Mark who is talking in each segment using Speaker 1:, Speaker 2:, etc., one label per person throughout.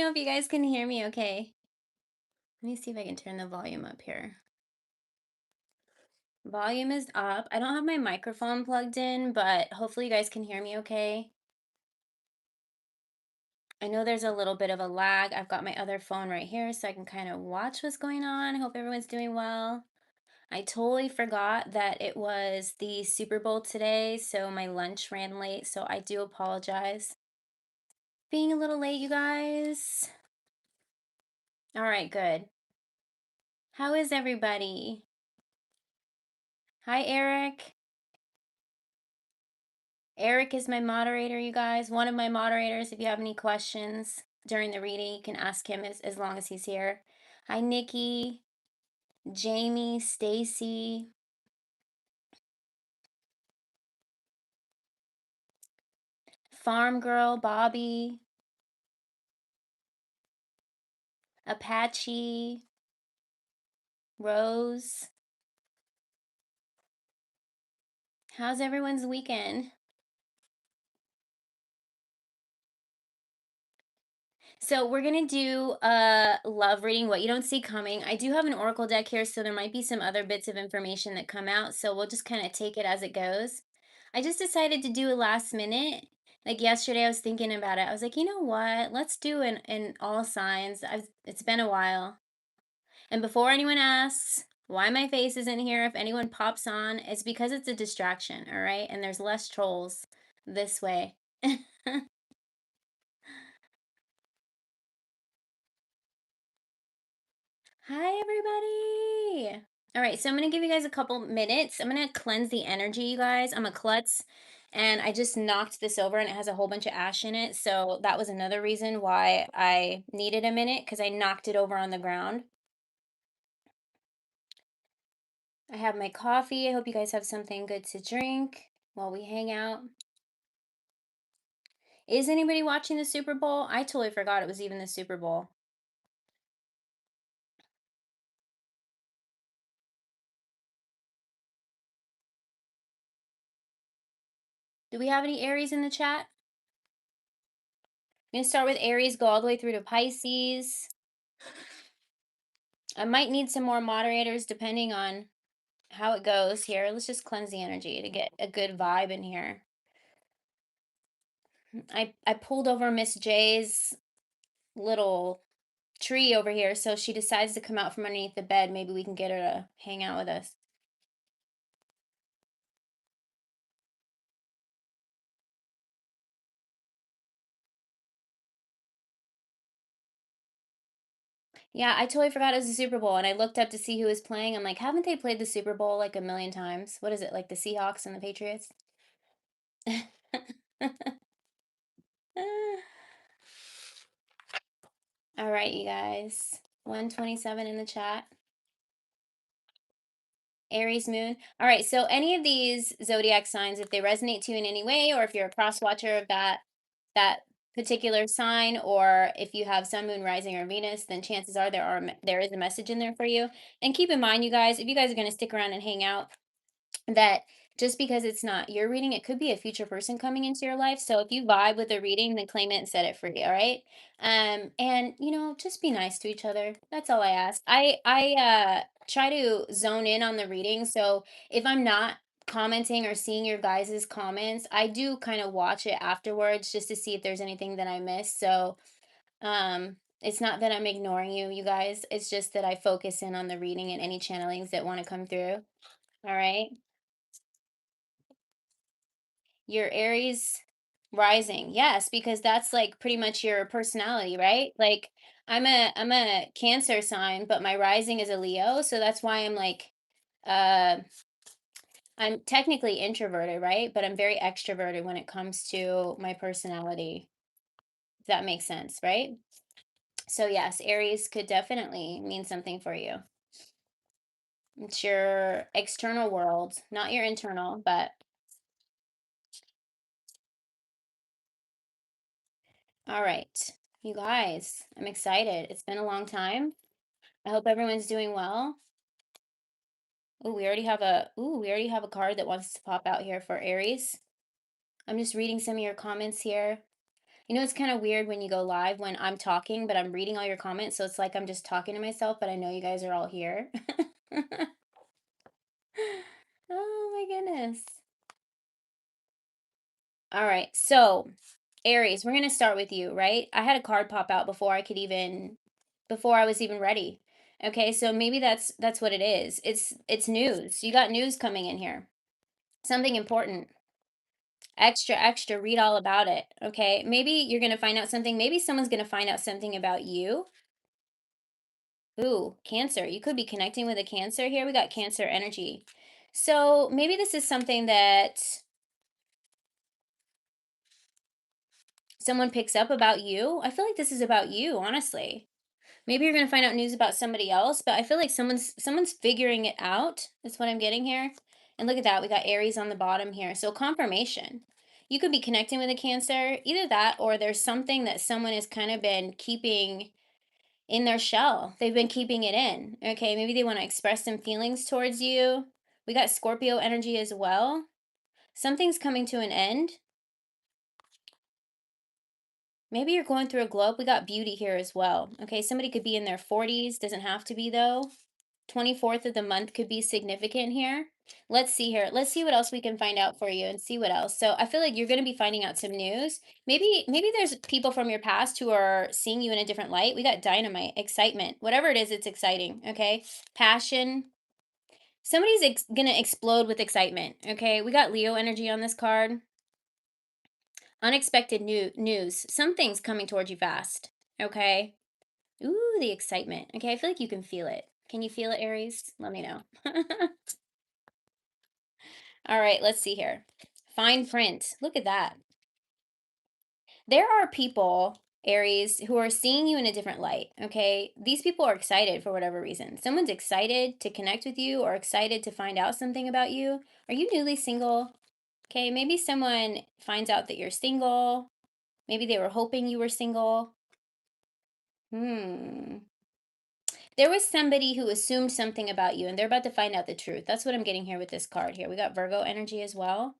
Speaker 1: know if you guys can hear me okay. Let me see if I can turn the volume up here. Volume is up. I don't have my microphone plugged in, but hopefully you guys can hear me okay. I know there's a little bit of a lag. I've got my other phone right here so I can kind of watch what's going on. I hope everyone's doing well. I totally forgot that it was the Super Bowl today, so my lunch ran late, so I do apologize. Being a little late, you guys. All right, good. How is everybody? Hi, Eric. Eric is my moderator, you guys. One of my moderators. If you have any questions during the reading, you can ask him as long as he's here. Hi, Nikki, Jamie, Stacy. Farm Girl, Bobby, Apache, Rose. How's everyone's weekend? So we're gonna do a love reading, what you don't see coming. I do have an oracle deck here, so there might be some other bits of information that come out. So we'll just kind of take it as it goes. I just decided to do it last minute. Like yesterday, I was thinking about it. I was like, you know what? Let's do an all signs. It's been a while. And before anyone asks why my face isn't here, if anyone pops on, it's because it's a distraction, all right? And there's less trolls this way. Hi, everybody. All right, so I'm going to give you guys a couple minutes. I'm going to cleanse the energy, you guys. I'm a klutz, and I just knocked this over, and it has a whole bunch of ash in it. So that was another reason why I needed a minute, because I knocked it over on the ground. I have my coffee. I hope you guys have something good to drink while we hang out. Is anybody watching the Super Bowl? I totally forgot it was even the Super Bowl. Do we have any Aries in the chat? I'm going to start with Aries, go all the way through to Pisces. I might need some more moderators depending on how it goes here. Let's just cleanse the energy to get a good vibe in here. I pulled over Miss J's little tree over here, so she decides to come out from underneath the bed. Maybe we can get her to hang out with us. Yeah, I totally forgot it was the Super Bowl, and I looked up to see who was playing. I'm like, haven't they played the Super Bowl like a million times? What is it, like the Seahawks and the Patriots? All right, you guys. 127 in the chat. Aries moon. All right, so any of these zodiac signs, if they resonate to you in any way, or if you're a cross watcher of that particular sign, or if you have sun, moon, rising, or Venus, then chances are there is a message in there for you. And keep in mind, you guys, if you guys are going to stick around and hang out, that just because it's not your reading, it could be a future person coming into your life. So if you vibe with the reading, then claim it and set it free. All right. And just be nice to each other. That's all I ask. I try to zone in on the reading. So if I'm not commenting or seeing your guys' comments, I do kind of watch it afterwards just to see if there's anything that I missed. So it's not that I'm ignoring you guys. It's just that I focus in on the reading and any channelings that want to come through. All right. Your Aries rising. Yes, because that's like pretty much your personality, right? Like I'm a Cancer sign, but my rising is a Leo, so that's why I'm like uh I'm technically introverted, right? But I'm very extroverted when it comes to my personality. If that makes sense, right? So yes, Aries could definitely mean something for you. It's your external world, not your internal, but all right. You guys, I'm excited. It's been a long time. I hope everyone's doing well. We already have a card that wants to pop out here for Aries. I'm just reading some of your comments here. You know, it's kind of weird when you go live when I'm talking, but I'm reading all your comments. So it's like I'm just talking to myself, but I know you guys are all here. Oh my goodness. All right. So, Aries, we're going to start with you, right? I had a card pop out before I was even ready. Okay, so maybe that's what it is. It's news. You got news coming in here. Something important. Extra, extra, read all about it. Okay. Maybe you're going to find out something. Maybe someone's going to find out something about you. Ooh, Cancer. You could be connecting with a Cancer here. We got Cancer energy. So maybe this is something that someone picks up about you. I feel like this is about you, honestly. Maybe you're going to find out news about somebody else, but I feel like someone's figuring it out. That's what I'm getting here. And look at that. We got Aries on the bottom here. So confirmation. You could be connecting with a Cancer, either that or there's something that someone has kind of been keeping in their shell. They've been keeping it in. Okay, maybe they want to express some feelings towards you. We got Scorpio energy as well. Something's coming to an end. Maybe you're going through a glow up. We got beauty here as well. Okay, somebody could be in their 40s, doesn't have to be though. 24th of the month could be significant here. Let's see here. Let's see what else we can find out for you and see what else. So I feel like you're going to be finding out some news. Maybe there's people from your past who are seeing you in a different light. We got dynamite, excitement. Whatever it is, it's exciting, okay? Passion. Somebody's going to explode with excitement, okay? We got Leo energy on this card. Unexpected news. Something's coming towards you fast, okay? Ooh, the excitement. Okay, I feel like you can feel it. Can you feel it, Aries? Let me know. All right, let's see here. Fine print. Look at that. There are people, Aries, who are seeing you in a different light. Okay. These people are excited for whatever reason. Someone's excited to connect with you or excited to find out something about you. Are you newly single? Okay. Maybe someone finds out that you're single. Maybe they were hoping you were single. Hmm. There was somebody who assumed something about you and they're about to find out the truth. That's what I'm getting here with this card here. We got Virgo energy as well.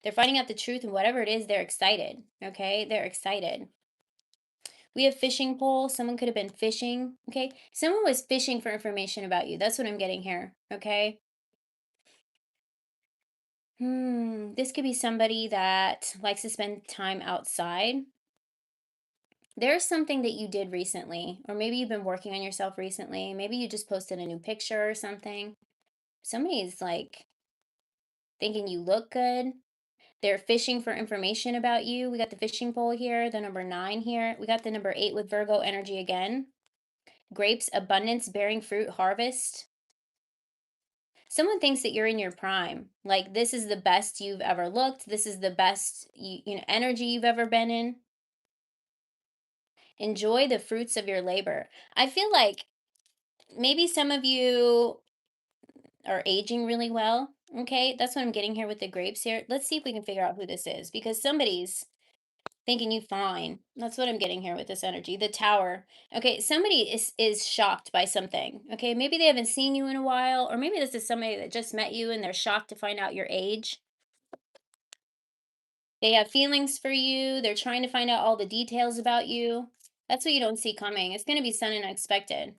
Speaker 1: They're finding out the truth and whatever it is, they're excited. Okay? They're excited. We have fishing pole. Someone could have been fishing. Okay? Someone was fishing for information about you. That's what I'm getting here. Okay? This could be somebody that likes to spend time outside. There's something that you did recently, or maybe you've been working on yourself recently. Maybe you just posted a new picture or something. Somebody's like thinking you look good. They're fishing for information about you. We got the fishing pole here, the number 9 here. We got the number 8 with Virgo energy again. Grapes, abundance, bearing fruit, harvest. Someone thinks that you're in your prime. Like this is the best you've ever looked. This is the best energy you've ever been in. Enjoy the fruits of your labor. I feel like maybe some of you are aging really well. Okay, that's what I'm getting here with the grapes here. Let's see if we can figure out who this is because somebody's thinking you fine. That's what I'm getting here with this energy. The tower. Okay, somebody is shocked by something. Okay, maybe they haven't seen you in a while, or maybe this is somebody that just met you and they're shocked to find out your age. They have feelings for you. They're trying to find out all the details about you. That's what you don't see coming. It's going to be sudden and unexpected.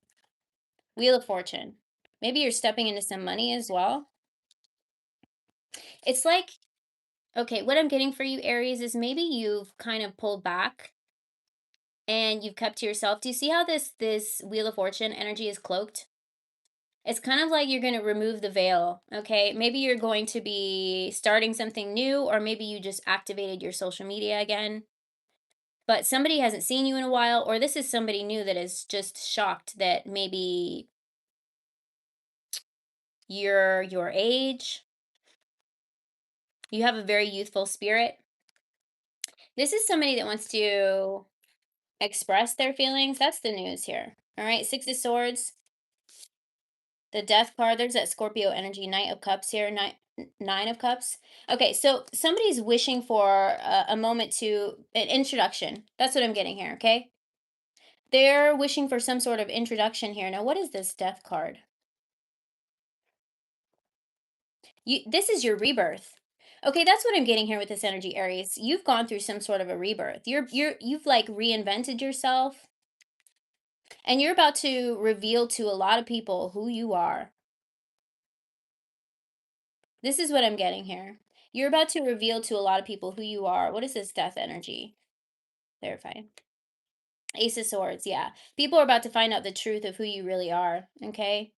Speaker 1: Wheel of Fortune. Maybe you're stepping into some money as well. It's like, okay, what I'm getting for you, Aries, is maybe you've kind of pulled back and you've kept to yourself. Do you see how this Wheel of Fortune energy is cloaked? It's kind of like you're going to remove the veil, okay? Maybe you're going to be starting something new, or maybe you just activated your social media again. But somebody hasn't seen you in a while, or this is somebody new that is just shocked that maybe you're your age. You have a very youthful spirit. This is somebody that wants to express their feelings. That's the news here. All right, 6 of Swords. The Death card, there's that Scorpio energy, Knight of Cups here, Nine of Cups. Okay, so somebody's wishing for a moment to an introduction. That's what I'm getting here, okay? They're wishing for some sort of introduction here. Now, what is this Death card? This is your rebirth. Okay, that's what I'm getting here with this energy, Aries. You've gone through some sort of a rebirth. You've like reinvented yourself, and you're about to reveal to a lot of people who you are. This is what I'm getting here. You're about to reveal to a lot of people who you are. What is this death energy? Verify. Ace of Swords, yeah. People are about to find out the truth of who you really are, okay?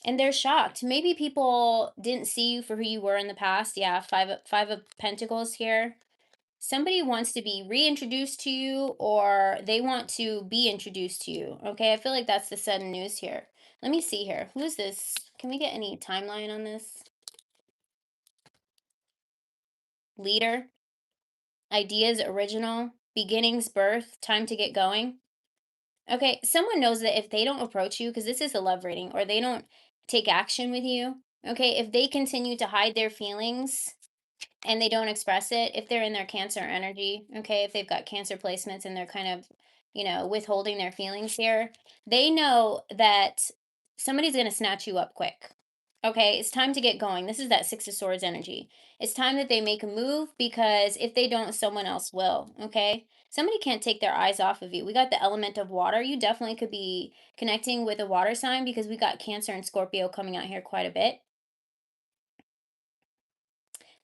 Speaker 1: And they're shocked. Maybe people didn't see you for who you were in the past. Yeah, five of Pentacles here. Somebody wants to be reintroduced to you, or they want to be introduced to you. Okay, I feel like that's the sudden news here. Let me see here. Who is this? Can we get any timeline on this? Leader, ideas, original, beginnings, birth, time to get going. Okay, someone knows that if they don't approach you, because this is a love reading, or they don't take action with you, okay, if they continue to hide their feelings and they don't express it, if they're in their Cancer energy, okay, if they've got Cancer placements and they're kind of, withholding their feelings here, they know that somebody's going to snatch you up quick. Okay, it's time to get going. This is that Six of Swords energy. It's time that they make a move, because if they don't, someone else will. Okay, somebody can't take their eyes off of you. We got the element of water. You definitely could be connecting with a water sign, because we got Cancer and Scorpio coming out here quite a bit.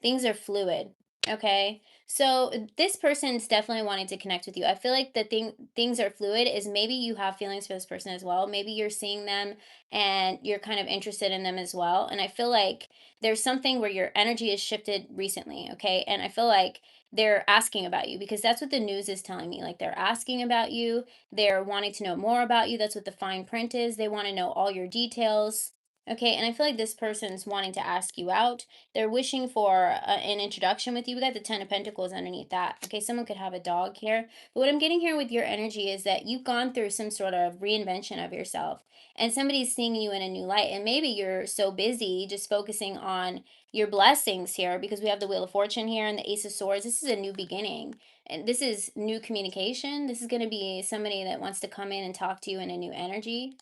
Speaker 1: Things are fluid. Okay. So this person's definitely wanting to connect with you. I feel like the things are fluid is maybe you have feelings for this person as well. Maybe you're seeing them and you're kind of interested in them as well. And I feel like there's something where your energy has shifted recently. Okay. And I feel like they're asking about you, because that's what the news is telling me. Like, they're asking about you, they're wanting to know more about you. That's what the fine print is. They want to know all your details. Okay. And I feel like this person's wanting to ask you out. They're wishing for an introduction with you. We got the Ten of Pentacles underneath that. Okay, someone could have a dog here. But what I'm getting here with your energy is that you've gone through some sort of reinvention of yourself, and somebody's seeing you in a new light. And maybe you're so busy just focusing on your blessings here, because we have the Wheel of Fortune here and the Ace of Swords. This is a new beginning. And this is new communication. This is going to be somebody that wants to come in and talk to you in a new energy.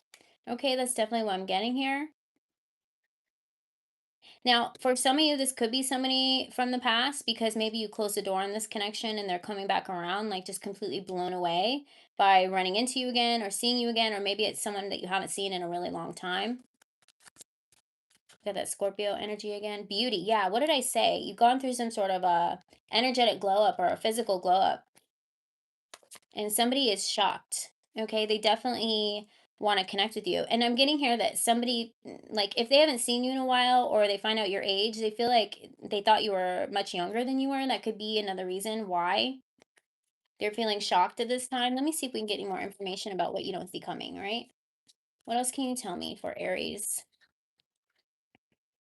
Speaker 1: Okay, that's definitely what I'm getting here. Now, for some of you, this could be somebody from the past, because maybe you closed the door on this connection and they're coming back around, like just completely blown away by running into you again or seeing you again, or maybe it's someone that you haven't seen in a really long time. Got that Scorpio energy again. Beauty. Yeah, what did I say? You've gone through some sort of a energetic glow up or a physical glow up, and somebody is shocked. Okay, they definitely want to connect with you. And I'm getting here that somebody, like, if they haven't seen you in a while, or they find out your age, they feel like they thought you were much younger than you were. That could be another reason why they're feeling shocked at this time. Let me see if we can get any more information about what you don't see coming, right? What else can you tell me for Aries?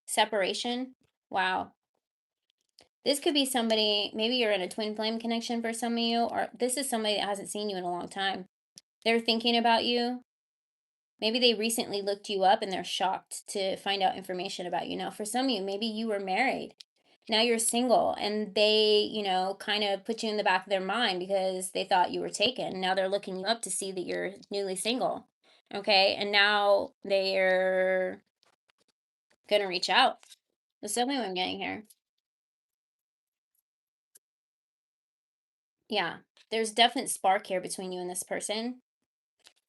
Speaker 1: Separation. Wow. This could be somebody, maybe you're in a twin flame connection for some of you, or this is somebody that hasn't seen you in a long time. They're thinking about you. Maybe they recently looked you up and they're shocked to find out information about you. Now, for some of you, maybe you were married. Now you're single, and they, kind of put you in the back of their mind because they thought you were taken. Now they're looking you up to see that you're newly single. Okay. And now they're going to reach out. That's definitely what I'm getting here. Yeah. There's definite spark here between you and this person.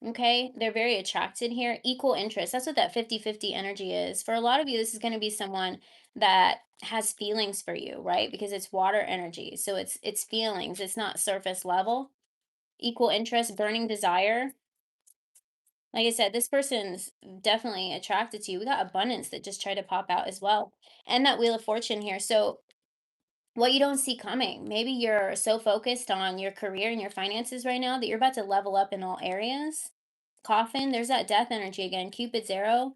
Speaker 1: Okay, they're very attracted here. Equal interest. That's what that 50-50 energy is. For a lot of you, this is going to be someone that has feelings for you, right? Because it's water energy. So it's feelings. It's not surface level. Equal interest, burning desire. Like I said, this person's definitely attracted to you. We got abundance that just tried to pop out as well. And that Wheel of Fortune here. So what you don't see coming. Maybe you're so focused on your career and your finances right now that you're about to level up in all areas. Coffin, there's that death energy again. Cupid's arrow,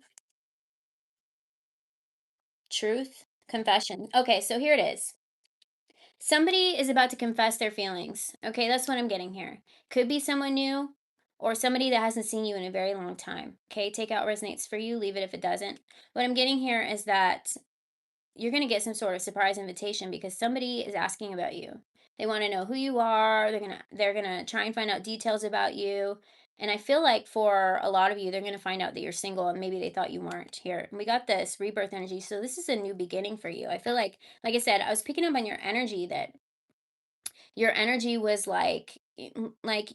Speaker 1: truth, confession. Okay, so here it is. Somebody is about to confess their feelings. Okay, that's what I'm getting here. Could be someone new, or somebody that hasn't seen you in a very long time. Okay, take out resonates for you, leave it if it doesn't. What I'm getting here is that you're going to get some sort of surprise invitation, because somebody is asking about you. They want to know who you are. They're going to try and find out details about you. And I feel like for a lot of you, they're going to find out that you're single and maybe they thought you weren't here. And we got this rebirth energy. So this is a new beginning for you. I feel like I said, I was picking up on your energy was like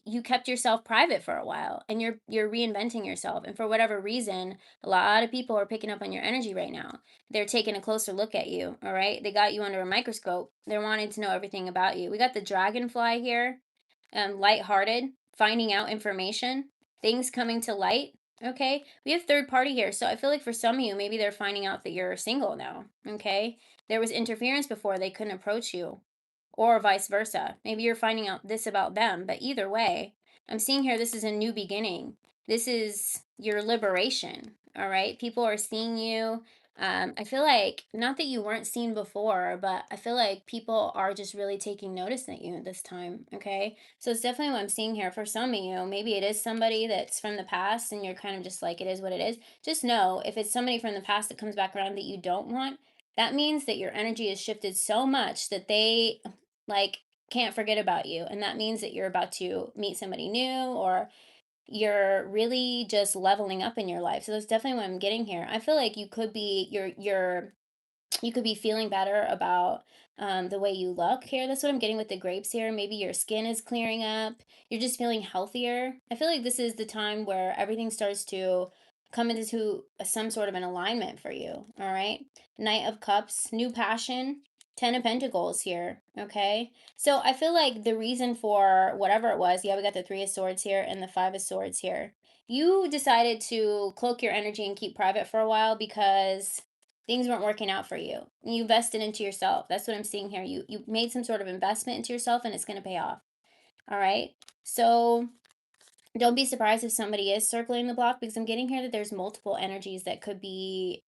Speaker 1: you kept yourself private for a while and you're reinventing yourself, and for whatever reason a lot of people are picking up on your energy right now. They're taking a closer look at you, all right? They got you under a microscope. They're wanting to know everything about you. We got the dragonfly here, lighthearted, finding out information, things coming to light. Okay, we have third party here, so I feel like for some of you maybe they're finding out that you're single now. Okay, there was interference before, they couldn't approach you, or vice versa. Maybe you're finding out this about them, but either way, I'm seeing here this is a new beginning. This is your liberation. All right. People are seeing you. I feel like not that you weren't seen before, but I feel like people are just really taking notice at you at this time. Okay. So it's definitely what I'm seeing here. For some of you, maybe it is somebody that's from the past and you're kind of just like, it is what it is. Just know if it's somebody from the past that comes back around that you don't want, that means that your energy has shifted so much that they like can't forget about you, and that means that you're about to meet somebody new, or you're really just leveling up in your life. So that's definitely what I'm getting here. I feel like you could be you could be feeling better about the way you look here. That's what I'm getting with the grapes here. Maybe your skin is clearing up. You're just feeling healthier. I feel like this is the time where everything starts to come into some sort of an alignment for you. All right. Knight of Cups, new passion. Ten of Pentacles here. Okay. So I feel like the reason for whatever it was, yeah, we got the Three of Swords here and the Five of Swords here. You decided to cloak your energy and keep private for a while because things weren't working out for you. You invested into yourself. That's what I'm seeing here. You made some sort of investment into yourself and it's going to pay off. All right. So don't be surprised if somebody is circling the block, because I'm getting here that there's multiple energies that could be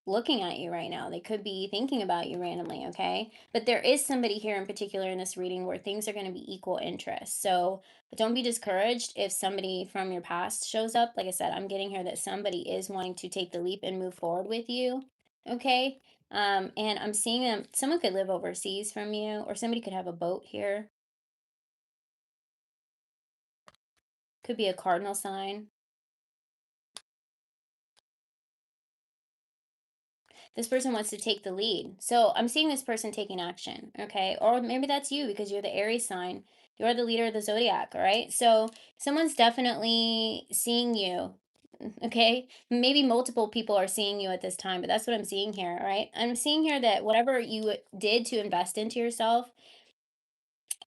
Speaker 1: looking at you right now. They could be thinking about you randomly, okay? But there is somebody here in particular in this reading where things are going to be equal interest. So don't be discouraged if somebody from your past shows up. Like I said, I'm getting here that somebody is wanting to take the leap and move forward with you, okay? And I'm seeing them, someone could live overseas from you, or somebody could have a boat here. Could be a cardinal sign. This person wants to take the lead. So I'm seeing this person taking action, okay? Or maybe that's you because you're the Aries sign. You're the leader of the zodiac, all right? So someone's definitely seeing you, okay? Maybe multiple people are seeing you at this time, but that's what I'm seeing here, all right? I'm seeing here that whatever you did to invest into yourself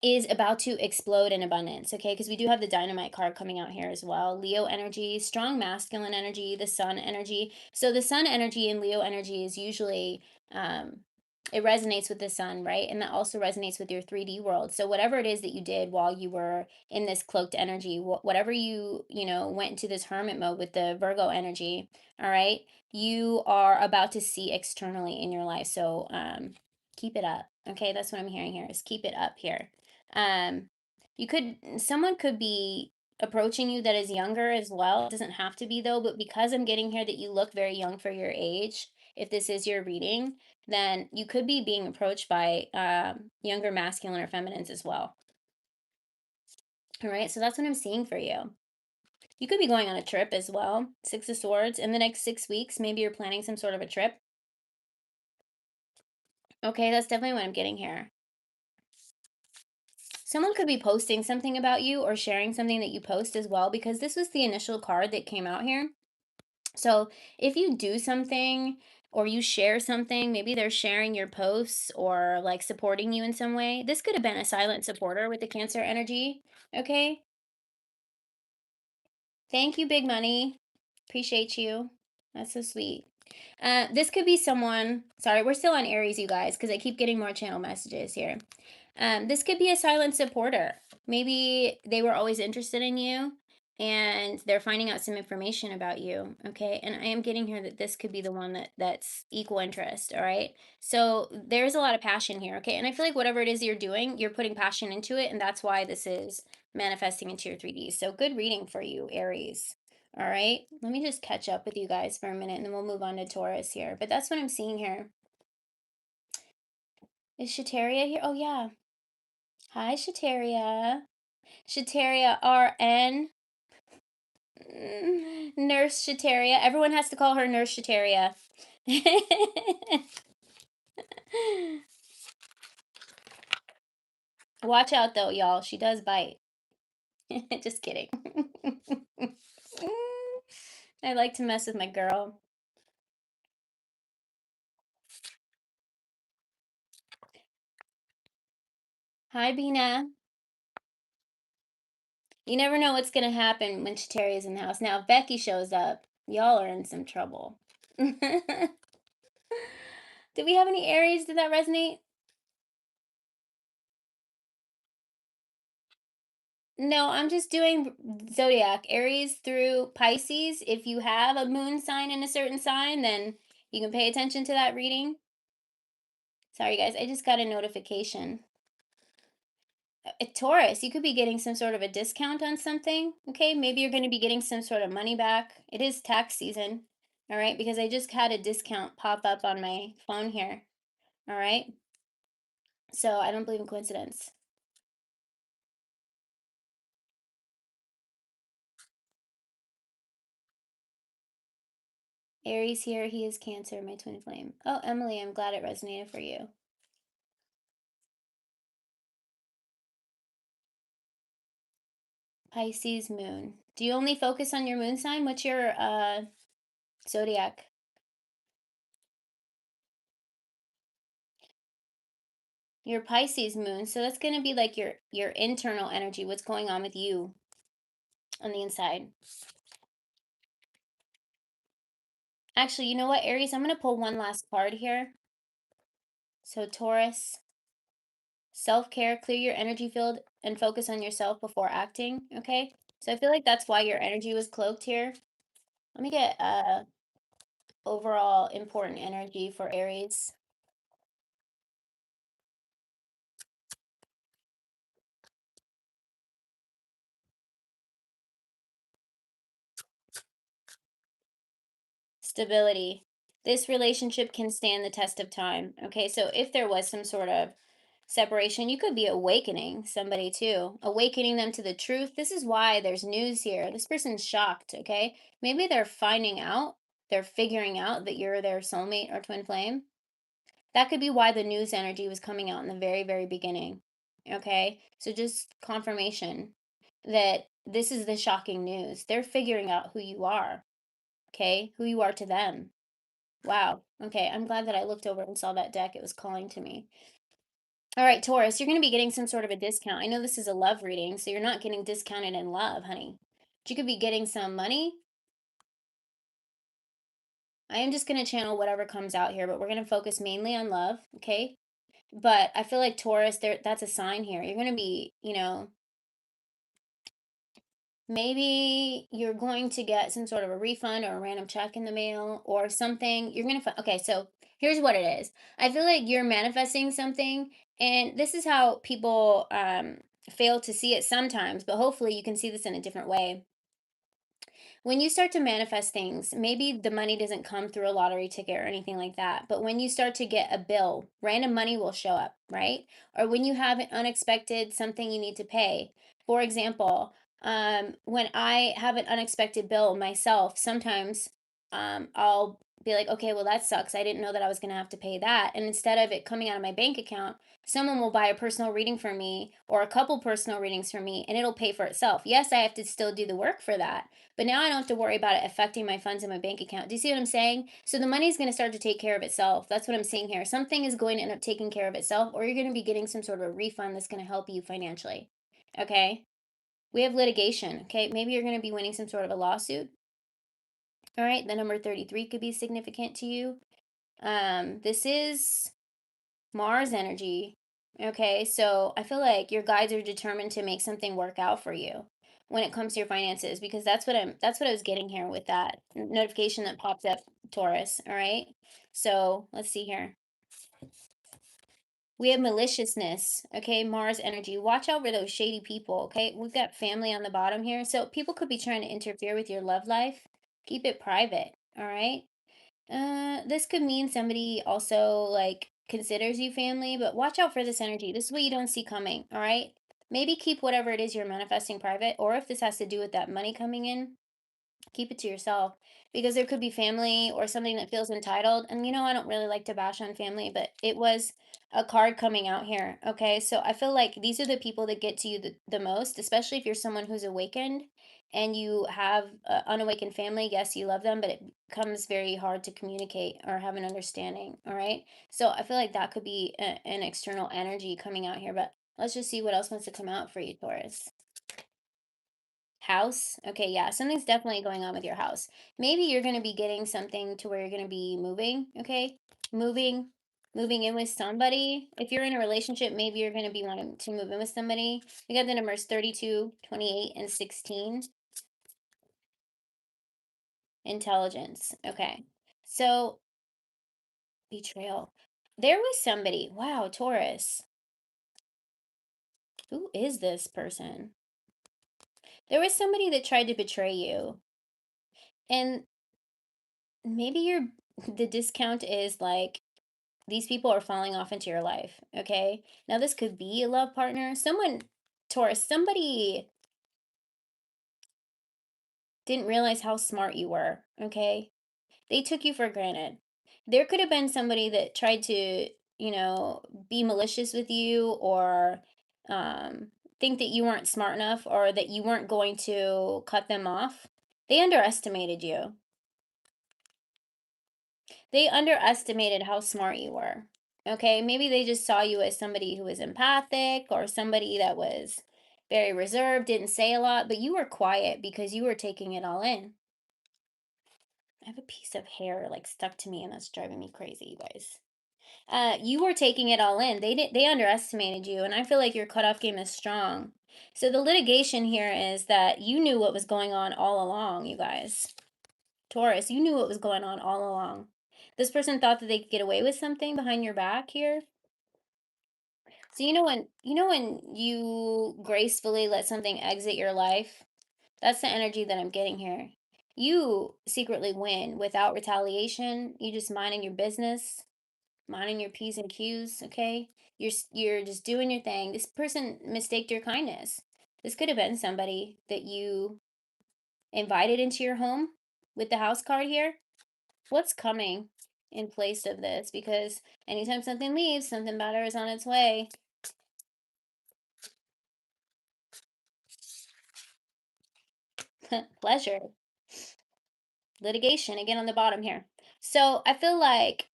Speaker 1: is about to explode in abundance, okay? Because we do have the dynamite card coming out here as well. Leo energy, strong masculine energy, the sun energy. So the sun energy and Leo energy is usually it resonates with the sun, right? And that also resonates with your 3D world. So whatever it is that you did while you were in this cloaked energy, whatever you went into this hermit mode with the Virgo energy, all right? You are about to see externally in your life. So keep it up. Okay, that's what I'm hearing here, is keep it up here. um someone could be approaching you that is younger as well. It doesn't have to be though, but because I'm getting here that you look very young for your age, if this is your reading, then you could be being approached by younger masculine or feminines as well. All right, so that's what I'm seeing for you. You could be going on a trip as well. Six of Swords in the next 6 weeks. Maybe you're planning some sort of a trip. Okay, that's definitely what I'm getting here. Someone could be posting something about you or sharing something that you post as well, because this was the initial card that came out here. So if you do something or you share something, maybe they're sharing your posts or like supporting you in some way. This could have been a silent supporter with the Cancer energy. Okay. Thank you, Big Money. Appreciate you. That's so sweet. This could be someone, sorry, we're still on Aries, you guys, because I keep getting more channel messages here. This could be a silent supporter. Maybe they were always interested in you and they're finding out some information about you. Okay. And I am getting here that this could be the one that's equal interest. All right. So there's a lot of passion here. Okay. And I feel like whatever it is you're doing, you're putting passion into it. And that's why this is manifesting into your 3D. So good reading for you, Aries. All right. Let me just catch up with you guys for a minute and then we'll move on to Taurus here. But that's what I'm seeing here. Is Shateria here? Oh, yeah. Hi, Shateria. Shateria RN. Nurse Shateria. Everyone has to call her Nurse Shateria. Watch out though, y'all. She does bite. Just kidding. I like to mess with my girl. Hi, Bina. You never know what's gonna happen when Shateria is in the house. Now, if Becky shows up, y'all are in some trouble. Did we have any Aries? Did that resonate? No, I'm just doing zodiac, Aries through Pisces. If you have a moon sign in a certain sign, then you can pay attention to that reading. Sorry, guys, I just got a notification. Taurus, you could be getting some sort of a discount on something. Okay, maybe you're going to be getting some sort of money back. It is tax season. All right, because I just had a discount pop up on my phone here. All right, so I don't believe in coincidence. Aries here, he is Cancer, my twin flame. Oh, Emily, I'm glad it resonated for you. Pisces moon. Do you only focus on your moon sign? What's your zodiac? Your Pisces moon. So that's going to be like your internal energy, what's going on with you on the inside. Actually, you know what, Aries? I'm going to pull one last card here. So Taurus, self-care, clear your energy field and focus on yourself before acting, okay? So I feel like that's why your energy was cloaked here. Let me get overall important energy for Aries. Stability. This relationship can stand the test of time. Okay, so if there was some sort of separation, you could be awakening somebody too, awakening them to the truth. This is why there's news here. This person's shocked. Okay, maybe they're finding out, they're figuring out that you're their soulmate or twin flame. That could be why the news energy was coming out in the very, very beginning. Okay, so just confirmation that this is the shocking news. They're figuring out who you are. Okay, who you are to them. Wow. Okay, I'm glad that I looked over and saw that deck. It was calling to me. All right, Taurus, you're going to be getting some sort of a discount. I know this is a love reading, so you're not getting discounted in love, honey. But you could be getting some money. I am just going to channel whatever comes out here, but we're going to focus mainly on love, okay? But I feel like Taurus, that's a sign here. You're going to be, maybe you're going to get some sort of a refund or a random check in the mail or something. You're going to, okay, so here's what it is. I feel like you're manifesting something, and this is how people fail to see it sometimes, but hopefully you can see this in a different way. When you start to manifest things, maybe the money doesn't come through a lottery ticket or anything like that, but when you start to get a bill, random money will show up, right? Or when you have an unexpected something you need to pay. For example, when I have an unexpected bill myself, sometimes I'll be like, okay, well, that sucks. I didn't know that I was going to have to pay that. And instead of it coming out of my bank account, someone will buy a personal reading for me or a couple personal readings for me, and it'll pay for itself. Yes, I have to still do the work for that, but now I don't have to worry about it affecting my funds in my bank account. Do you see what I'm saying? So the money's going to start to take care of itself. That's what I'm seeing here. Something is going to end up taking care of itself, or you're going to be getting some sort of a refund that's going to help you financially. Okay. We have litigation. Okay. Maybe you're going to be winning some sort of a lawsuit. All right. The number 33 could be significant to you. This is Mars energy. Okay, so I feel like your guides are determined to make something work out for you when it comes to your finances, because that's what I was getting here with that notification that popped up, Taurus. All right. So let's see here. We have maliciousness. Okay, Mars energy. Watch out for those shady people. Okay, we've got family on the bottom here. So people could be trying to interfere with your love life. Keep it private. All right. This could mean somebody also like considers you family, but watch out for this energy. This is what you don't see coming, all right? maybe keep whatever it is you're manifesting private, or if this has to do with that money coming in, keep it to yourself, because there could be family or something that feels entitled. And I don't really like to bash on family, but it was a card coming out here. Okay. So I feel like these are the people that get to you the most, especially if you're someone who's awakened and you have unawakened family. Yes, you love them, but it becomes very hard to communicate or have an understanding. All right. So I feel like that could be an external energy coming out here, but let's just see what else wants to come out for you, Taurus. House? Okay, yeah, something's definitely going on with your house. Maybe you're going to be getting something to where you're going to be moving, okay? Moving, moving in with somebody. If you're in a relationship, maybe you're going to be wanting to move in with somebody. We got the numbers 32, 28, and 16. Intelligence. Okay. So, betrayal. There was somebody. Wow, Taurus. Who is this person? There was somebody that tried to betray you. And maybe the discount is like these people are falling off into your life, okay? Now, this could be a love partner. Taurus, somebody didn't realize how smart you were, okay? They took you for granted. There could have been somebody that tried to, be malicious with you or um, think that you weren't smart enough or that you weren't going to cut them off. They underestimated you. They underestimated how smart you were. Okay, maybe they just saw you as somebody who was empathic or somebody that was very reserved, didn't say a lot, but you were quiet because you were taking it all in. I have a piece of hair like stuck to me and that's driving me crazy, you guys. You were taking it all in. They underestimated you, and I feel like your cutoff game is strong. So the litigation here is that you knew what was going on all along, you guys. Taurus, you knew what was going on all along. This person thought that they could get away with something behind your back here. So when you gracefully let something exit your life, that's the energy that I'm getting here. You secretly win without retaliation. You just minding your business, minding your P's and Q's, okay? You're just doing your thing. This person mistaked your kindness. This could have been somebody that you invited into your home with the house card here. What's coming in place of this? Because anytime something leaves, something better is on its way. Pleasure. Litigation again on the bottom here. So I feel like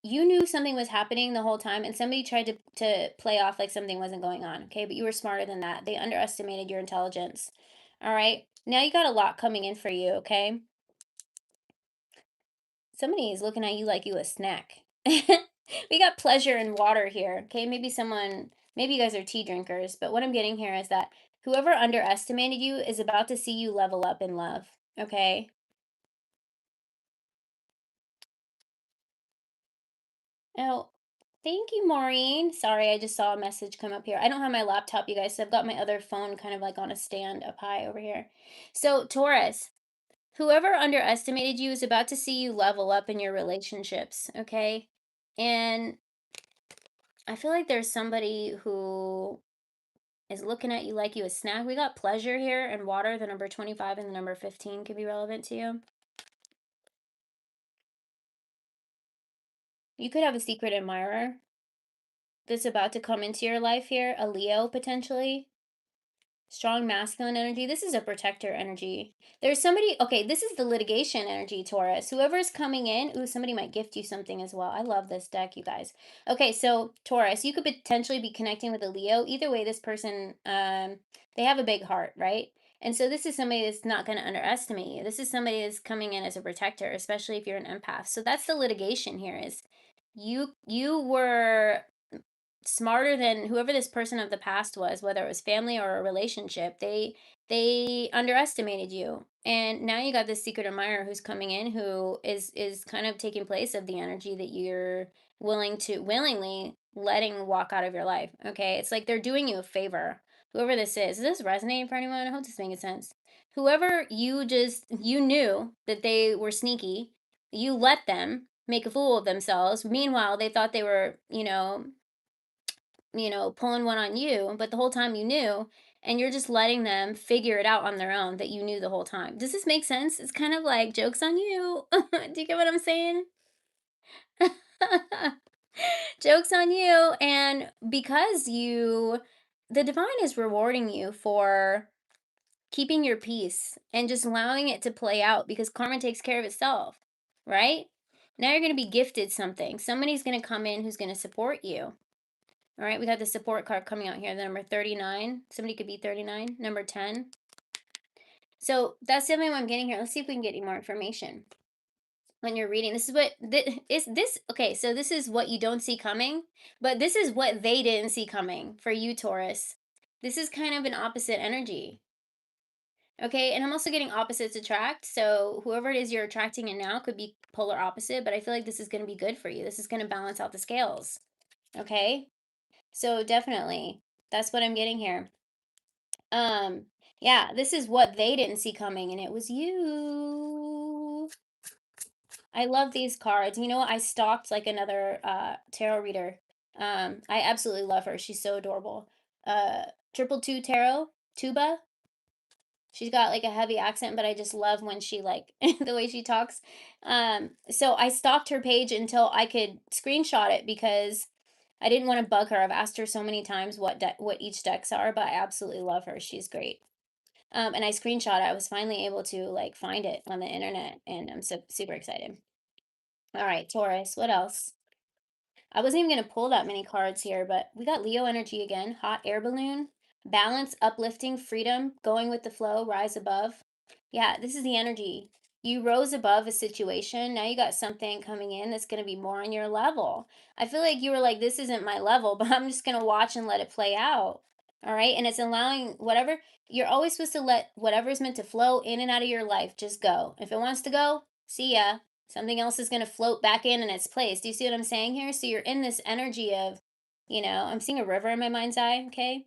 Speaker 1: you knew something was happening the whole time and somebody tried to play off like something wasn't going on, okay? But you were smarter than that. They underestimated your intelligence. All right. Now you got a lot coming in for you, okay? Somebody is looking at you like you a snack. We got pleasure and water here, okay? Maybe you guys are tea drinkers, but what I'm getting here is that whoever underestimated you is about to see you level up in love, okay? Oh, thank you, Maureen. Sorry, I just saw a message come up here. I don't have my laptop, you guys, so I've got my other phone kind of like on a stand up high over here. So, Taurus, whoever underestimated you is about to see you level up in your relationships, okay? And I feel like there's somebody who is looking at you like you a snack. We got pleasure here and water, the number 25 and the number 15 could be relevant to you. You could have a secret admirer that's about to come into your life here, a Leo potentially. Strong masculine energy. This is a protector energy. There's somebody, okay, this is the litigation energy, Taurus. Whoever's coming in, ooh, somebody might gift you something as well. I love this deck, you guys. Okay, so Taurus, you could potentially be connecting with a Leo. Either way, this person, they have a big heart, right? And so this is somebody that's not going to underestimate you. This is somebody that's coming in as a protector, especially if you're an empath. So that's the litigation here is you were smarter than whoever this person of the past was, whether it was family or a relationship. They underestimated you, and now you got this secret admirer who's coming in, who is kind of taking place of the energy that you're willingly letting walk out of your life. Okay, it's like they're doing you a favor. Whoever this is this resonating for anyone? I hope this is making sense. Whoever you knew that they were sneaky, you let them make a fool of themselves. Meanwhile, they thought they were, pulling one on you, but the whole time you knew, and you're just letting them figure it out on their own that you knew the whole time. Does this make sense? It's kind of like jokes on you. Do you get what I'm saying? Jokes on you. And because the divine is rewarding you for keeping your peace and just allowing it to play out because karma takes care of itself, right? Now you're going to be gifted something. Somebody's going to come in who's going to support you. All right, we got the support card coming out here, the number 39. Somebody could be 39, number 10. So that's definitely what I'm getting here. Let's see if we can get any more information. When you're reading, this is what is this okay, so this is what you don't see coming, but this is what they didn't see coming for you, Taurus. This is kind of an opposite energy. Okay, and I'm also getting opposites attract. So whoever it is you're attracting in now could be polar opposite, but I feel like this is going to be good for you. This is going to balance out the scales. Okay? So definitely, that's what I'm getting here. Yeah, this is what they didn't see coming, and it was you. I love these cards. You know what? I stalked like another tarot reader. I absolutely love her. She's so adorable. Triple Two Tarot, Tuba. She's got like a heavy accent, but I just love when she like the way she talks. So I stalked her page until I could screenshot it because I didn't want to bug her. I've asked her so many times what each decks are, but I absolutely love her. She's great. And I screenshot it. I was finally able to like find it on the internet, and I'm so super excited. All right, Taurus. What else? I wasn't even going to pull that many cards here, but we got Leo energy again. Hot air balloon, balance, uplifting, freedom, going with the flow, rise above. Yeah, this is the energy. You rose above a situation. Now you got something coming in that's going to be more on your level. I feel like you were like, this isn't my level, but I'm just going to watch and let it play out. All right. And it's allowing whatever, you're always supposed to let whatever is meant to flow in and out of your life just go. If it wants to go, see ya. Something else is going to float back in its place. Do you see what I'm saying here? So you're in this energy of, I'm seeing a river in my mind's eye. Okay.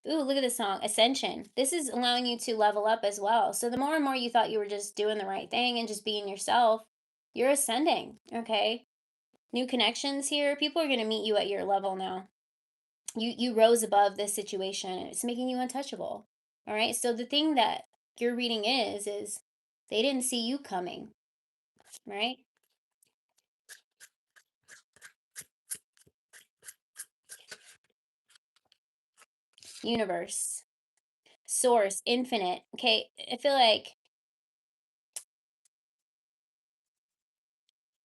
Speaker 1: Ooh, look at this song, Ascension. This is allowing you to level up as well. So the more and more you thought you were just doing the right thing and just being yourself, you're ascending. Okay. New connections here. People are going to meet you at your level now. You rose above this situation and it's making you untouchable. All right. So the thing that your reading is they didn't see you coming, right? Universe, source, infinite. Okay, I feel like it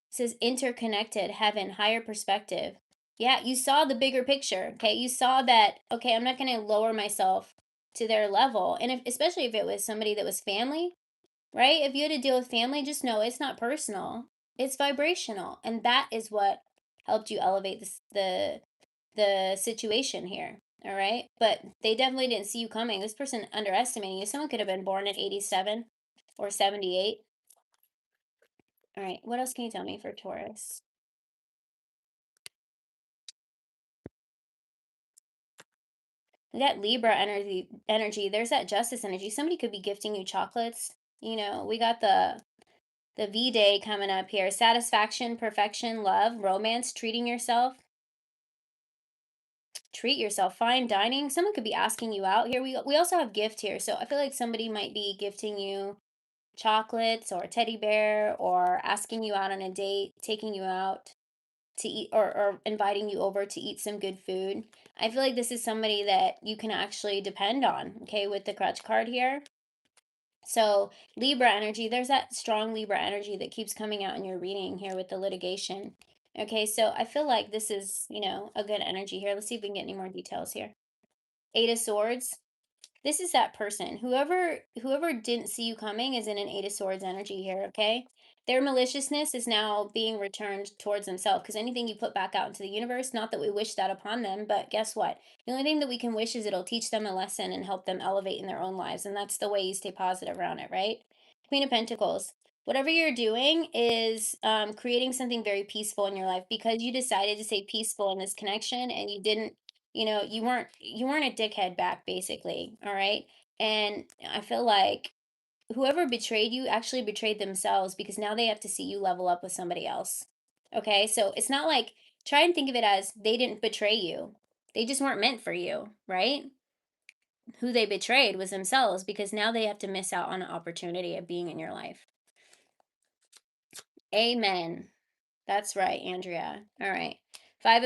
Speaker 1: says interconnected, heaven, higher perspective. Yeah, you saw the bigger picture. Okay, you saw that. Okay, I'm not going to lower myself to their level, and especially if it was somebody that was family, right? If you had to deal with family, just know it's not personal. It's vibrational, and that is what helped you elevate the situation here. All right, but they definitely didn't see you coming. This person underestimating you. Someone could have been born in 87 or 78. All right, what else can you tell me for Taurus? We got Libra energy. There's that justice energy. Somebody could be gifting you chocolates. We got the V Day coming up here. Satisfaction, perfection, love, romance, treating yourself. Treat yourself. Fine dining. Someone could be asking you out here. We also have gift here. So I feel like somebody might be gifting you chocolates or a teddy bear or asking you out on a date, taking you out to eat or inviting you over to eat some good food. I feel like this is somebody that you can actually depend on, okay, with the crutch card here. So, Libra energy, there's that strong Libra energy that keeps coming out in your reading here with the litigation. Okay, so I feel like this is, a good energy here. Let's see if we can get any more details here. Eight of Swords. This is that person. Whoever didn't see you coming is in an Eight of Swords energy here, okay? Their maliciousness is now being returned towards themselves because anything you put back out into the universe, not that we wish that upon them, but guess what? The only thing that we can wish is it'll teach them a lesson and help them elevate in their own lives. And that's the way you stay positive around it, right? Queen of Pentacles. Whatever you're doing is creating something very peaceful in your life because you decided to stay peaceful in this connection and you didn't you weren't a dickhead back basically, all right? And I feel like whoever betrayed you actually betrayed themselves because now they have to see you level up with somebody else. Okay? So it's not like try and think of it as they didn't betray you. They just weren't meant for you, right? Who they betrayed was themselves because now they have to miss out on an opportunity of being in your life. Amen. That's right, Andrea. All right. Eight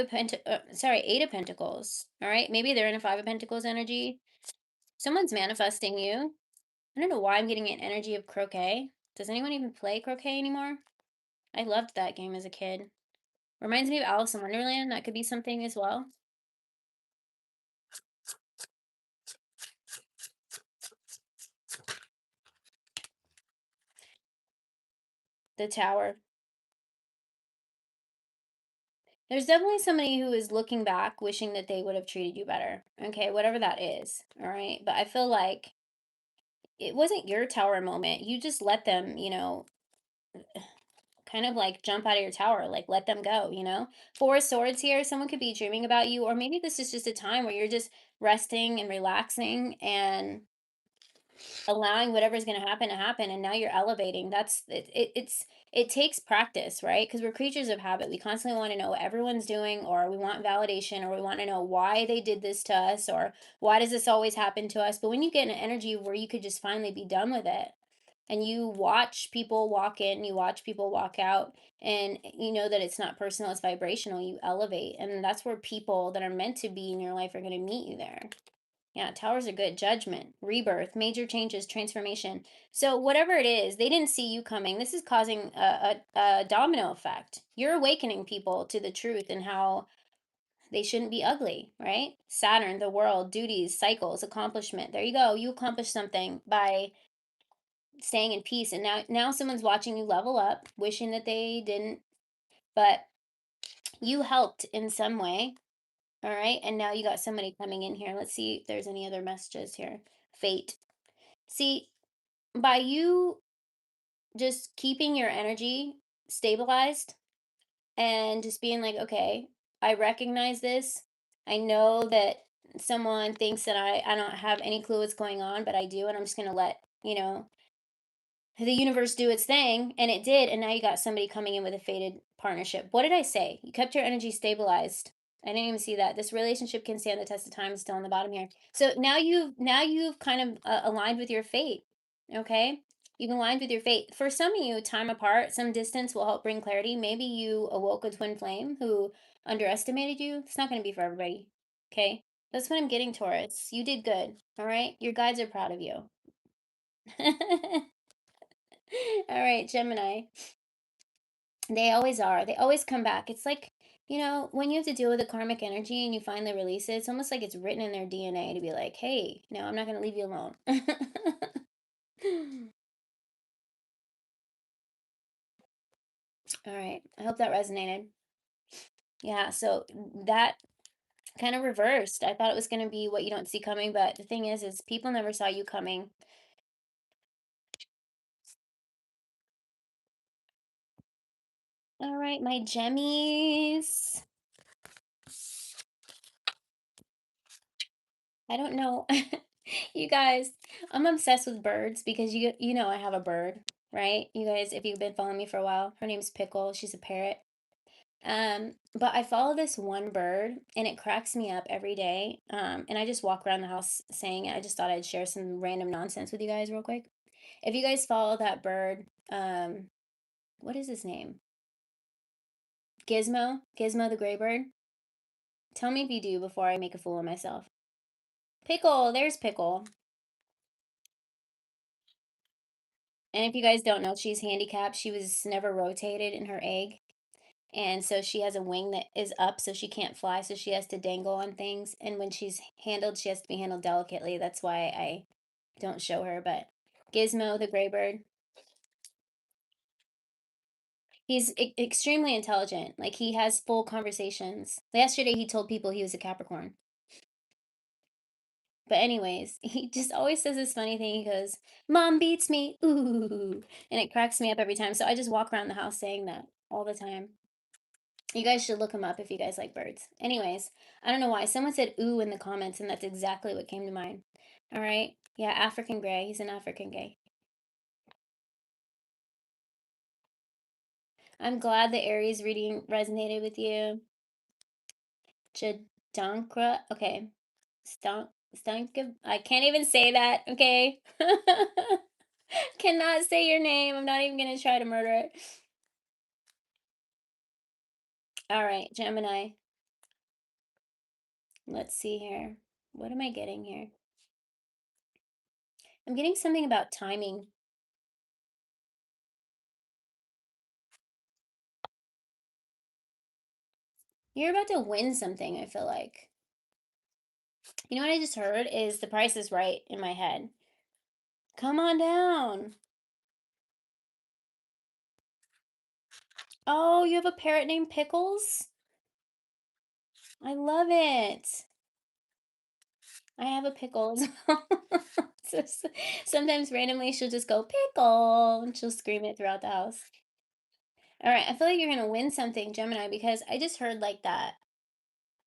Speaker 1: of Pentacles. All right. Maybe they're in a Five of Pentacles energy. Someone's manifesting you. I don't know why I'm getting an energy of croquet. Does anyone even play croquet anymore? I loved that game as a kid. Reminds me of Alice in Wonderland. That could be something as well. The Tower. There's definitely somebody who is looking back, wishing that they would have treated you better. Okay, whatever that is. All right. But I feel like it wasn't your tower moment. You just let them, kind of like jump out of your tower, like let them go. Four of Swords here. Someone could be dreaming about you, or maybe this is just a time where you're just resting and relaxing and allowing whatever's going to happen, and now you're elevating. It takes practice, right? Because we're creatures of habit. We constantly want to know what everyone's doing, or we want validation, or we want to know why they did this to us, or why does this always happen to us. But when you get an energy where you could just finally be done with it, and you watch people walk in, you watch people walk out, and you know that it's not personal, it's vibrational, you elevate, and that's where people that are meant to be in your life are going to meet you there. Yeah, towers are good. Judgment, rebirth, major changes, transformation. So whatever it is, they didn't see you coming. This is causing a domino effect. You're awakening people to the truth and how they shouldn't be ugly, right? Saturn, the world, duties, cycles, accomplishment. There you go. You accomplished something by staying in peace. And now someone's watching you level up, wishing that they didn't, but you helped in some way. All right. And now you got somebody coming in here. Let's see if there's any other messages here. Fate. See, by you just keeping your energy stabilized and just being like, okay, I recognize this. I know that someone thinks that I don't have any clue what's going on, but I do, and I'm just gonna let, the universe do its thing, and it did, and now you got somebody coming in with a fated partnership. What did I say? You kept your energy stabilized. I didn't even see that. This relationship can stand the test of time. Is still on the bottom here. So now you've kind of aligned with your fate. Okay, you've aligned with your fate. For some of you, time apart, some distance will help bring clarity. Maybe you awoke a twin flame who underestimated you. It's not going to be for everybody. Okay, that's what I'm getting, Taurus. You did good. All right, your guides are proud of you. All right, Gemini. They always are. They always come back. It's like, when you have to deal with the karmic energy and you finally release it, it's almost like it's written in their DNA to be like, hey, no, I'm not going to leave you alone. All right. I hope that resonated. Yeah. So that kind of reversed. I thought it was going to be what you don't see coming, but the thing is people never saw you coming. All right, my Gemmies. I don't know. You guys, I'm obsessed with birds because you know I have a bird, right? You guys, if you've been following me for a while, her name's Pickle. She's a parrot. But I follow this one bird and it cracks me up every day. And I just walk around the house saying it. I just thought I'd share some random nonsense with you guys real quick. If you guys follow that bird, what is his name? Gizmo the gray bird. Tell me if you do before I make a fool of myself. Pickle, there's Pickle. And if you guys don't know, she's handicapped. She was never rotated in her egg. And so she has a wing that is up so she can't fly. So she has to dangle on things. And when she's handled, she has to be handled delicately. That's why I don't show her. But Gizmo, the gray bird, he's extremely intelligent. Like he has full conversations. Yesterday, he told people he was a Capricorn. But anyways, he just always says this funny thing. He goes, "Mom beats me." Ooh. And it cracks me up every time. So I just walk around the house saying that all the time. You guys should look him up if you guys like birds. Anyways, I don't know why. Someone said ooh in the comments, and that's exactly what came to mind. All right. Yeah, African gray. He's an African gay. I'm glad the Aries reading resonated with you. Stankra. Okay. Stank. I can't even say that. Okay. Cannot say your name. I'm not even gonna try to murder it. All right, Gemini. Let's see here. What am I getting here? I'm getting something about timing. You're about to win something, I feel like. You know what I just heard is The Price is Right in my head. Come on down. Oh, you have a parrot named Pickles? I love it. I have a pickle as well. So sometimes randomly she'll just go pickle and she'll scream it throughout the house. All right, I feel like you're gonna win something, Gemini, because I just heard like that.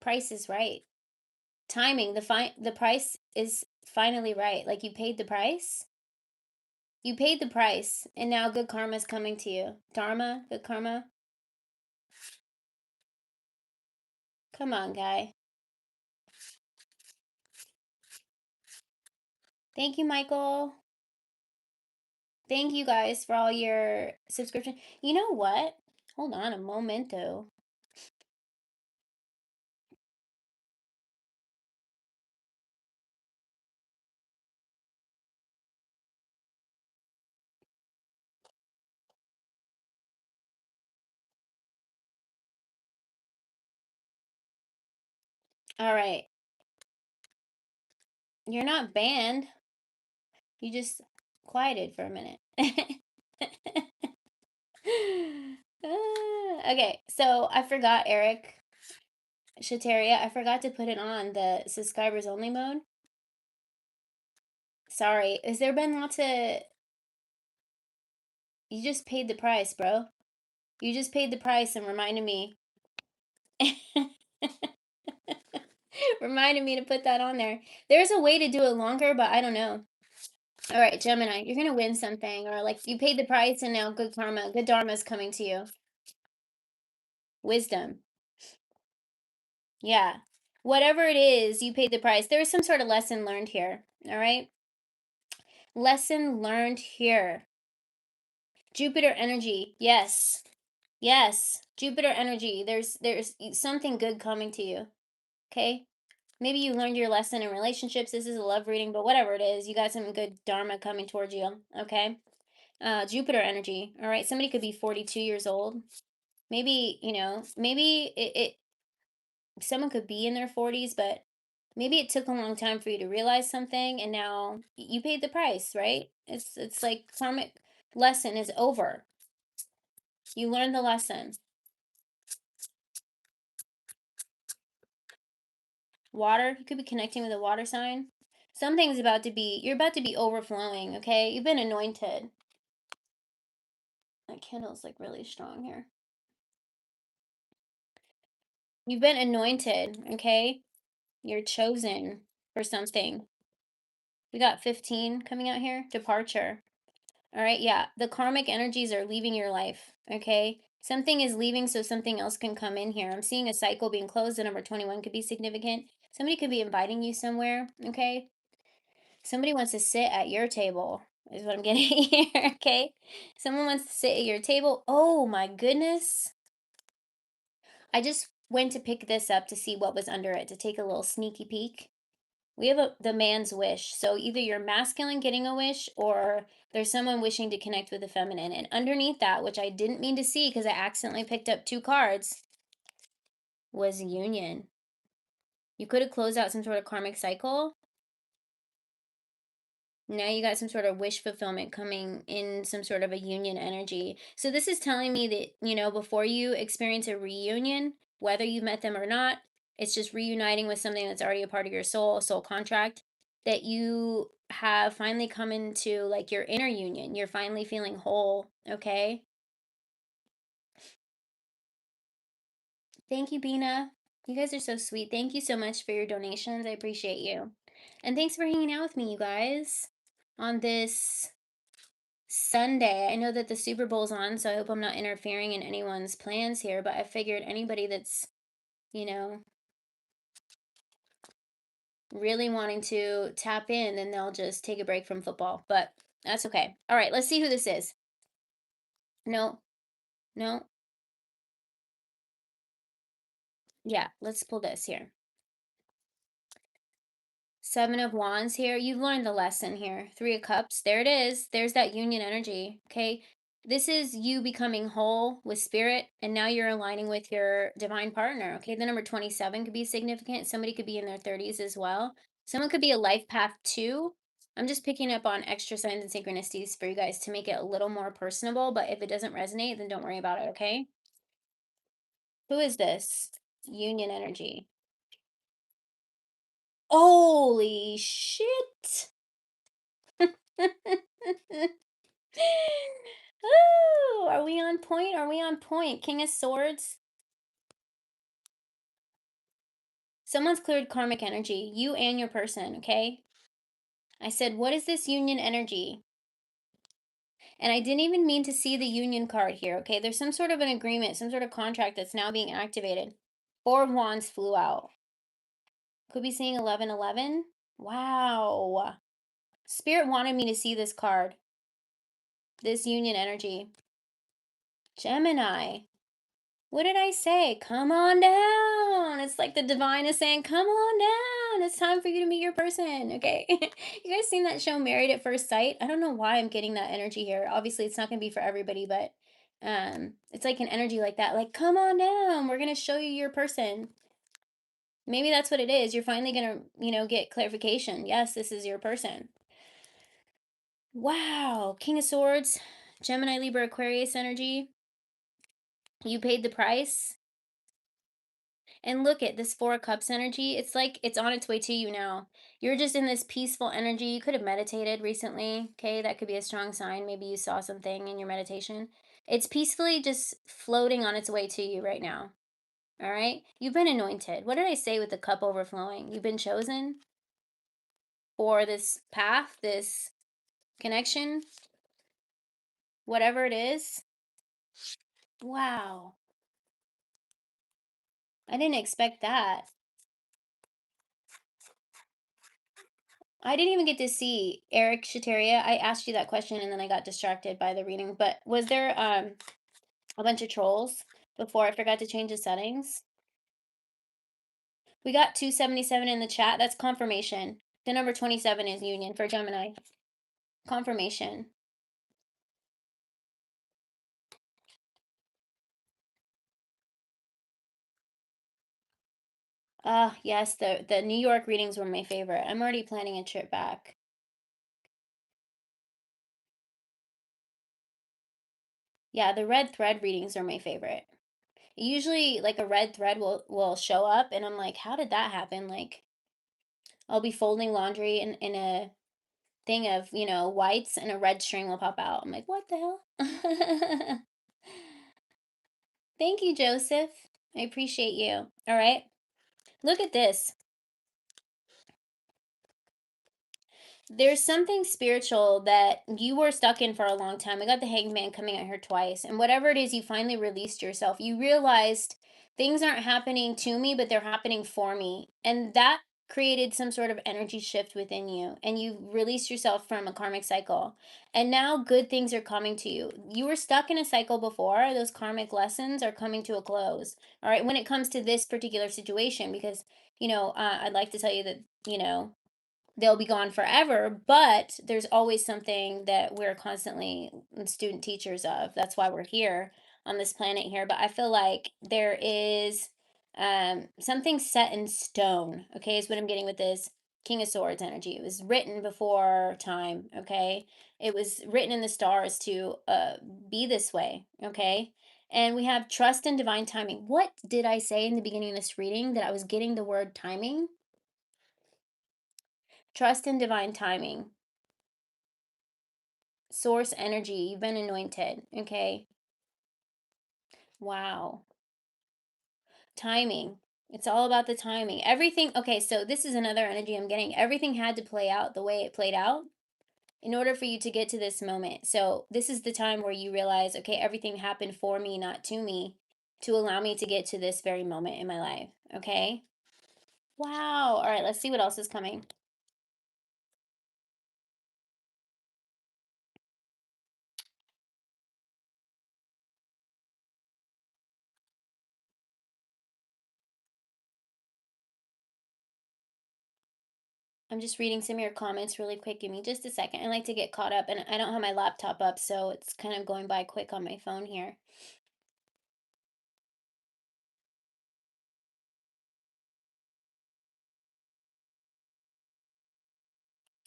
Speaker 1: Price is right. Timing, the price is finally right. Like you paid the price. You paid the price, and now good karma's coming to you. Dharma, good karma. Come on, guy. Thank you, Michael. Thank you guys for all your subscription. You know what? Hold on a momento. All right. You're not banned. You just quieted for a minute. Okay, so I forgot, Eric Shateria. I forgot to put it on the subscribers only mode. Sorry. Has there been lots of. You just paid the price, bro. You just paid the price and reminded me. Reminded me to put that on there. There's a way to do it longer, but I don't know. All right, Gemini, you're gonna win something, or like you paid the price and now good karma, good dharma is coming to you. Wisdom. Yeah. Whatever it is, you paid the price. There is some sort of lesson learned here. All right. Lesson learned here. Jupiter energy. Yes. Yes. Jupiter energy. There's something good coming to you. Okay? Maybe you learned your lesson in relationships. This is a love reading, but whatever it is, you got some good dharma coming towards you. Okay? Jupiter energy. All right. Somebody could be 42 years old. Maybe, maybe someone could be in their 40s, but maybe it took a long time for you to realize something and now you paid the price, right? It's like karmic lesson is over. You learned the lesson. Water, you could be connecting with a water sign. Something's about to be, you're about to be overflowing, okay? You've been anointed. That candle's like really strong here. You've been anointed, okay? You're chosen for something. We got 15 coming out here. Departure. All right, yeah. The karmic energies are leaving your life, okay? Something is leaving so something else can come in here. I'm seeing a cycle being closed. The number 21 could be significant. Somebody could be inviting you somewhere, okay? Somebody wants to sit at your table, is what I'm getting here, okay? Someone wants to sit at your table. Oh my goodness. I just went to pick this up to see what was under it, to take a little sneaky peek. We have the man's wish. So either you're masculine getting a wish or there's someone wishing to connect with the feminine. And underneath that, which I didn't mean to see because I accidentally picked up two cards, was union. You could have closed out some sort of karmic cycle. Now you got some sort of wish fulfillment coming in some sort of a union energy. So this is telling me that, before you experience a reunion, whether you met them or not, it's just reuniting with something that's already a part of your soul, a soul contract, that you have finally come into like your inner union. You're finally feeling whole, okay? Thank you, Bina. You guys are so sweet. Thank you so much for your donations. I appreciate you. And thanks for hanging out with me, you guys, on this Sunday. I know that the Super Bowl's on, so I hope I'm not interfering in anyone's plans here, but I figured anybody that's, you know, really wanting to tap in, then they'll just take a break from football. But that's okay. All right, let's see who this is. No, no. Yeah, let's pull this here. Seven of Wands here. You've learned the lesson here. Three of Cups. There it is. There's that union energy. Okay. This is you becoming whole with spirit, and now you're aligning with your divine partner. Okay. The number 27 could be significant. Somebody could be in their 30s as well. Someone could be a life path too. I'm just picking up on extra signs and synchronicities for you guys to make it a little more personable. But if it doesn't resonate, then don't worry about it. Okay. Who is this? Union energy. Holy shit. Ooh, are we on point? Are we on point? King of Swords. Someone's cleared karmic energy, you and your person, okay? I said, what is this union energy? And I didn't even mean to see the union card here, okay? There's some sort of an agreement, some sort of contract that's now being activated. Four of Wands flew out. Could be seeing 1111. Wow. Spirit wanted me to see this card, this union energy. Gemini. What did I say? Come on down. It's like the divine is saying, come on down. It's time for you to meet your person. Okay. You guys seen that show Married at First Sight? I don't know why I'm getting that energy here. Obviously, it's not gonna be for everybody, but it's like an energy like that. Like, come on down. We're gonna show you your person. Maybe that's what it is. You're finally gonna, get clarification. Yes, this is your person. Wow. King of Swords, Gemini, Libra, Aquarius energy. You paid the price. And look at this Four of Cups energy. It's like it's on its way to you now. You're just in this peaceful energy. You could have meditated recently. Okay, that could be a strong sign. Maybe you saw something in your meditation. It's peacefully just floating on its way to you right now. All right. You've been anointed. What did I say with the cup overflowing? You've been chosen for this path, this connection, whatever it is. Wow. I didn't expect that. I didn't even get to see Eric Shateria. I asked you that question and then I got distracted by the reading. But was there a bunch of trolls before I forgot to change the settings? We got 277 in the chat. That's confirmation. The number 27 is union for Gemini. Confirmation. Ah, yes, the New York readings were my favorite. I'm already planning a trip back. Yeah, the red thread readings are my favorite. Usually like a red thread will show up and I'm like, how did that happen? Like I'll be folding laundry in a thing of, whites and a red string will pop out. I'm like, what the hell? Thank you, Joseph. I appreciate you. All right. Look at this. There's something spiritual that you were stuck in for a long time. I got the Hanged Man coming out here twice. And whatever it is, you finally released yourself. You realized things aren't happening to me, but they're happening for me. And that created some sort of energy shift within you. And you released yourself from a karmic cycle. And now good things are coming to you. You were stuck in a cycle before. Those karmic lessons are coming to a close. All right. When it comes to this particular situation, because, I'd like to tell you that, they'll be gone forever, but there's always something that we're constantly student teachers of. That's why we're here on this planet here. But I feel like there is something set in stone, okay, is what I'm getting with this King of Swords energy. It was written before time, okay? It was written in the stars to be this way, okay? And we have trust and divine timing. What did I say in the beginning of this reading that I was getting the word timing? Trust in divine timing. Source energy. You've been anointed. Okay. Wow. Timing. It's all about the timing. Everything. Okay. So this is another energy I'm getting. Everything had to play out the way it played out in order for you to get to this moment. So this is the time where you realize, okay, everything happened for me, not to me, to allow me to get to this very moment in my life. Okay. Wow. All right, let's see what else is coming. I'm just reading some of your comments really quick. Give me just a second. I like to get caught up, and I don't have my laptop up, so it's kind of going by quick on my phone here.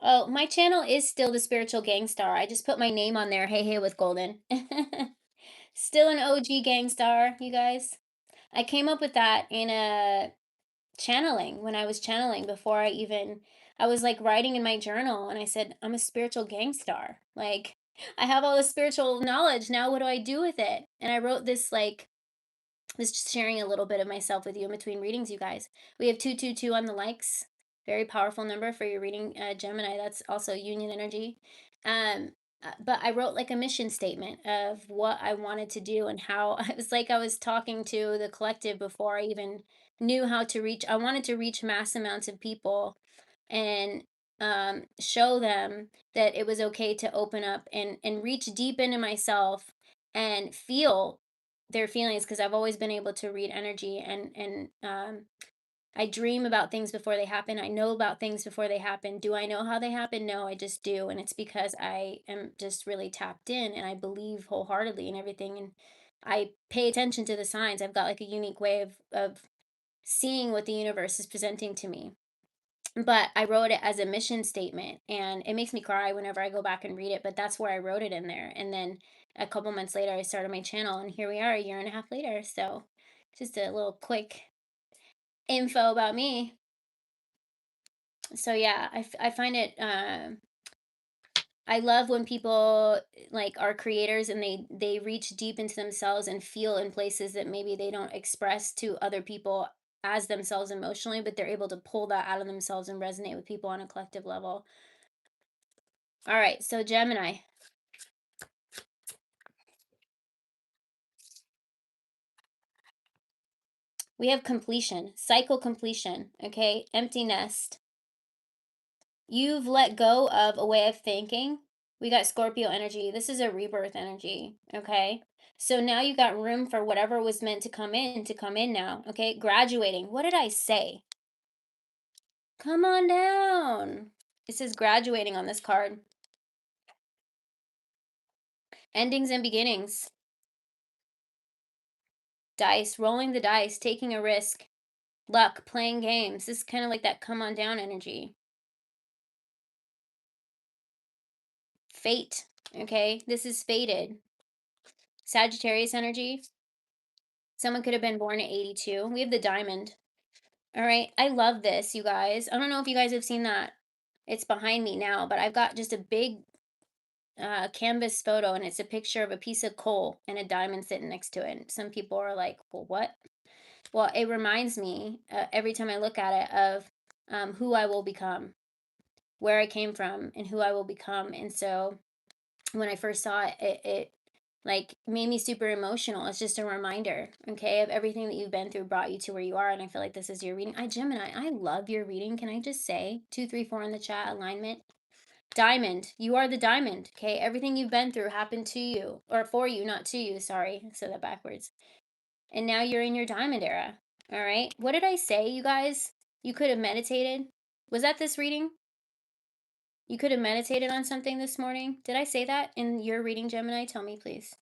Speaker 1: Oh, my channel is still the Spiritual Gangstar. I just put my name on there. Hey, hey, with Golden. Still an OG Gangstar, you guys. I came up with that in a channeling when I was channeling before I was like writing in my journal and I said, I'm a spiritual gangstar. Like, I have all this spiritual knowledge. Now, what do I do with it? And I wrote this like was just sharing a little bit of myself with you in between readings, you guys. We have 222 on the likes. Very powerful number for your reading, Gemini. That's also union energy. Um, but I wrote like a mission statement of what I wanted to do and how I was like I was talking to the collective before I even knew how to reach. I wanted to reach mass amounts of people and show them that it was okay to open up and reach deep into myself and feel their feelings because I've always been able to read energy and I dream about things before they happen. I know about things before they happen. Do I know how they happen? No, I just do. And it's because I am just really tapped in and I believe wholeheartedly in everything. And I pay attention to the signs. I've got like a unique way of seeing what the universe is presenting to me. But I wrote it as a mission statement, and it makes me cry whenever I go back and read it, but that's where I wrote it in there, and then a couple months later, I started my channel, and here we are a year and a half later, so just a little quick info about me. So yeah, I find it, I love when people, like, are creators and they reach deep into themselves and feel in places that maybe they don't express to other people as themselves emotionally, but they're able to pull that out of themselves and resonate with people on a collective level. All right, so Gemini. We have completion, cycle completion, okay? Empty nest. You've let go of a way of thinking. We got Scorpio energy. This is a rebirth energy, okay? So now you got room for whatever was meant to come in now, okay? Graduating. What did I say? Come on down. It says graduating on this card. Endings and beginnings. Dice, rolling the dice, taking a risk. Luck, playing games. This is kind of like that come on down energy. Fate, okay? This is fated. Sagittarius energy. Someone could have been born at 82. We have the diamond. All right. I love this, you guys. I don't know if you guys have seen that. It's behind me now, but I've got just a big canvas photo and it's a picture of a piece of coal and a diamond sitting next to it. Some people are like, well, what? Well, it reminds me every time I look at it of who I will become, where I came from, and who I will become. And so when I first saw it, it like made me super emotional. It's just a reminder, okay, of everything that you've been through brought you to where you are. And I feel like this is your reading. I Gemini, I love your reading. Can I just say 234 in the chat alignment? Diamond, you are the diamond. Okay, everything you've been through happened to you or for you, not to you. Sorry, I said that backwards. And now you're in your diamond era. All right. What did I say, you guys? You could have meditated. Was that this reading? You could have meditated on something this morning. Did I say that in your reading, Gemini? Tell me, please.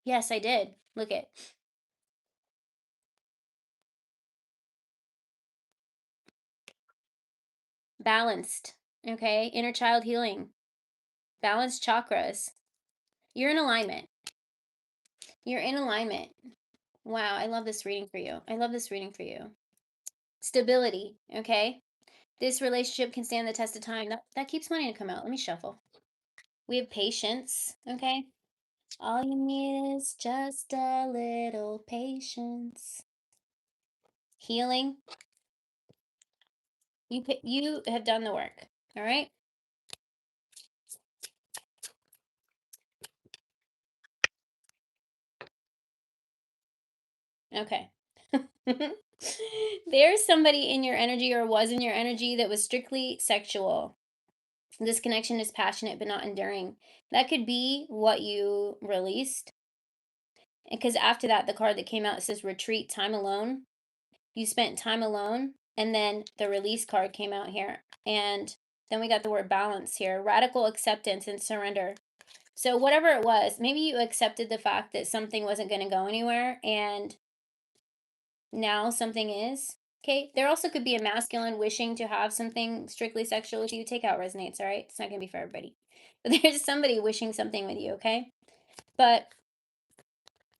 Speaker 1: Yes, I did. Look it. Balanced. Okay. Inner child healing. Balanced chakras. You're in alignment. You're in alignment. Wow. I love this reading for you. I love this reading for you. Stability. Okay. This relationship can stand the test of time. That keeps wanting to come out. Let me shuffle. We have patience. Okay. All you need is just a little patience. Healing. You have done the work. All right. Okay. There's somebody in your energy or was in your energy that was strictly sexual. This connection is passionate but not enduring. That could be what you released. Because after that, the card that came out says retreat, time alone. You spent time alone. And then the release card came out here. And then we got the word balance here, radical acceptance and surrender. So, whatever it was, maybe you accepted the fact that something wasn't going to go anywhere. And now something is. Okay. There also could be a masculine wishing to have something strictly sexual with you. Take out resonates. All right. It's not going to be for everybody. But there's somebody wishing something with you. Okay. But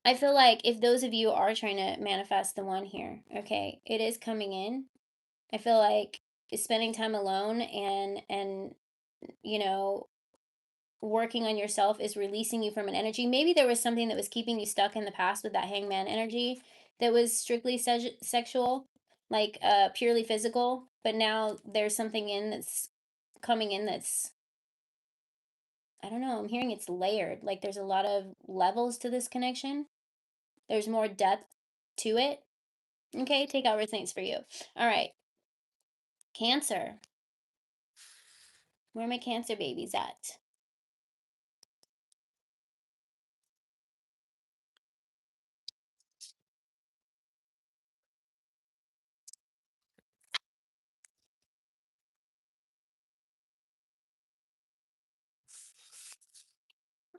Speaker 1: I feel like if those of you are trying to manifest the one here, okay, it is coming in. I feel like spending time alone and you know working on yourself is releasing you from an energy. Maybe there was something that was keeping you stuck in the past with that hangman energy that was strictly sexual, like purely physical, but now there's something in that's coming in that's I don't know, I'm hearing it's layered. Like there's a lot of levels to this connection. There's more depth to it. Okay, take out resonates for you. All right. Cancer. Where are my cancer babies at?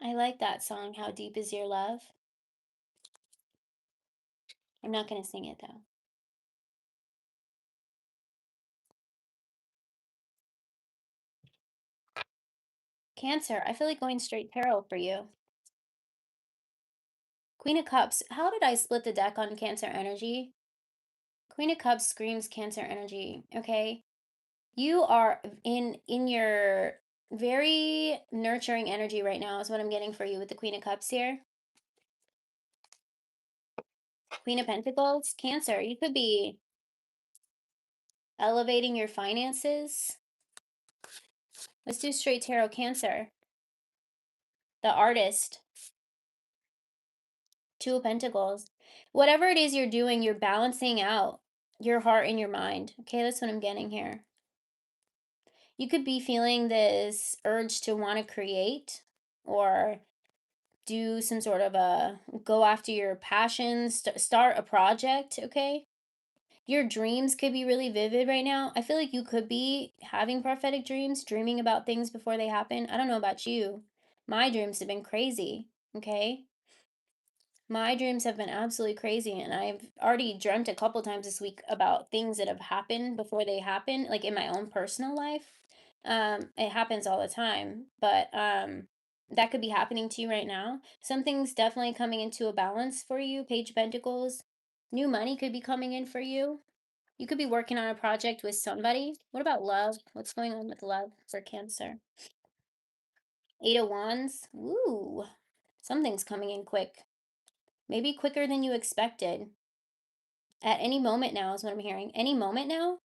Speaker 1: I like that song, How Deep Is Your Love? I'm not going to sing it though. Cancer, I feel like going straight tarot for you. Queen of Cups. How did I split the deck on Cancer energy? Queen of Cups screams Cancer energy. Okay. You are in your very nurturing energy right now is what I'm getting for you with the Queen of Cups here. Queen of Pentacles, Cancer. You could be elevating your finances. Let's do straight tarot, Cancer. The Artist. Two of Pentacles. Whatever it is you're doing, you're balancing out your heart and your mind. Okay, that's what I'm getting here. You could be feeling this urge to want to create or do some sort of a go after your passions, start a project, okay? Your dreams could be really vivid right now. I feel like you could be having prophetic dreams, dreaming about things before they happen. I don't know about you. My dreams have been crazy, okay? My dreams have been absolutely crazy, and I've already dreamt a couple times this week about things that have happened before they happen, like in my own personal life. It happens all the time, but that could be happening to you right now. Something's definitely coming into a balance for you, Page of Pentacles. New money could be coming in for you. You could be working on a project with somebody. What about love? What's going on with love for Cancer? Eight of Wands. Ooh, something's coming in quick. Maybe quicker than you expected. At any moment now is what I'm hearing. Any moment now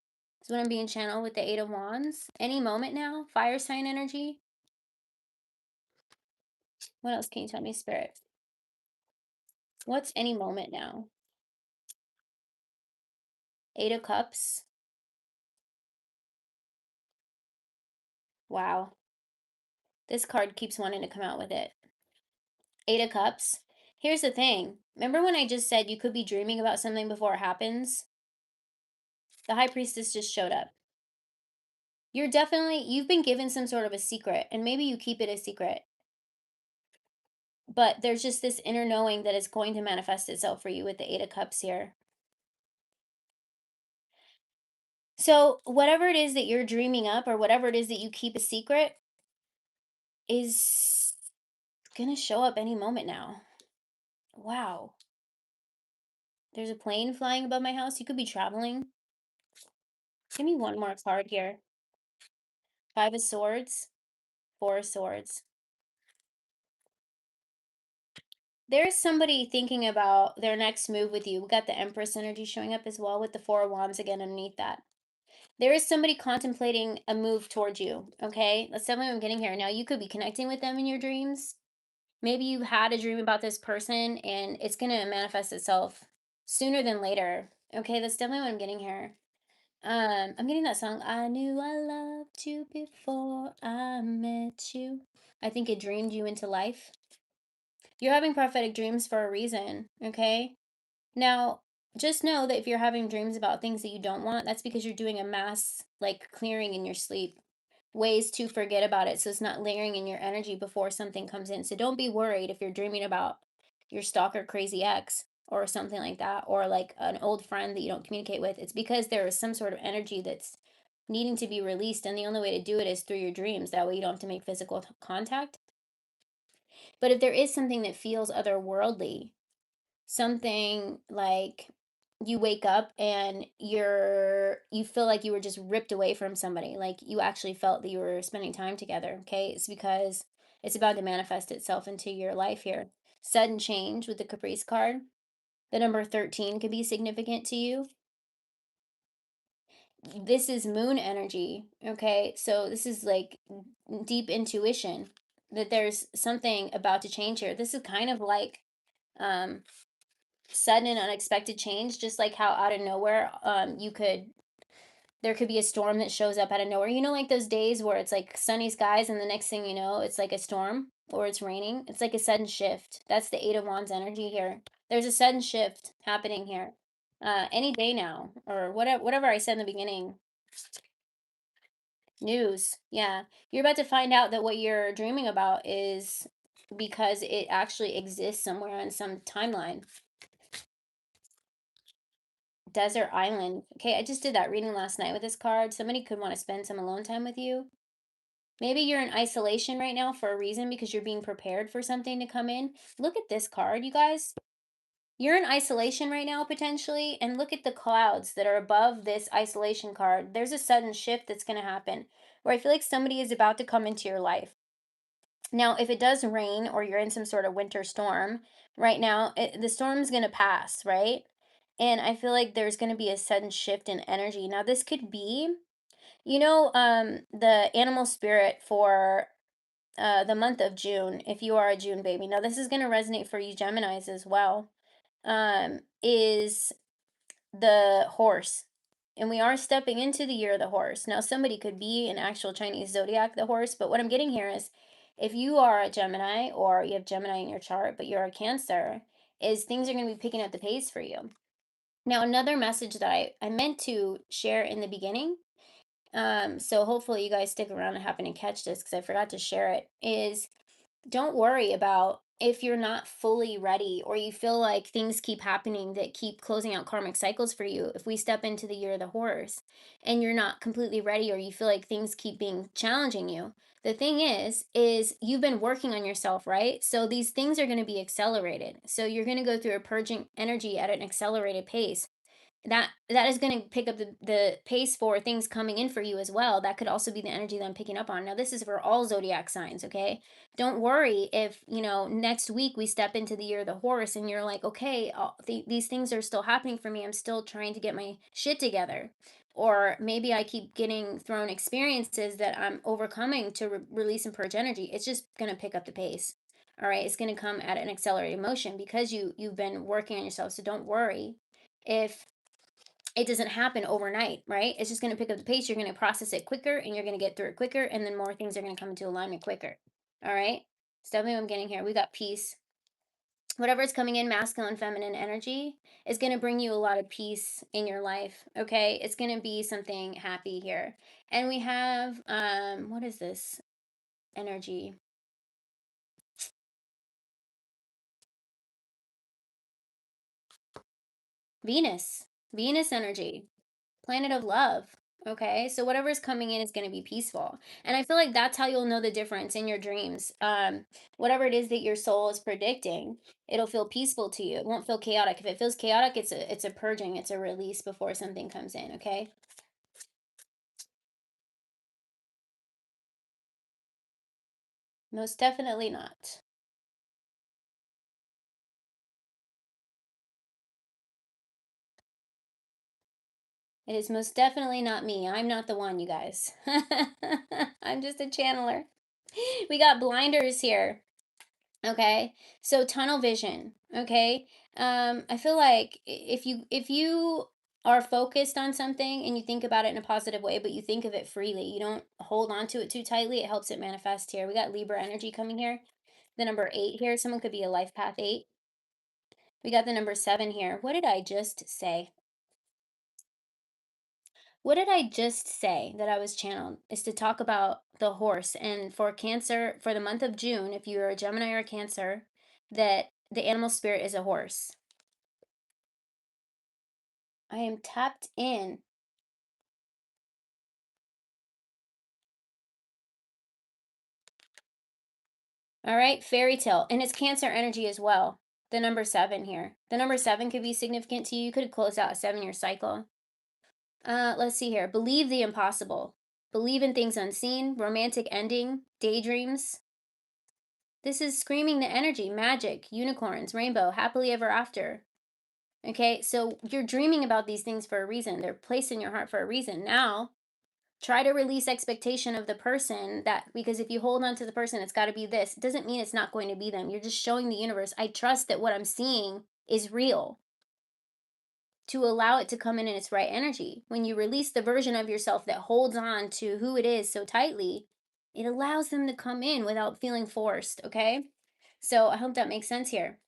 Speaker 1: is what I'm being channeled with the Eight of Wands. Any moment now. Fire sign energy. What else can you tell me, Spirit? What's any moment now? Eight of Cups. Wow. This card keeps wanting to come out with it. Eight of Cups. Here's the thing. Remember when I just said you could be dreaming about something before it happens? The High Priestess just showed up. You've been given some sort of a secret, and maybe you keep it a secret. But there's just this inner knowing that it's going to manifest itself for you with the Eight of Cups here. So, whatever it is that you're dreaming up or whatever it is that you keep a secret is going to show up any moment now. Wow. There's a plane flying above my house. You could be traveling. Give me one more card here. Five of Swords, Four of Swords. There's somebody thinking about their next move with you. We got the Empress energy showing up as well with the Four of Wands again underneath that. There is somebody contemplating a move towards you, okay? That's definitely what I'm getting here. Now, you could be connecting with them in your dreams. Maybe you had a dream about this person and it's going to manifest itself sooner than later. Okay, that's definitely what I'm getting here. I'm getting that song. I knew I loved you before I met you. I think it dreamed you into life. You're having prophetic dreams for a reason, okay? Now, just know that if you're having dreams about things that you don't want, that's because you're doing a mass like clearing in your sleep, ways to forget about it so it's not layering in your energy before something comes in. So don't be worried if you're dreaming about your stalker crazy ex or something like that, or like an old friend that you don't communicate with. It's because there is some sort of energy that's needing to be released, and the only way to do it is through your dreams. That way you don't have to make physical contact. But if there is something that feels otherworldly, something like you wake up and you feel like you were just ripped away from somebody, like you actually felt that you were spending time together, okay? It's because it's about to manifest itself into your life here. Sudden change with the Caprice card. The number 13 could be significant to you. This is moon energy, okay? So this is like deep intuition that there's something about to change here. This is kind of like um sudden and unexpected change, just like how out of nowhere there could be a storm that shows up out of nowhere. You know, like those days where it's like sunny skies and the next thing you know it's like a storm or it's raining. It's like a sudden shift. That's the 8 of Wands energy here. There's a sudden shift happening here any day now, or whatever I said in the beginning. News, yeah, you're about to find out that what you're dreaming about is because it actually exists somewhere on some timeline. Desert Island. Okay, I just did that reading last night with this card. Somebody could want to spend some alone time with you. Maybe you're in isolation right now for a reason because you're being prepared for something to come in. Look at this card, you guys. You're in isolation right now, potentially, and look at the clouds that are above this isolation card. There's a sudden shift that's going to happen where I feel like somebody is about to come into your life. Now, if it does rain or you're in some sort of winter storm right now, the storm's going to pass, right? And I feel like there's going to be a sudden shift in energy. Now, this could be, the animal spirit for the month of June, if you are a June baby. Now, this is going to resonate for you Geminis as well. Is the horse. And we are stepping into the year of the horse. Now, somebody could be an actual Chinese zodiac, the horse, but what I'm getting here is if you are a Gemini or you have Gemini in your chart, but you're a Cancer, is things are going to be picking up the pace for you. Now, another message that I meant to share in the beginning, so hopefully you guys stick around and happen to catch this because I forgot to share it, is don't worry about if you're not fully ready or you feel like things keep happening that keep closing out karmic cycles for you. If we step into the year of the horse and you're not completely ready or you feel like things keep being challenging you, the thing is you've been working on yourself, right? So these things are going to be accelerated. So you're going to go through a purging energy at an accelerated pace that is going to pick up the pace for things coming in for you as well. That could also be the energy that I'm picking up on. Now, this is for all zodiac signs, okay? Don't worry if, next week we step into the year of the horse and you're like, okay, these things are still happening for me. I'm still trying to get my shit together. Or maybe I keep getting thrown experiences that I'm overcoming to release and purge energy. It's just going to pick up the pace. All right, it's going to come at an accelerated motion because you've been working on yourself. So don't worry if it doesn't happen overnight, right? It's just going to pick up the pace. You're going to process it quicker and you're going to get through it quicker. And then more things are going to come into alignment quicker. All right. So definitely what I'm getting here. We got peace. Whatever is coming in, masculine, feminine energy, is going to bring you a lot of peace in your life. Okay. It's going to be something happy here. And we have, what is this energy? Venus energy. Planet of love. Okay, so whatever's coming in is going to be peaceful, and I feel like that's how you'll know the difference in your dreams. Whatever it is that your soul is predicting, it'll feel peaceful to you. It won't feel chaotic. If it feels chaotic, it's a purging, it's a release before something comes in. Okay, most definitely not. It is most definitely not me. I'm not the one, you guys. I'm just a channeler. We got blinders here. Okay. So tunnel vision, okay? I feel like if you are focused on something and you think about it in a positive way, but you think of it freely. You don't hold on to it too tightly. It helps it manifest here. We got Libra energy coming here. The number 8 here. Someone could be a life path 8. We got the number 7 here. What did I just say? What did I just say that I was channeled? Is to talk about the horse. And for Cancer, for the month of June, if you're a Gemini or a Cancer, that the animal spirit is a horse. I am tapped in. All right, fairy tale. And it's Cancer energy as well. The number 7 here. The number 7 could be significant to you. You could close out a 7-year cycle. Let's see here. Believe the impossible. Believe in things unseen. Romantic ending. Daydreams. This is screaming the energy. Magic. Unicorns. Rainbow. Happily ever after. Okay, so you're dreaming about these things for a reason. They're placed in your heart for a reason. Now, try to release expectation of the person, that because if you hold on to the person, it's got to be this. It doesn't mean it's not going to be them. You're just showing the universe, I trust that what I'm seeing is real, to allow it to come in its right energy. When you release the version of yourself that holds on to who it is so tightly, it allows them to come in without feeling forced. Okay, so I hope that makes sense here.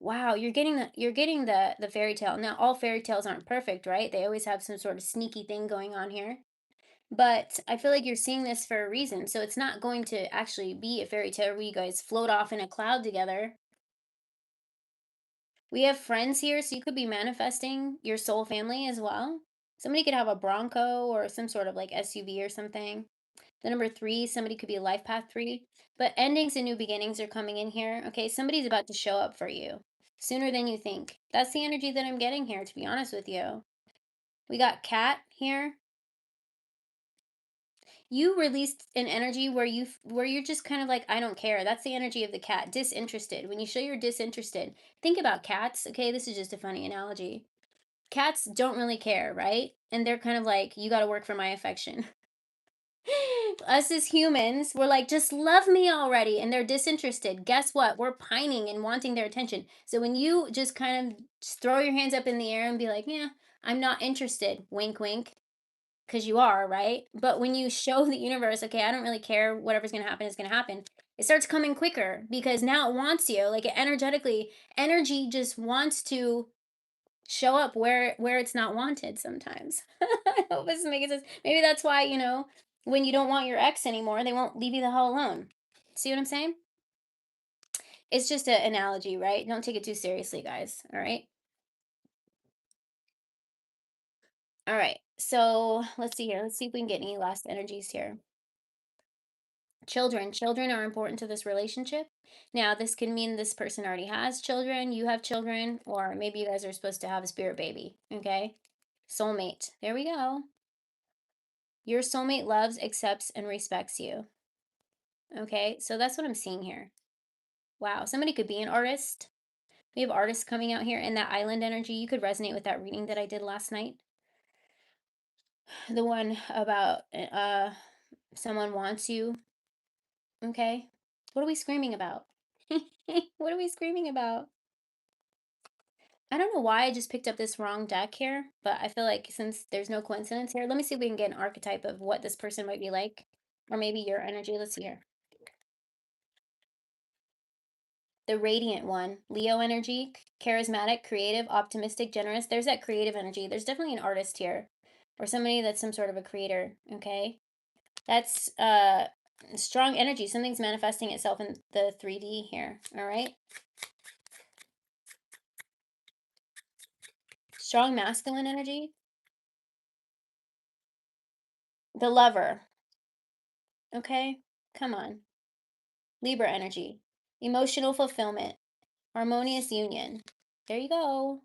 Speaker 1: Wow, you're getting the fairy tale. Now, all fairy tales aren't perfect, right? They always have some sort of sneaky thing going on here. But I feel like you're seeing this for a reason. So it's not going to actually be a fairy tale where you guys float off in a cloud together. We have friends here, so you could be manifesting your soul family as well. Somebody could have a Bronco or some sort of like SUV or something. The number 3, somebody could be a life path 3. But endings and new beginnings are coming in here. Okay, somebody's about to show up for you sooner than you think. That's the energy that I'm getting here, to be honest with you. We got cat here. You released an energy where you're just kind of like, I don't care. That's the energy of the cat, disinterested. When you show you're disinterested, think about cats. Okay, this is just a funny analogy. Cats don't really care, right? And they're kind of like, you got to work for my affection. Us as humans, we're like, just love me already. And they're disinterested. Guess what? We're pining and wanting their attention. So when you just kind of just throw your hands up in the air and be like, yeah, I'm not interested, wink, wink, because you are, right? But when you show the universe, okay, I don't really care, whatever's going to happen is going to happen, it starts coming quicker because now it wants you. Like, it energetically, energy just wants to show up where it's not wanted sometimes. I hope this is making sense. Maybe that's why, when you don't want your ex anymore, they won't leave you the hell alone. See what I'm saying? It's just an analogy, right? Don't take it too seriously, guys. All right. All right. So let's see here. Let's see if we can get any last energies here. Children are important to this relationship. Now, this can mean this person already has children, you have children, or maybe you guys are supposed to have a spirit baby. Okay. Soulmate. There we go. Your soulmate loves, accepts, and respects you. Okay, so that's what I'm seeing here. Wow, somebody could be an artist. We have artists coming out here, and that island energy, you could resonate with that reading that I did last night. The one about someone wants you. Okay, what are we screaming about? What are we screaming about? I don't know why I just picked up this wrong deck here, but I feel like since there's no coincidence here, let me see if we can get an archetype of what this person might be like, or maybe your energy. Let's see here. The radiant one, Leo energy, charismatic, creative, optimistic, generous. There's that creative energy. There's definitely an artist here, or somebody that's some sort of a creator. Okay, that's strong energy. Something's manifesting itself in the 3D here. All right, strong masculine energy. The lover. Okay, come on. Libra energy, emotional fulfillment, harmonious union. There you go.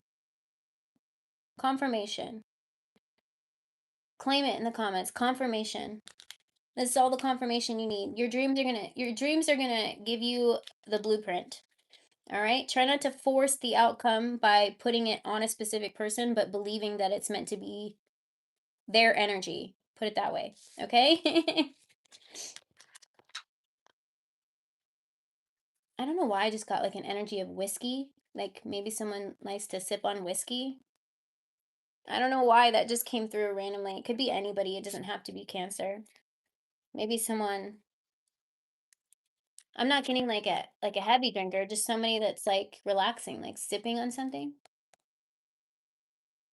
Speaker 1: Confirmation. Claim it in the comments. Confirmation. This is all the confirmation you need. Your dreams are gonna give you the blueprint. All right. Try not to force the outcome by putting it on a specific person, but believing that it's meant to be their energy. Put it that way. Okay. I don't know why I just got like an energy of whiskey. Like maybe someone likes to sip on whiskey. I don't know why that just came through randomly. It could be anybody. It doesn't have to be Cancer. Maybe someone. I'm not getting like a heavy drinker, just somebody that's like relaxing, like sipping on something.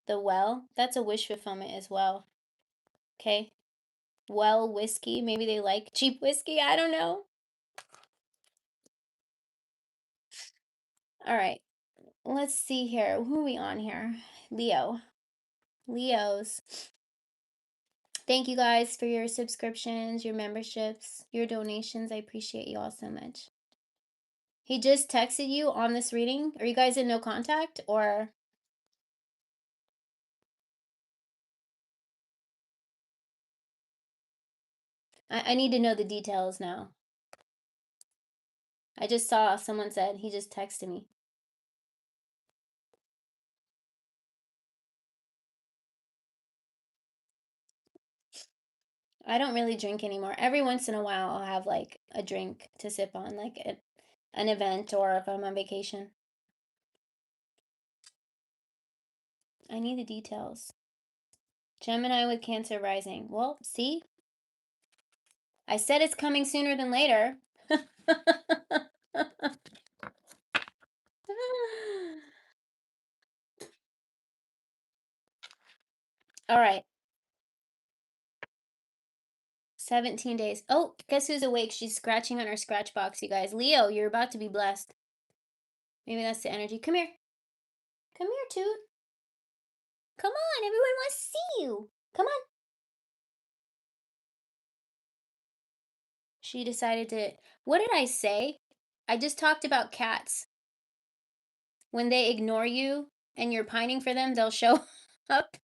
Speaker 1: The well, that's a wish fulfillment as well. Okay. Well, whiskey. Maybe they like cheap whiskey. I don't know. All right. Let's see here. Who are we on here? Leo. Leos. Thank you guys for your subscriptions, your memberships, your donations. I appreciate you all so much. He just texted you on this reading. Are you guys in no contact or I need to know the details now. I just saw someone said he just texted me. I don't really drink anymore. Every once in a while, I'll have like a drink to sip on, like an event or if I'm on vacation. I need the details. Gemini with Cancer rising. Well, see? I said it's coming sooner than later. All right. 17 days. Oh, guess who's awake? She's scratching on her scratch box, you guys. Leo, you're about to be blessed. Maybe that's the energy. Come here. Come here, Toot. Come on, everyone wants to see you. Come on. She decided to. What did I say? I just talked about cats. When they ignore you and you're pining for them, they'll show up.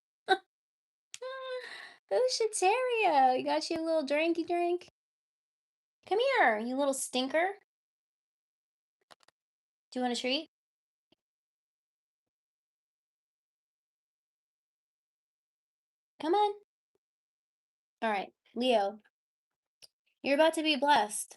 Speaker 1: Oh, Shateria, you got you a little drinky drink. Come here, you little stinker. Do you want a treat? Come on. All right, Leo, you're about to be blessed.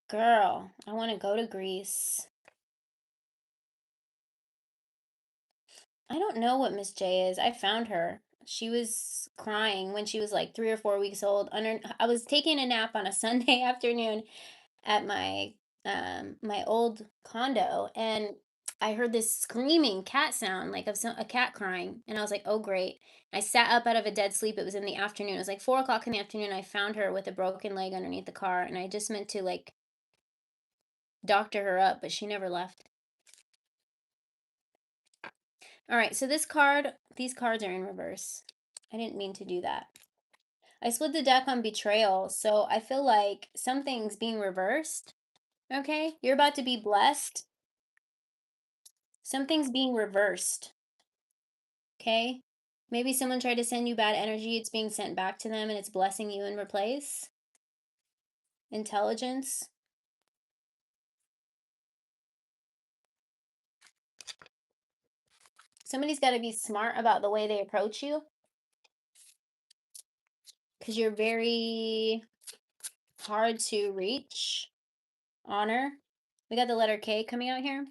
Speaker 1: Girl, I want to go to Greece. I don't know what Miss J is. I found her. She was crying when she was like 3 or 4 weeks old. I was taking a nap on a Sunday afternoon at my old condo, and I heard this screaming cat sound, like of a cat crying, and I was like, "Oh great!" I sat up out of a dead sleep. It was in the afternoon. It was like 4 o'clock in the afternoon. I found her with a broken leg underneath the car, and I just meant to like doctor her up, but she never left. All right, so these cards are in reverse. I didn't mean to do that. I split the deck on betrayal, so I feel like something's being reversed. Okay, you're about to be blessed. Something's being reversed. Okay, maybe someone tried to send you bad energy. It's being sent back to them and it's blessing you in replace. Intelligence. Somebody's got to be smart about the way they approach you because you're very hard to reach. Honor. We got the letter K coming out here.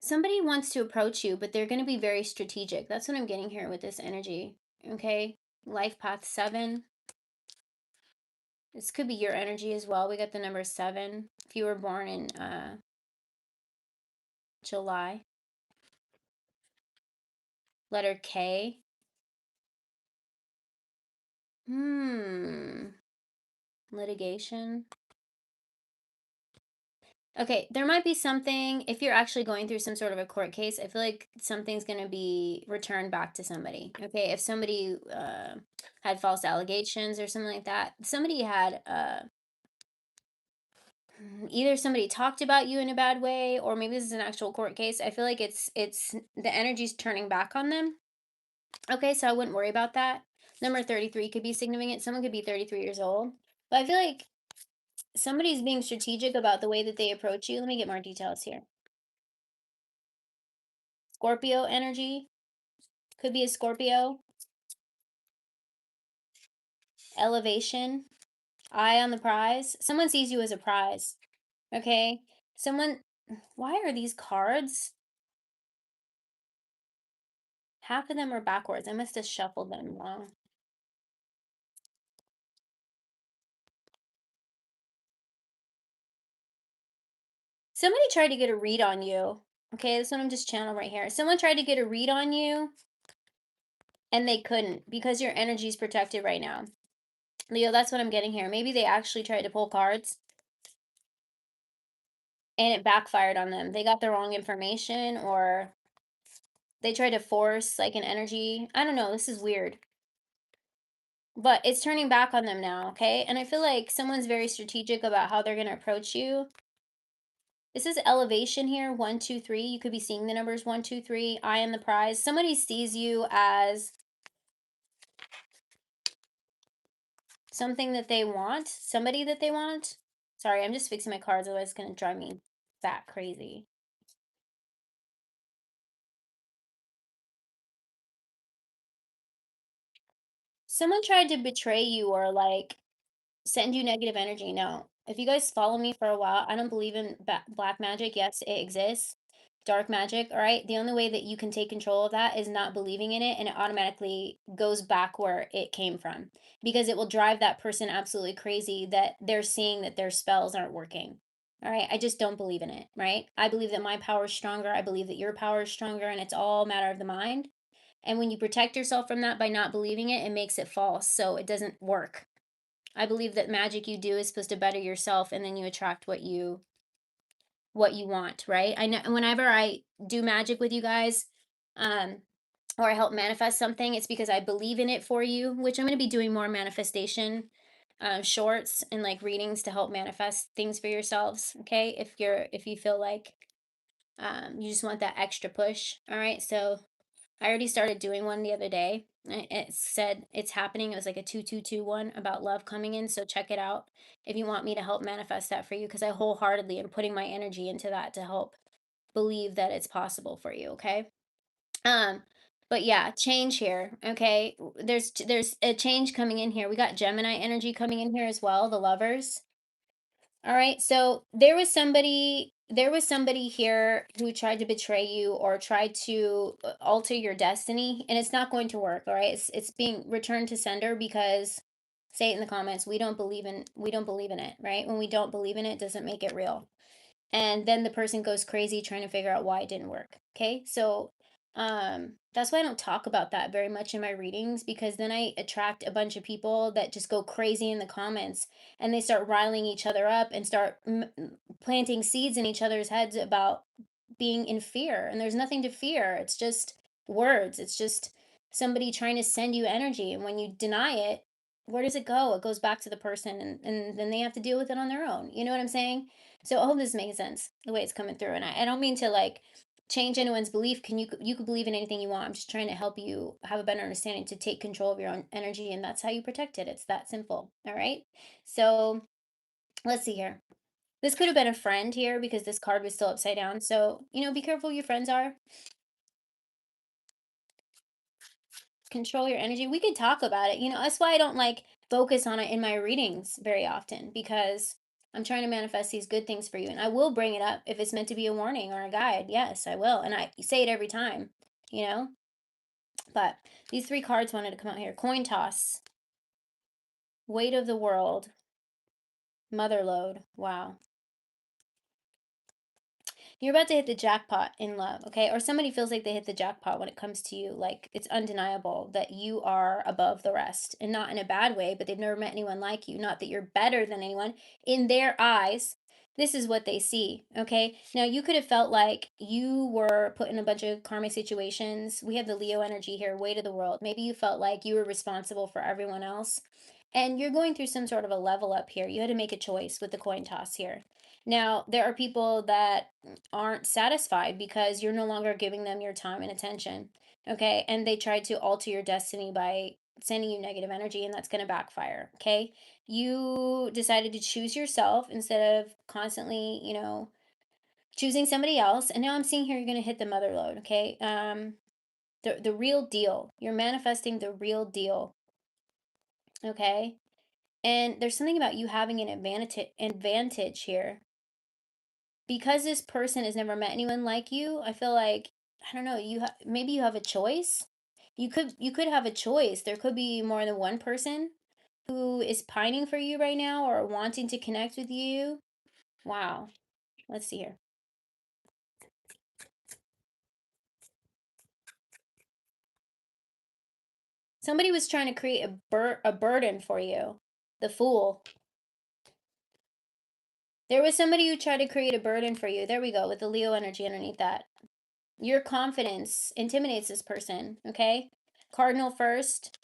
Speaker 1: Somebody wants to approach you, but they're going to be very strategic. That's what I'm getting here with this energy. Okay. Life path 7. This could be your energy as well. We got the number 7. If you were born in July. Letter K. Litigation. Okay, there might be something, if you're actually going through some sort of a court case, I feel like something's going to be returned back to somebody. Okay, if somebody had false allegations or something like that, somebody had either somebody talked about you in a bad way or maybe this is an actual court case. I feel like it's the energy's turning back on them. Okay, so I wouldn't worry about that. Number 33 could be significant. Someone could be 33 years old. But I feel like somebody's being strategic about the way that they approach you. Let me get more details here. Scorpio energy. Could be a Scorpio. Elevation. Eye on the prize. Someone sees you as a prize. Okay. Someone, why are these cards? Half of them are backwards. I must have shuffled them wrong. Somebody tried to get a read on you. Okay, this one I'm just channeling right here. Someone tried to get a read on you and they couldn't because your energy is protected right now. Leo, that's what I'm getting here. Maybe they actually tried to pull cards and it backfired on them. They got the wrong information or they tried to force like an energy. I don't know. This is weird. But it's turning back on them now, okay? And I feel like someone's very strategic about how they're going to approach you. This is elevation here, 1, 2, 3. You could be seeing the numbers 1, 2, 3. I am the prize. Somebody sees you as something that they want, somebody that they want. Sorry, I'm just fixing my cards, otherwise it's going to drive me that crazy. Someone tried to betray you or like send you negative energy. No. If you guys follow me for a while, I don't believe in black magic. Yes, it exists. Dark magic, all right? The only way that you can take control of that is not believing in it and it automatically goes back where it came from because it will drive that person absolutely crazy that they're seeing that their spells aren't working. All right? I just don't believe in it, right? I believe that my power is stronger. I believe that your power is stronger and it's all a matter of the mind. And when you protect yourself from that by not believing it, it makes it false. So it doesn't work. I believe that magic you do is supposed to better yourself and then you attract what you want, right? I know whenever I do magic with you guys, um, or I help manifest something, it's because I believe in it for you, which I'm going to be doing more manifestation shorts and like readings to help manifest things for yourselves. Okay. If you feel like you just want that extra push. All right. So I already started doing one the other day. It said it's happening. It was like a 2221 about love coming in. So check it out if you want me to help manifest that for you, because I wholeheartedly am putting my energy into that to help believe that it's possible for you. Okay. Um, but yeah, change here. Okay. There's a change coming in here. We got Gemini energy coming in here as well, the lovers. All right. So there was somebody here who tried to betray you or tried to alter your destiny, and it's not going to work. All right. It's being returned to sender because say it in the comments, we don't believe in it, right? When we don't believe in it, doesn't make it real, and then the person goes crazy trying to figure out why it didn't work. Okay, so that's why I don't talk about that very much in my readings, because then I attract a bunch of people that just go crazy in the comments and they start riling each other up and start planting seeds in each other's heads about being in fear, and there's nothing to fear. It's just words. It's just somebody trying to send you energy, and when you deny it, where does it go? It goes back to the person, and then they have to deal with it on their own. You know what I'm saying? So I hope this makes sense the way it's coming through. And I don't mean to like change anyone's belief. You could believe in anything you want. I'm just trying to help you have a better understanding to take control of your own energy, and that's how you protect it. It's that simple. All right. So let's see here. This could have been a friend here because this card was still upside down. So, be careful who your friends are. Control your energy. We could talk about it. That's why I don't like focus on it in my readings very often, because I'm trying to manifest these good things for you. And I will bring it up if it's meant to be a warning or a guide. Yes, I will. And I say it every time, you know? But these three cards wanted to come out here. Coin toss, weight of the world, mother lode. Wow. You're about to hit the jackpot in love, okay? Or somebody feels like they hit the jackpot when it comes to you. Like it's undeniable that you are above the rest, and not in a bad way, but they've never met anyone like you. Not that you're better than anyone. In their eyes, this is what they see, okay? Now, you could have felt like you were put in a bunch of karmic situations. We have the Leo energy here, weight of the world. Maybe you felt like you were responsible for everyone else. And you're going through some sort of a level up here. You had to make a choice with the coin toss here. Now, there are people that aren't satisfied because you're no longer giving them your time and attention. Okay. And they tried to alter your destiny by sending you negative energy, and that's going to backfire. Okay. You decided to choose yourself instead of constantly, choosing somebody else, and now I'm seeing here you're gonna hit the mother load, okay? The real deal. You're manifesting the real deal, okay? And there's something about you having an advantage here. Because this person has never met anyone like you, I feel like, I don't know, maybe you have a choice. You could have a choice. There could be more than one person who is pining for you right now or wanting to connect with you. Wow. Let's see here. Somebody was trying to create a burden for you. The Fool. There was somebody who tried to create a burden for you. There we go, with the Leo energy underneath that. Your confidence intimidates this person, okay? Cardinal first.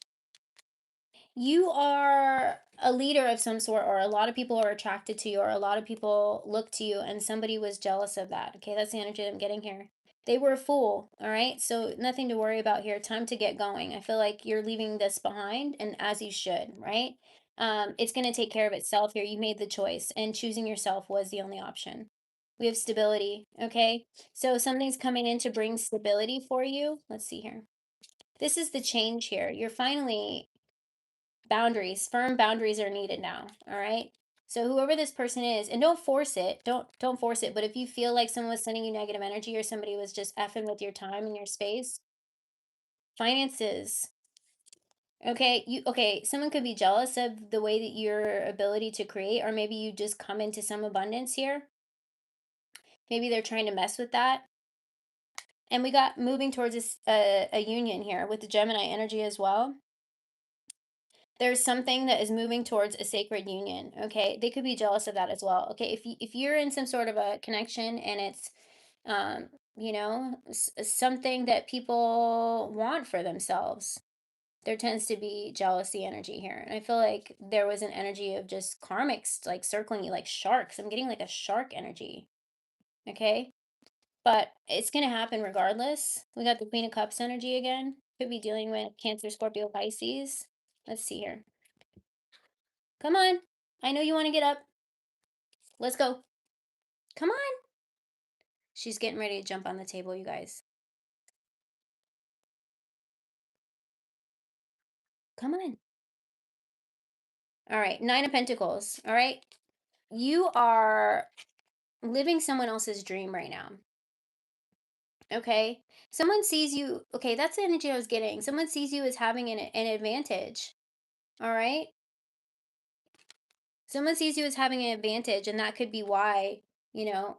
Speaker 1: You are a leader of some sort, or a lot of people are attracted to you, or a lot of people look to you, and somebody was jealous of that. Okay, that's the energy that I'm getting here. They were a fool, all right? So nothing to worry about here. Time to get going. I feel like you're leaving this behind, and as you should, right? It's going to take care of itself here. You made the choice, and choosing yourself was the only option. We have stability, okay? So something's coming in to bring stability for you. Let's see here. This is the change here. You're finally boundaries, firm boundaries are needed now, all right? So whoever this person is, and don't force it, don't force it, but if you feel like someone was sending you negative energy or somebody was just effing with your time and your space, finances. Okay, someone could be jealous of the way that your ability to create, or maybe you just come into some abundance here. Maybe they're trying to mess with that. And we got moving towards a union here with the Gemini energy as well. There's something that is moving towards a sacred union, okay? They could be jealous of that as well. Okay, if you're in some sort of a connection and it's something that people want for themselves, there tends to be jealousy energy here. And I feel like there was an energy of just karmics like circling you like sharks. I'm getting like a shark energy, okay? But it's going to happen regardless. We got the Queen of Cups energy again. Could be dealing with Cancer, Scorpio, Pisces. Let's see here. Come on. I know you want to get up. Let's go. Come on. She's getting ready to jump on the table, you guys. Come on. All right. Nine of Pentacles. All right. You are living someone else's dream right now. Okay. Someone sees you. Okay. That's the energy I was getting. Someone sees you as having an advantage. All right. Someone sees you as having an advantage, and that could be why, you know,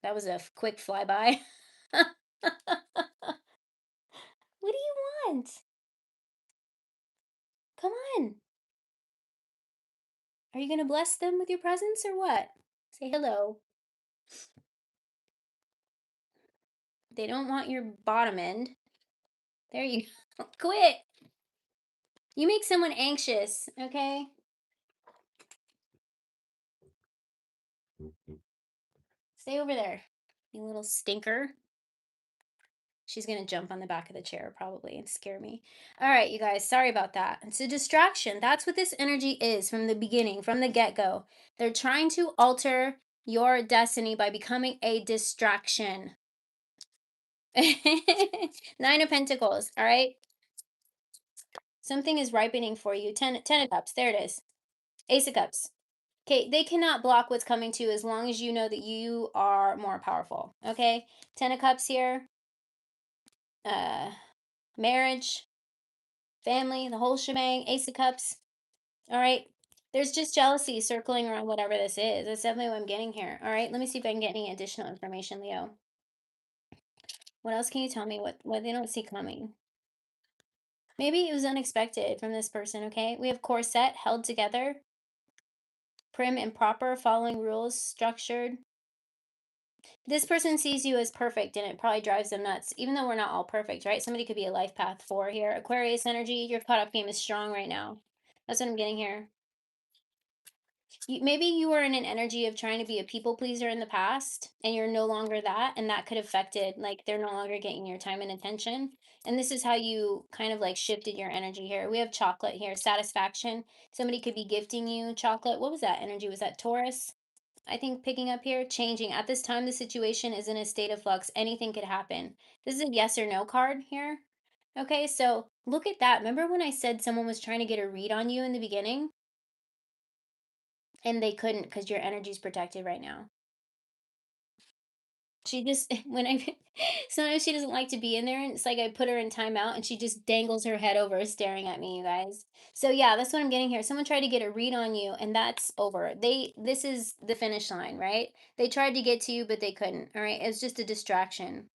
Speaker 1: that was a quick flyby. What do you want? Come on. Are you going to bless them with your presence or what? Say hello. They don't want your bottom end. There you go. Quit. You make someone anxious, okay? Stay over there, you little stinker. She's going to jump on the back of the chair probably and scare me. All right, you guys, sorry about that. It's a distraction. That's what this energy is from the beginning, from the get go. They're trying to alter your destiny by becoming a distraction. Nine of Pentacles, all right? Something is ripening for you. Ten of Cups, there it is. Ace of Cups. Okay, they cannot block what's coming to you as long as you know that you are more powerful. Okay, Ten of Cups here. Uh, Marriage, family, the whole shebang. Ace of Cups. All right. There's just jealousy circling around whatever this is. That's definitely what I'm getting here. All right. Let me see if I can get any additional information, Leo. What else can you tell me? What they don't see coming? Maybe it was unexpected from this person. Okay. We have corset held together, prim and proper, following rules, structured. This person sees you as perfect and it probably drives them nuts, even though we're not all perfect, right? Somebody could be a life path 4 here. Aquarius energy, your caught up game is strong right now. That's what I'm getting here. Maybe you were in an energy of trying to be a people pleaser in the past and you're no longer that. And that could have affected, like, they're no longer getting your time and attention. And this is how you kind of like shifted your energy here. We have chocolate here, satisfaction. Somebody could be gifting you chocolate. What was that energy? Was that Taurus? I think picking up here, changing. At this time, the situation is in a state of flux. Anything could happen. This is a yes or no card here. Okay, so look at that. Remember when I said someone was trying to get a read on you in the beginning and they couldn't because your energy's protected right now? She just when I sometimes she doesn't like to be in there, and it's like I put her in timeout, and she just dangles her head over, staring at me, you guys. So yeah, that's what I'm getting here. Someone tried to get a read on you, and that's over. This is the finish line, right? They tried to get to you, but they couldn't. All right, it was just a distraction.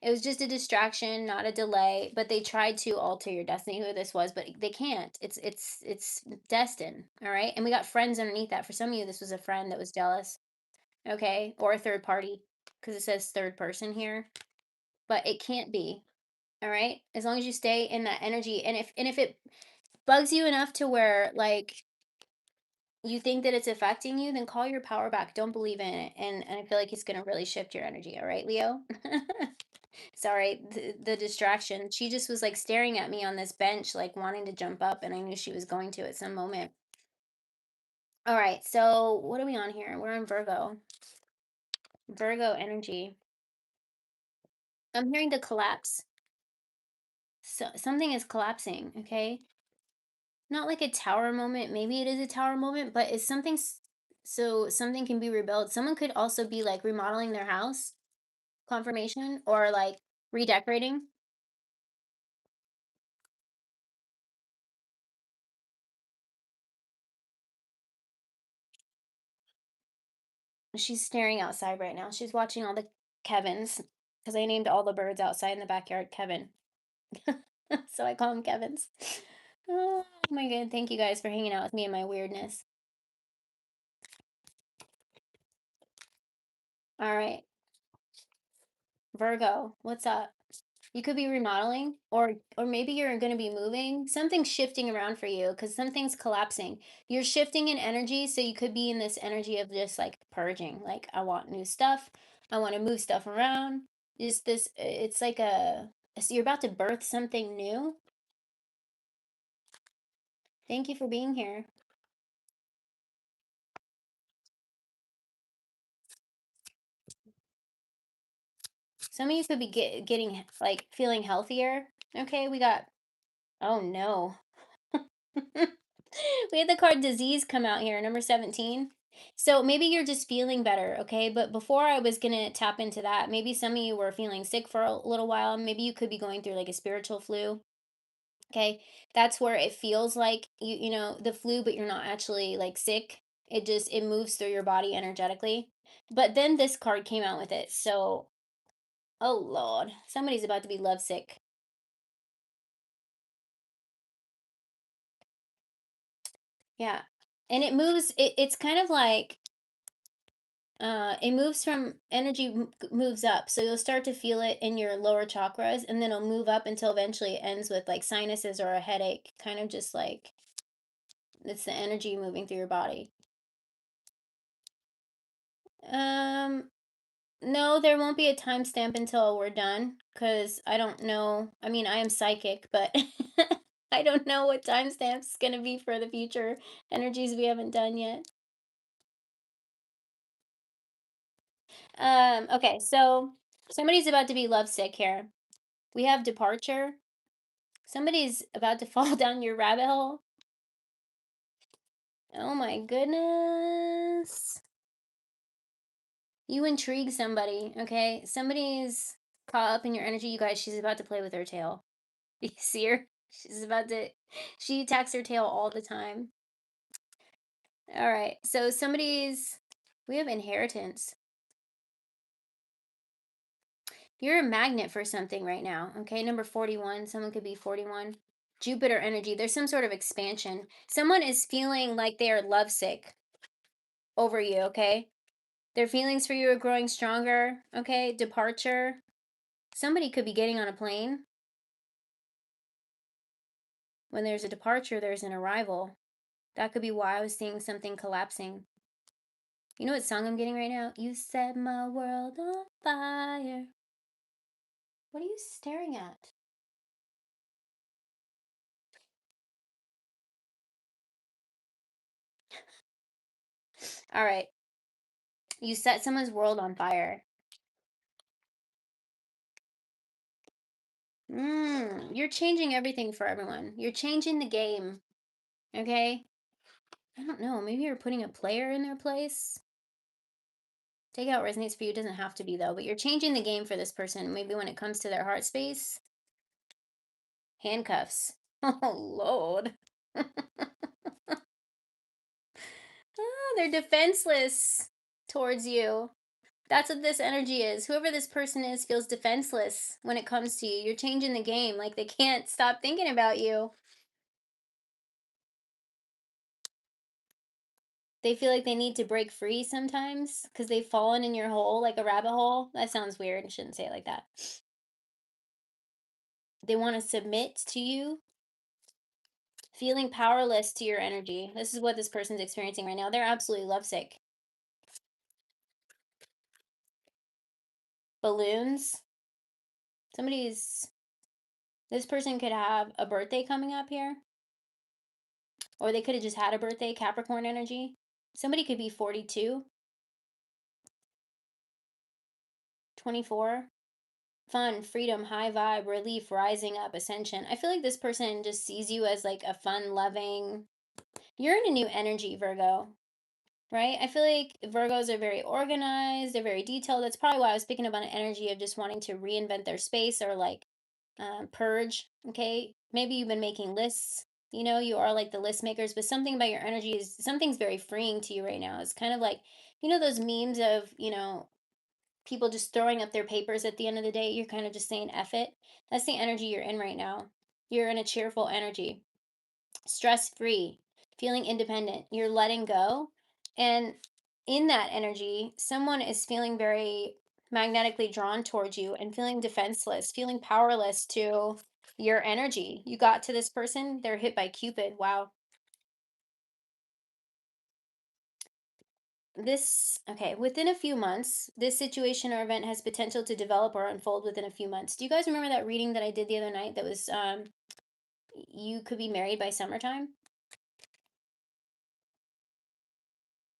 Speaker 1: It was just a distraction, not a delay. But they tried to alter your destiny, who this was, but they can't. It's destined. All right, and we got friends underneath that. For some of you, this was a friend that was jealous, okay, or a third party, because it says third person here, but it can't be. All right, as long as you stay in that energy, and if it bugs you enough to where like you think that it's affecting you, then call your power back. Don't believe in it, and I feel like it's going to really shift your energy. All right, Leo. Sorry, the distraction. She just was like staring at me on this bench, like wanting to jump up, and I knew she was going to at some moment. All right, so what are we on here? We're in Virgo. Virgo energy. I'm hearing the collapse. So something is collapsing, okay? Not like a tower moment. Maybe it is a tower moment, but it's something so something can be rebuilt. Someone could also be like remodeling their house, confirmation, or like redecorating. She's staring outside right now. She's watching all the Kevins because I named all the birds outside in the backyard Kevin. So I call them Kevins. Oh my god, thank you guys for hanging out with me and my weirdness. All right, Virgo, what's up? You could be remodeling, or maybe you're going to be moving. Something's shifting around for you because something's collapsing. You're shifting in energy, so you could be in this energy of just like purging. Like I want new stuff. I want to move stuff around. Just this it's like a so you're about to birth something new. Thank you for being here. Some of you could be getting like feeling healthier. Okay, we got oh no. We had the card disease come out here, number 17. So maybe you're just feeling better, okay? But before I was gonna tap into that, maybe some of you were feeling sick for a little while. Maybe you could be going through like a spiritual flu. Okay. That's where it feels like you know, the flu, but you're not actually like sick. It moves through your body energetically. But then this card came out with it. So oh Lord, somebody's about to be lovesick. Yeah. And it's kind of like it moves from energy moves up, so you'll start to feel it in your lower chakras, and then it'll move up until eventually it ends with like sinuses or a headache, kind of just like it's the energy moving through your body. um no, there won't be a timestamp until we're done because I don't know. I mean, I am psychic, but I don't know what timestamp's gonna be for the future energies we haven't done yet. Okay, so somebody's about to be lovesick here. We have departure. Somebody's about to fall down your rabbit hole. Oh my goodness. You intrigue somebody, okay? Somebody's caught up in your energy. You guys, she's about to play with her tail. You see her? She's about to, she attacks her tail all the time. All right. So we have inheritance. You're a magnet for something right now, okay? Number 41. Someone could be 41. Jupiter energy. There's some sort of expansion. Someone is feeling like they are lovesick over you, okay? Their feelings for you are growing stronger, okay? Departure. Somebody could be getting on a plane. When there's a departure, there's an arrival. That could be why I was seeing something collapsing. You know what song I'm getting right now? You set my world on fire. What are you staring at? All right. You set someone's world on fire. You're changing everything for everyone. You're changing the game. Okay? I don't know. Maybe you're putting a player in their place. Take out resonates for you. It doesn't have to be though, but you're changing the game for this person. Maybe when it comes to their heart space, handcuffs. Oh Lord. They're defenseless towards you. That's what this energy is. Whoever this person is feels defenseless when it comes to you. You're changing the game. Like they can't stop thinking about you. They feel like they need to break free sometimes because they've fallen in your hole like a rabbit hole. That sounds weird. I shouldn't say it like that. They want to submit to you, feeling powerless to your energy. This is what this person's experiencing right now. They're absolutely lovesick. Balloons. Somebody's, this person could have a birthday coming up here, or they could have just had a birthday, Capricorn energy. Somebody could be 42, 24. Fun, freedom, high vibe, relief, rising up, ascension. I feel like this person just sees you as like a fun, loving. You're in a new energy, Virgo, right? I feel like Virgos are very organized, they're very detailed. That's probably why I was picking up on an energy of just wanting to reinvent their space or like purge. Okay. Maybe you've been making lists. You know, you are like the list makers, but something about your energy is something's very freeing to you right now. It's kind of like, those memes of, people just throwing up their papers at the end of the day. You're kind of just saying F it. That's the energy you're in right now. You're in a cheerful energy, stress free, feeling independent. You're letting go. And in that energy, someone is feeling very magnetically drawn towards you and feeling defenseless, feeling powerless to your energy. You got to this person, they're hit by Cupid. Wow. Okay, within a few months, this situation or event has potential to develop or unfold within a few months. Do you guys remember that reading that I did the other night that was you could be married by summertime?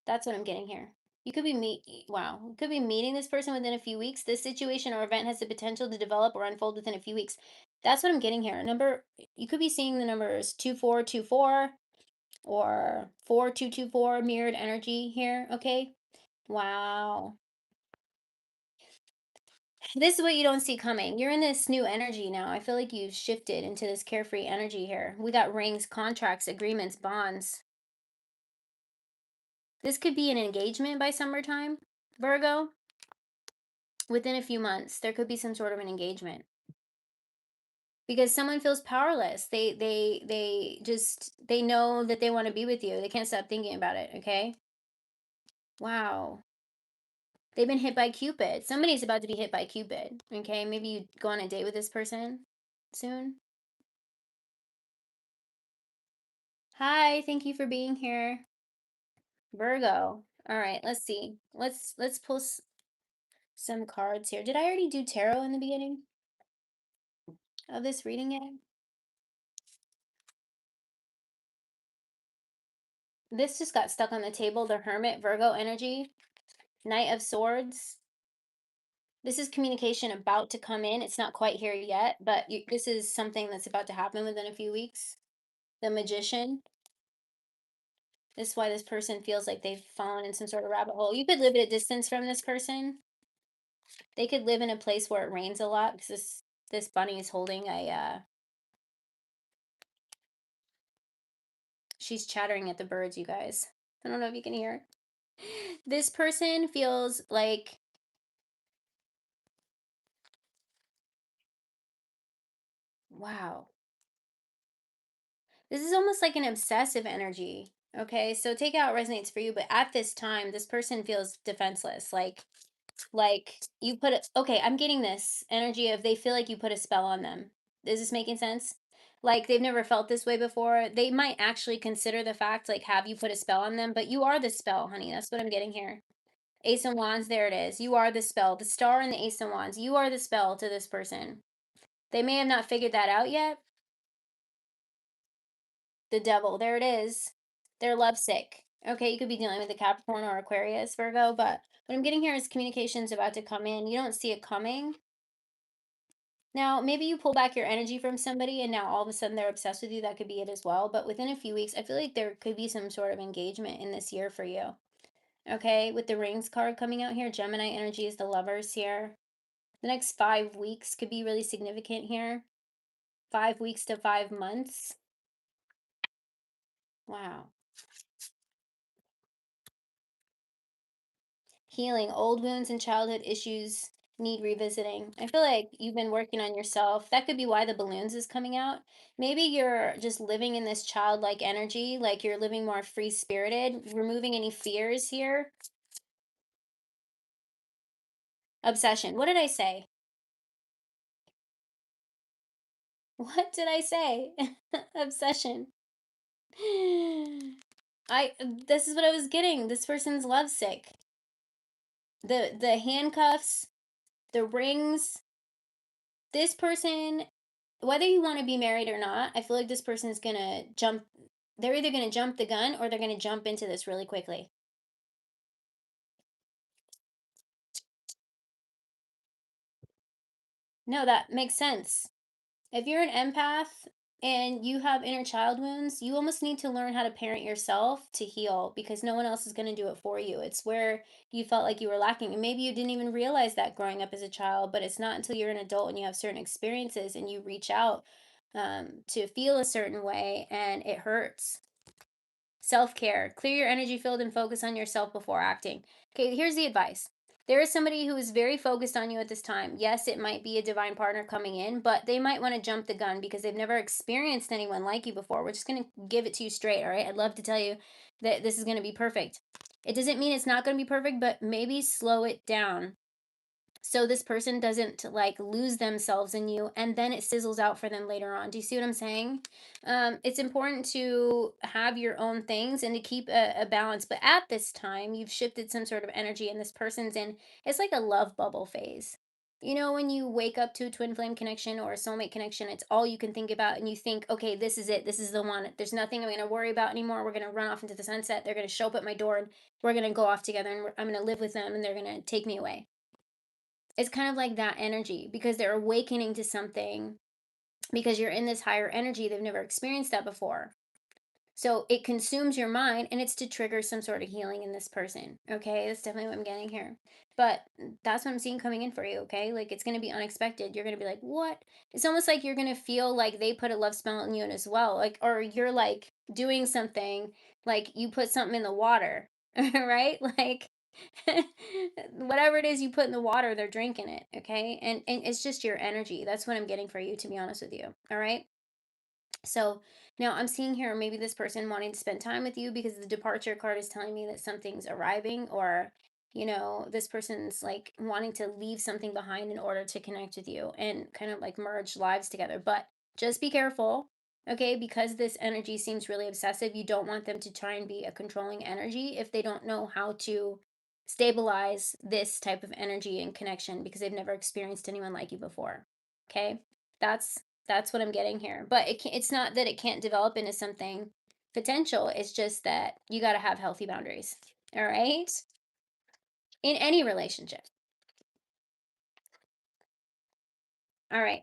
Speaker 1: That's what I'm getting here. You could be wow, you could be meeting this person within a few weeks. This situation or event has the potential to develop or unfold within a few weeks. That's what I'm getting here. You could be seeing the numbers 2424 or 4224 mirrored energy here, okay? Wow. This is what you don't see coming. You're in this new energy now. I feel like you've shifted into this carefree energy here. We got rings, contracts, agreements, bonds. This could be an engagement by summertime, Virgo. Within a few months, there could be some sort of an engagement because someone feels powerless. They know that they want to be with you. They can't stop thinking about it, okay? Wow. They've been hit by Cupid. Somebody's about to be hit by Cupid, okay? Maybe you go on a date with this person soon. Hi, thank you for being here. Virgo. All right, let's see. Let's pull some cards here. Did I already do tarot in the beginning of this reading yet? This just got stuck on the table. The Hermit, Virgo energy, Knight of Swords. This is communication about to come in. It's not quite here yet, but this is something that's about to happen within a few weeks. The Magician. This is why this person feels like they've fallen in some sort of rabbit hole. You could live at a distance from this person. They could live in a place where it rains a lot because this bunny is holding a she's chattering at the birds, you guys. I don't know if you can hear. This person feels like, wow, this is almost like an obsessive energy. Okay, so take out resonates for you, but at this time, this person feels defenseless. Like you put it, okay, I'm getting this energy of they feel like you put a spell on them. Is this making sense? Like they've never felt this way before. They might actually consider the fact, like, have you put a spell on them? But you are the spell, honey. That's what I'm getting here. Ace of Wands, there it is. You are the spell. The star and the Ace of Wands. You are the spell to this person. They may have not figured that out yet. The devil, there it is. They're lovesick. Okay, you could be dealing with a Capricorn or Aquarius, Virgo, but what I'm getting here is communication's about to come in. You don't see it coming. Now, maybe you pull back your energy from somebody and now all of a sudden they're obsessed with you. That could be it as well. But within a few weeks, I feel like there could be some sort of engagement in this year for you. Okay, with the rings card coming out here, Gemini energy is the lovers here. The next 5 weeks could be really significant here. 5 weeks to 5 months. Wow. Healing old wounds and childhood issues need revisiting. I feel like you've been working on yourself. That could be why the balloons is coming out. Maybe you're just living in this childlike energy, like you're living more free spirited, removing any fears here. Obsession. What did I say? What did I say? Obsession. I this is what I was getting. This person's lovesick. The handcuffs, the rings, this person, whether you want to be married or not, I feel like this person is gonna jump. They're either gonna jump the gun or they're gonna jump into this really quickly. No, that makes sense. If you're an empath and you have inner child wounds, you almost need to learn how to parent yourself to heal because no one else is going to do it for you. It's where you felt like you were lacking. And maybe you didn't even realize that growing up as a child, but it's not until you're an adult and you have certain experiences and you reach out to feel a certain way and it hurts. Self care. Clear your energy field and focus on yourself before acting. Okay, here's the advice. There is somebody who is very focused on you at this time. Yes, it might be a divine partner coming in, but they might want to jump the gun because they've never experienced anyone like you before. We're just going to give it to you straight, all right? I'd love to tell you that this is going to be perfect. It doesn't mean it's not going to be perfect, but maybe slow it down so this person doesn't like lose themselves in you and then it sizzles out for them later on. Do you see what I'm saying? It's important to have your own things and to keep a balance, but at this time you've shifted some sort of energy and this person's in, it's like a love bubble phase. You know, when you wake up to a twin flame connection or a soulmate connection, it's all you can think about and you think, okay, this is it, this is the one, there's nothing I'm going to worry about anymore, we're going to run off into the sunset, they're going to show up at my door and we're going to go off together and I'm going to live with them and they're going to take me away. It's kind of like that energy because they're awakening to something because you're in this higher energy. They've never experienced that before. So it consumes your mind and it's to trigger some sort of healing in this person. Okay. That's definitely what I'm getting here. But that's what I'm seeing coming in for you. Okay. Like it's going to be unexpected. You're going to be like, what? It's almost like you're going to feel like they put a love spell on you as well. Like, or you're like doing something, like you put something in the water, right? Like, whatever it is you put in the water, they're drinking it. Okay. And it's just your energy. That's what I'm getting for you, to be honest with you. All right. So now I'm seeing here maybe this person wanting to spend time with you because the departure card is telling me that something's arriving, or, this person's like wanting to leave something behind in order to connect with you and kind of like merge lives together. But just be careful, okay? Because this energy seems really obsessive, you don't want them to try and be a controlling energy if they don't know how to stabilize this type of energy and connection because they've never experienced anyone like you before. Okay? That's what I'm getting here. But it's not that it can't develop into something potential. It's just that you got to have healthy boundaries. All right? In any relationship. All right.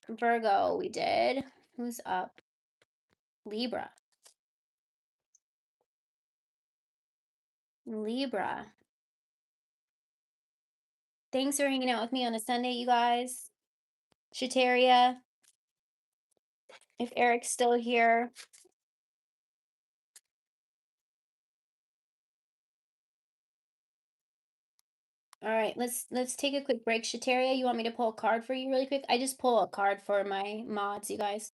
Speaker 1: Virgo, we did. Who's up? Libra. Libra. Thanks for hanging out with me on a Sunday, you guys. Shateria, if Eric's still here. All right, let's take a quick break. Shateria, you want me to pull a card for you really quick? I just pull a card for my mods, you guys.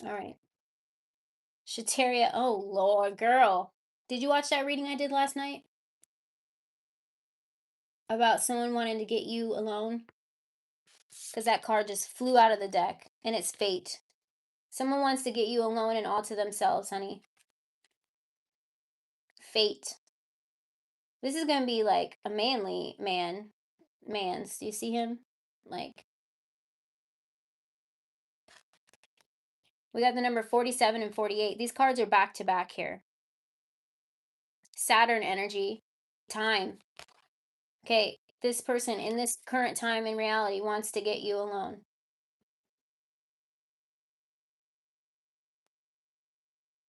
Speaker 1: All right. Shateria, oh Lord, girl. Did you watch that reading I did last night about someone wanting to get you alone? Because that card just flew out of the deck and it's fate. Someone wants to get you alone and all to themselves, honey. Fate. This is gonna be like a manly man's. Do you see him? Like, we got the number 47 and 48. These cards are back to back here. Saturn energy, time. Okay, this person in this current time in reality wants to get you alone.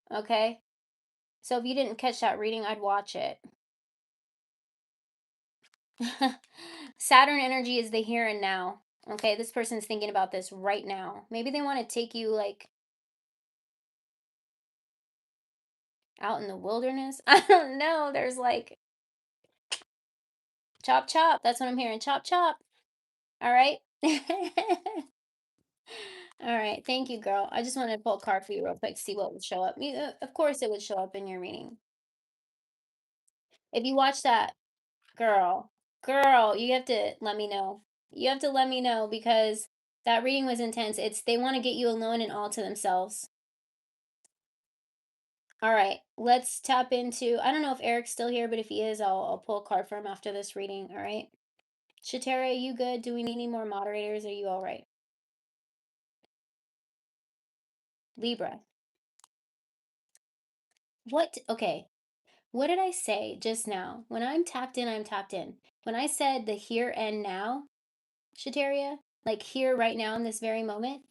Speaker 1: Okay? So if you didn't catch that reading, I'd watch it. Saturn energy is the here and now. Okay, this person's thinking about this right now. Maybe they want to take you like out in the wilderness. I don't know. There's like chop chop. That's what I'm hearing. Chop chop. All right. All right. Thank you, girl. I just wanted to pull a card for you real quick, see what would show up. Of course, it would show up in your reading. If you watch that, girl, you have to let me know. You have to let me know because that reading was intense. It's they want to get you alone and all to themselves. All right, let's tap into. I don't know if Eric's still here, but if he is, I'll pull a card for him after this reading. All right, Shatera, you good? Do we need any more moderators? Are you all right? Libra, what? Okay, what did I say just now? When I'm tapped in, I'm tapped in. When I said the here and now, Shateria, like here right now in this very moment.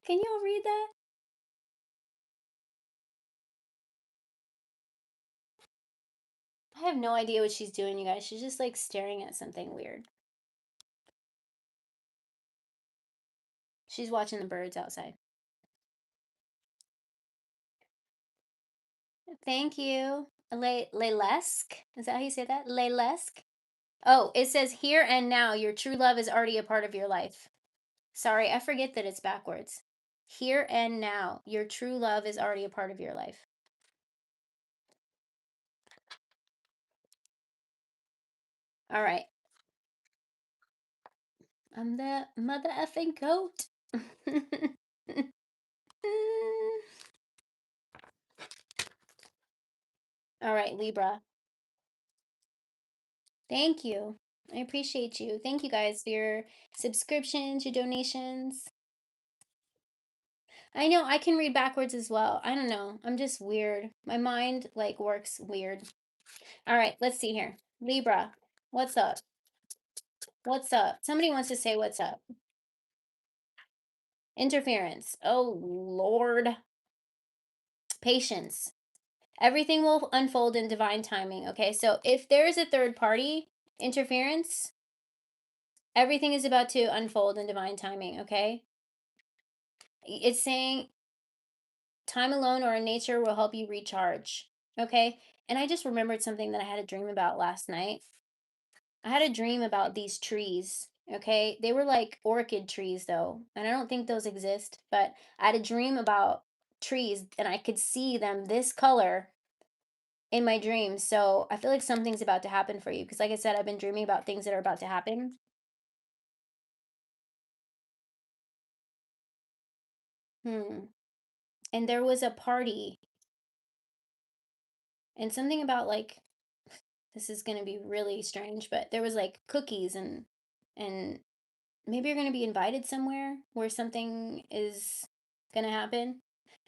Speaker 1: Can you all read that? I have no idea what she's doing, you guys. She's just like staring at something weird. She's watching the birds outside. Thank you. Lelesk? Is that how you say that? Lelesk? Oh, it says here and now, your true love is already a part of your life. Sorry, I forget that it's backwards. Here and now, your true love is already a part of your life. All right. I'm the mother effing goat. All right, Libra. Thank you. I appreciate you. Thank you guys for your subscriptions, your donations. I know I can read backwards as well. I don't know. I'm just weird. My mind like works weird. All right, let's see here. Libra, what's up? What's up? Somebody wants to say what's up. Interference. Oh, Lord. Patience. Everything will unfold in divine timing. Okay, so if there is a third party interference, everything is about to unfold in divine timing. Okay, it's saying time alone or in nature will help you recharge. Okay, and I just remembered something that I had a dream about last night. I had a dream about these trees. Okay, they were like orchid trees though, and I don't think those exist, but I had a dream about trees and I could see them this color in my dreams. So I feel like something's about to happen for you because, like I said, I've been dreaming about things that are about to happen. Hmm. And there was a party and something about like this is going to be really strange, but there was like cookies and maybe you're going to be invited somewhere where something is going to happen.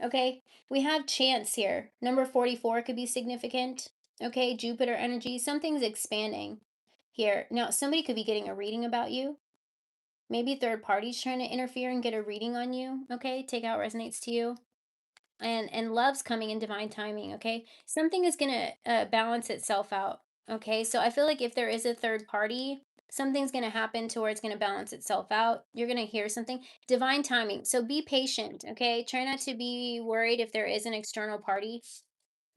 Speaker 1: Okay, we have chance here. Number 44 could be significant. Okay, Jupiter energy, something's expanding here. Now, somebody could be getting a reading about you. Maybe third parties trying to interfere and get a reading on you. Okay, take out resonates to you. And love's coming in divine timing. Okay, something is gonna balance itself out. Okay, so I feel like if there is a third party, something's gonna happen to where it's gonna balance itself out. You're gonna hear something divine timing. So be patient. Okay, try not to be worried if there is an external party.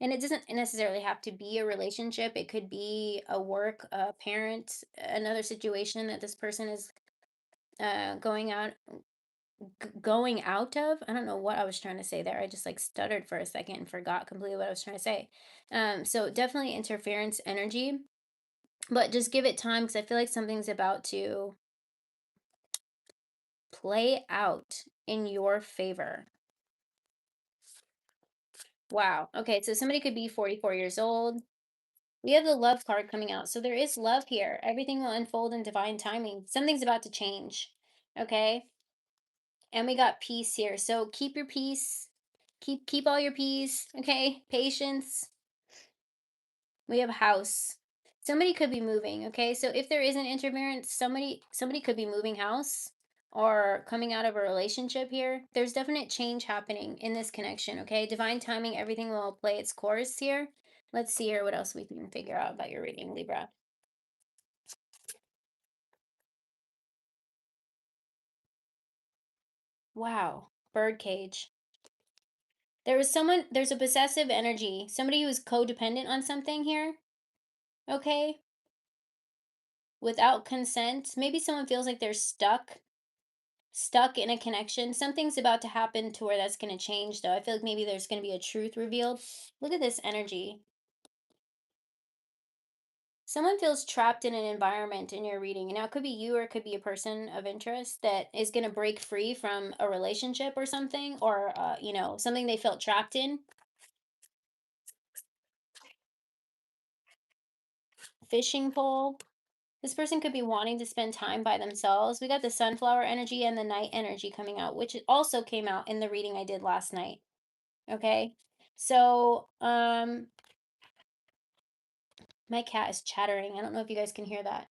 Speaker 1: And it doesn't necessarily have to be a relationship. It could be a work, a parent, another situation that this person is going out going out of. I don't know what I was trying to say there. I just like stuttered for a second and forgot completely what I was trying to say. So definitely interference energy, but just give it time because I feel like something's about to play out in your favor. Wow. Okay, so somebody could be 44 years old. We have the love card coming out. So there is love here. Everything will unfold in divine timing. Something's about to change. Okay? And we got peace here. So keep your peace. Keep all your peace, okay? Patience. We have house. Somebody could be moving, okay? So if there is an interference, somebody could be moving house or coming out of a relationship here. There's definite change happening in this connection, okay? Divine timing, everything will play its course here. Let's see here what else we can figure out about your reading, Libra. Wow, birdcage. There's a possessive energy, somebody who is codependent on something here, okay? Without consent. Maybe someone feels like they're stuck in a connection. Something's about to happen to where that's going to change, though. I feel like maybe there's going to be a truth revealed. Look at this energy. Someone feels trapped in an environment in your reading. Now, it could be you or it could be a person of interest that is going to break free from a relationship or something, or, something they felt trapped in. Fishing pole. This person could be wanting to spend time by themselves. We got the sunflower energy and the night energy coming out, which also came out in the reading I did last night. Okay. So, my cat is chattering. I don't know if you guys can hear that.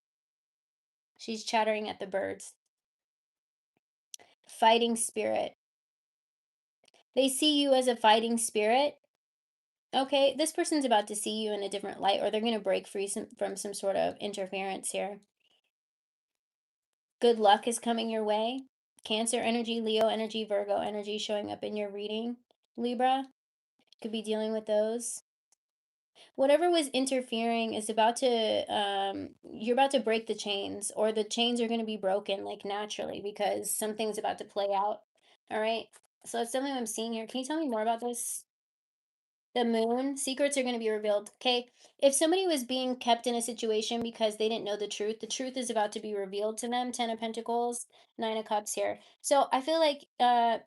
Speaker 1: She's chattering at the birds. Fighting spirit. They see you as a fighting spirit. Okay, this person's about to see you in a different light, or they're going to break free from some sort of interference here. Good luck is coming your way. Cancer energy, Leo energy, Virgo energy showing up in your reading. Libra could be dealing with those. Whatever was interfering is about to you're about to break the chains, or the chains are going to be broken like naturally because something's about to play out. All right, so that's something I'm seeing here. Can you tell me more about this? The moon, secrets are going to be revealed. Okay. If somebody was being kept in a situation because they didn't know the truth is about to be revealed to them. 10 of Pentacles, 9 of Cups here. So I feel like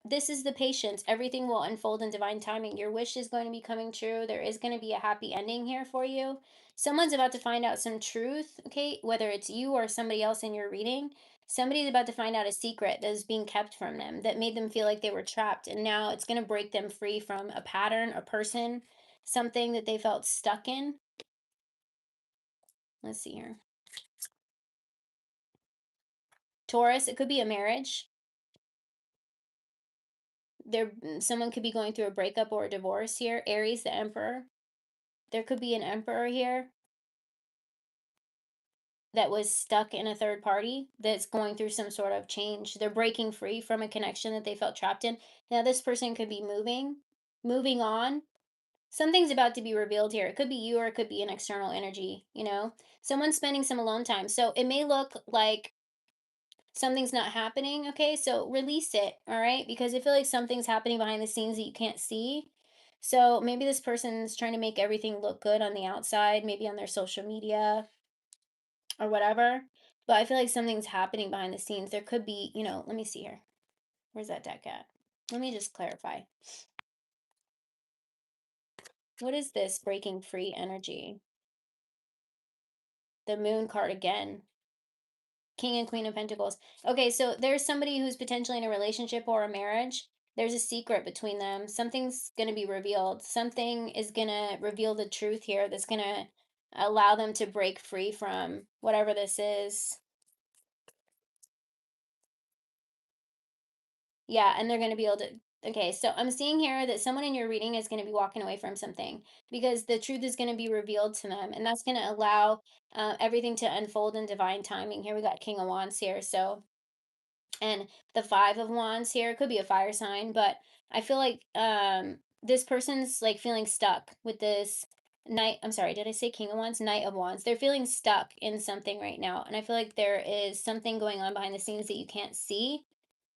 Speaker 1: this is the patience. Everything will unfold in divine timing. Your wish is going to be coming true. There is going to be a happy ending here for you. Someone's about to find out some truth, okay? Whether it's you or somebody else in your reading. Somebody's about to find out a secret that is being kept from them that made them feel like they were trapped. And now it's going to break them free from a pattern, a person, something that they felt stuck in. Let's see here. Taurus, it could be a marriage. Someone could be going through a breakup or a divorce here. Aries, the Emperor. There could be an Emperor here that was stuck in a third party that's going through some sort of change. They're breaking free from a connection that they felt trapped in. Now this person could be moving on. Something's about to be revealed here. It could be you or it could be an external energy. Someone's spending some alone time. So it may look like something's not happening, okay? So release it, all right? Because I feel like something's happening behind the scenes that you can't see. So maybe this person's trying to make everything look good on the outside, maybe on their social media or whatever. But I feel like something's happening behind the scenes. There could be, let me see here. Where's that deck at? Let me just clarify. What is this breaking free energy? The moon card again. King and Queen of Pentacles. Okay, so there's somebody who's potentially in a relationship or a marriage. There's a secret between them. Something's going to be revealed. Something is going to reveal the truth here that's going to allow them to break free from whatever this is. Yeah, and they're going to be able to. Okay, so I'm seeing here that someone in your reading is going to be walking away from something because the truth is going to be revealed to them, and that's going to allow everything to unfold in divine timing. Here we got King of Wands here, so and the 5 of Wands here could be a fire sign, but I feel like this person's like feeling stuck with this knight. I'm sorry, did I say King of Wands? Knight of Wands. They're feeling stuck in something right now, and I feel like there is something going on behind the scenes that you can't see.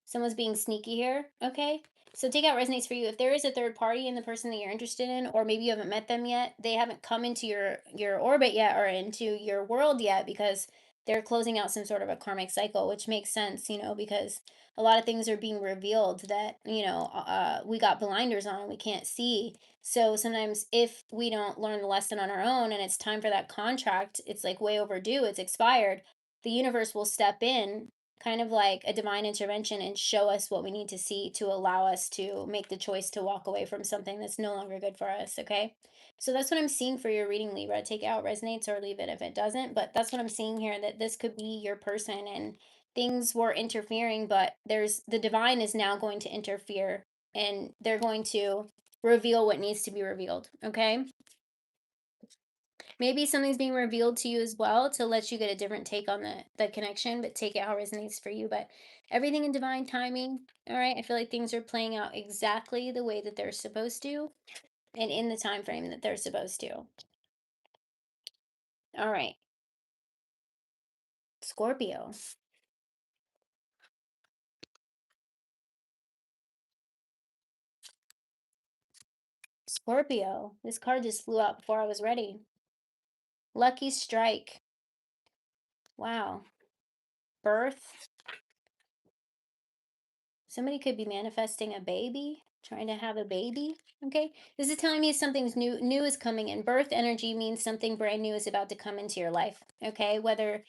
Speaker 1: Someone's being sneaky here, okay? So take out resonates for you. If there is a third party in the person that you're interested in, or maybe you haven't met them yet, they haven't come into your orbit yet or into your world yet because they're closing out some sort of a karmic cycle, which makes sense, because a lot of things are being revealed that, we got blinders on, we can't see. So sometimes if we don't learn the lesson on our own and it's time for that contract, it's like way overdue, it's expired, the universe will step in, kind of like a divine intervention, and show us what we need to see to allow us to make the choice to walk away from something that's no longer good for us, okay? So that's what I'm seeing for your reading, Libra. Take it how it resonates or leave it if it doesn't. But that's what I'm seeing here, that this could be your person and things were interfering, but there's the divine is now going to interfere and they're going to reveal what needs to be revealed. Okay. Maybe something's being revealed to you as well to let you get a different take on the connection, but take it how it resonates for you. But everything in divine timing. All right. I feel like things are playing out exactly the way that they're supposed to and in the time frame that they're supposed to. All right. Scorpio. Scorpio. This card just flew out before I was ready. Lucky strike. Wow. Birth. Somebody could be manifesting a baby, trying to have a baby. Okay. This is telling me something's new is coming in. Birth energy means something brand new is about to come into your life. Okay. Whether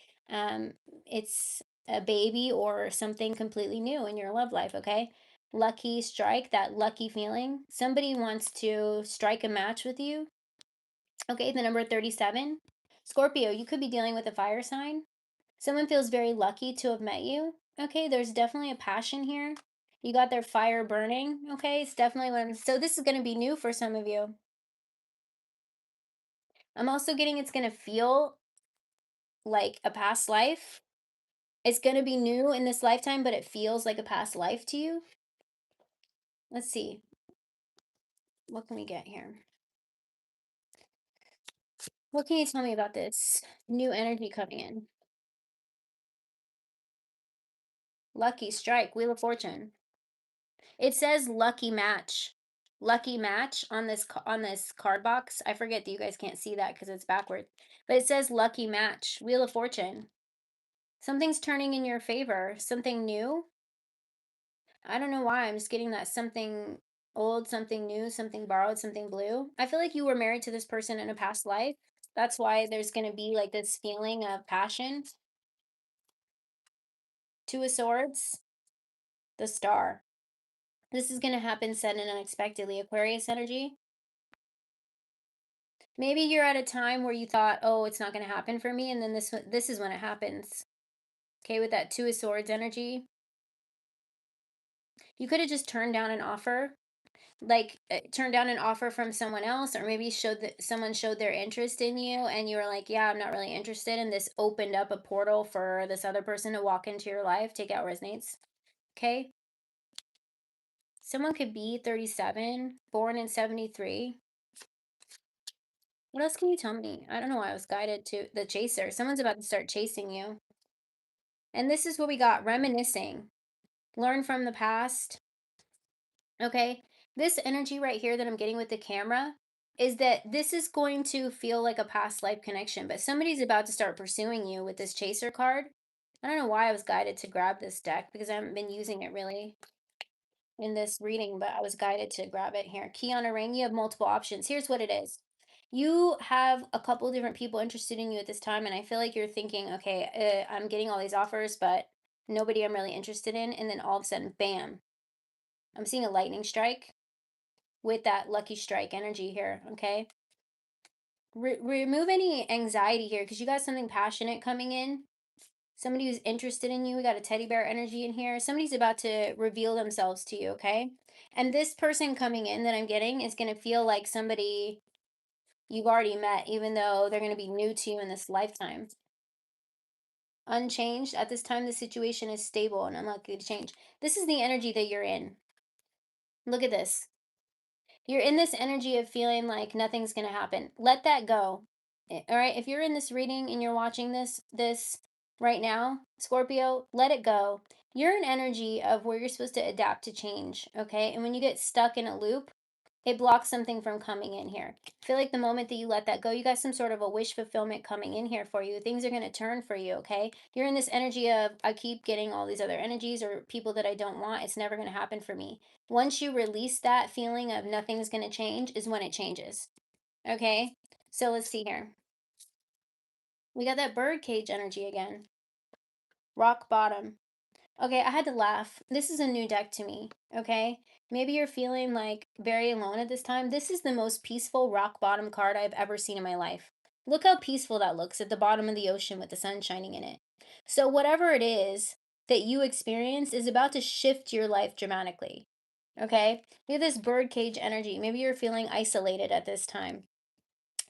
Speaker 1: it's a baby or something completely new in your love life. Okay. Lucky strike, that lucky feeling. Somebody wants to strike a match with you. Okay, the number 37. Scorpio, you could be dealing with a fire sign. Someone feels very lucky to have met you. Okay, there's definitely a passion here. You got their fire burning. Okay, it's definitely what I'm. So this is going to be new for some of you. I'm also getting it's going to feel like a past life. It's going to be new in this lifetime, but it feels like a past life to you. Let's see. What can we get here? What can you tell me about this new energy coming in? Lucky strike, Wheel of Fortune. It says lucky match. Lucky match on this card box. I forget that you guys can't see that because it's backwards. But it says lucky match. Wheel of Fortune. Something's turning in your favor. Something new. I don't know why. I'm just getting that something old, something new, something borrowed, something blue. I feel like you were married to this person in a past life. That's why there's going to be like this feeling of passion. Two of Swords. The Star. This is going to happen sudden and unexpectedly. Aquarius energy. Maybe you're at a time where you thought, "Oh, it's not going to happen for me," and then this is when it happens. Okay, with that Two of Swords energy, you could have just turned down an offer, like turned down an offer from someone else, or maybe showed that someone showed their interest in you, and you were like, "Yeah, I'm not really interested," and this opened up a portal for this other person to walk into your life. Take out resonates. Okay, someone could be 37, born in 73. What else can you tell me? I don't know why I was guided to the chaser. Someone's about to start chasing you. And this is what we got, reminiscing. Learn from the past. Okay. This energy right here that I'm getting with the camera is that this is going to feel like a past life connection, but somebody's about to start pursuing you with this chaser card. I don't know why I was guided to grab this deck because I haven't been using it really in this reading, but I was guided to grab it here. Key on a ring, you have multiple options. Here's what it is. You have a couple different people interested in you at this time, and I feel like you're thinking, okay, I'm getting all these offers, but nobody I'm really interested in. And then all of a sudden, bam, I'm seeing a lightning strike with that lucky strike energy here. Okay. Remove any anxiety here because you got something passionate coming in. Somebody who's interested in you. We got a teddy bear energy in here. Somebody's about to reveal themselves to you. Okay. And this person coming in that I'm getting is going to feel like somebody you've already met, even though they're going to be new to you in this lifetime. Unchanged. At this time, the situation is stable and unlikely to change. This is the energy that you're in. Look at this. You're in this energy of feeling like nothing's going to happen. Let that go. All right. If you're in this reading and you're watching this right now, Scorpio, let it go. You're an energy of where you're supposed to adapt to change. Okay. And when you get stuck in a loop, It blocks something from coming in here. I feel like the moment that you let that go, you got some sort of a wish fulfillment coming in here for you. Things are going to turn for you, okay? You're in this energy of, I keep getting all these other energies or people that I don't want. It's never going to happen for me. Once you release that feeling of nothing's going to change, is when it changes, okay? So let's see here. We got that bird cage energy again. Rock bottom. Okay, I had to laugh. This is a new deck to me, okay? Maybe you're feeling like very alone at this time. This is the most peaceful rock bottom card I've ever seen in my life. Look how peaceful that looks at the bottom of the ocean with the sun shining in it. So, whatever it is that you experience is about to shift your life dramatically, okay? We have this birdcage energy. Maybe you're feeling isolated at this time.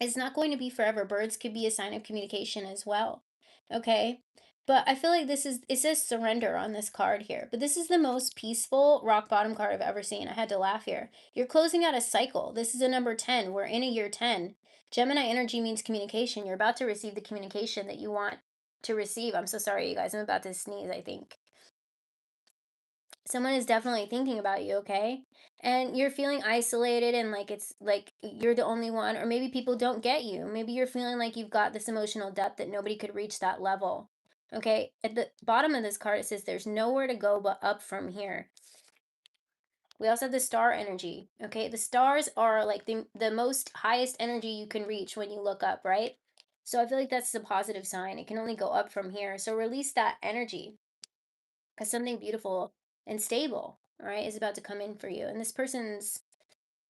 Speaker 1: It's not going to be forever. Birds could be a sign of communication as well. Okay. But I feel like it says surrender on this card here. But this is the most peaceful rock bottom card I've ever seen. I had to laugh here. You're closing out a cycle. This is a number 10. We're in a year 10. Gemini energy means communication. You're about to receive the communication that you want to receive. I'm so sorry, you guys. I'm about to sneeze, I think. Someone is definitely thinking about you, okay? And you're feeling isolated and like it's like you're the only one, or maybe people don't get you. Maybe you're feeling like you've got this emotional depth that nobody could reach that level. Okay, at the bottom of this card, it says there's nowhere to go but up from here. We also have the star energy. Okay, the stars are like the most highest energy you can reach when you look up, right? So I feel like that's a positive sign. It can only go up from here. So release that energy because something beautiful and stable, right, is about to come in for you. And this person's,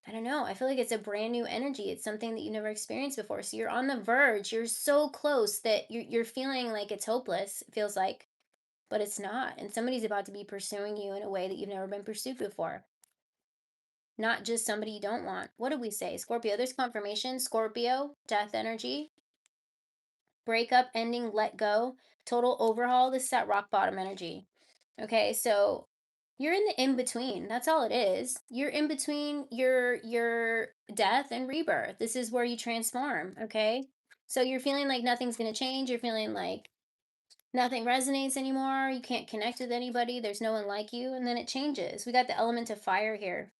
Speaker 1: I don't know, I feel like it's a brand new energy. It's something that you never experienced before. So you're on the verge. You're so close that you're feeling like it's hopeless, it feels like, but it's not. And somebody's about to be pursuing you in a way that you've never been pursued before. Not just somebody you don't want. What did we say? Scorpio. There's confirmation. Scorpio, death energy, breakup, ending, let go, total overhaul. This is that rock bottom energy. Okay, so you're in the in between. That's all it is. You're in between your death and rebirth. This is where you transform, okay? So you're feeling like nothing's going to change. You're feeling like nothing resonates anymore. You can't connect with anybody. There's no one like you, and then it changes. We got the element of fire here.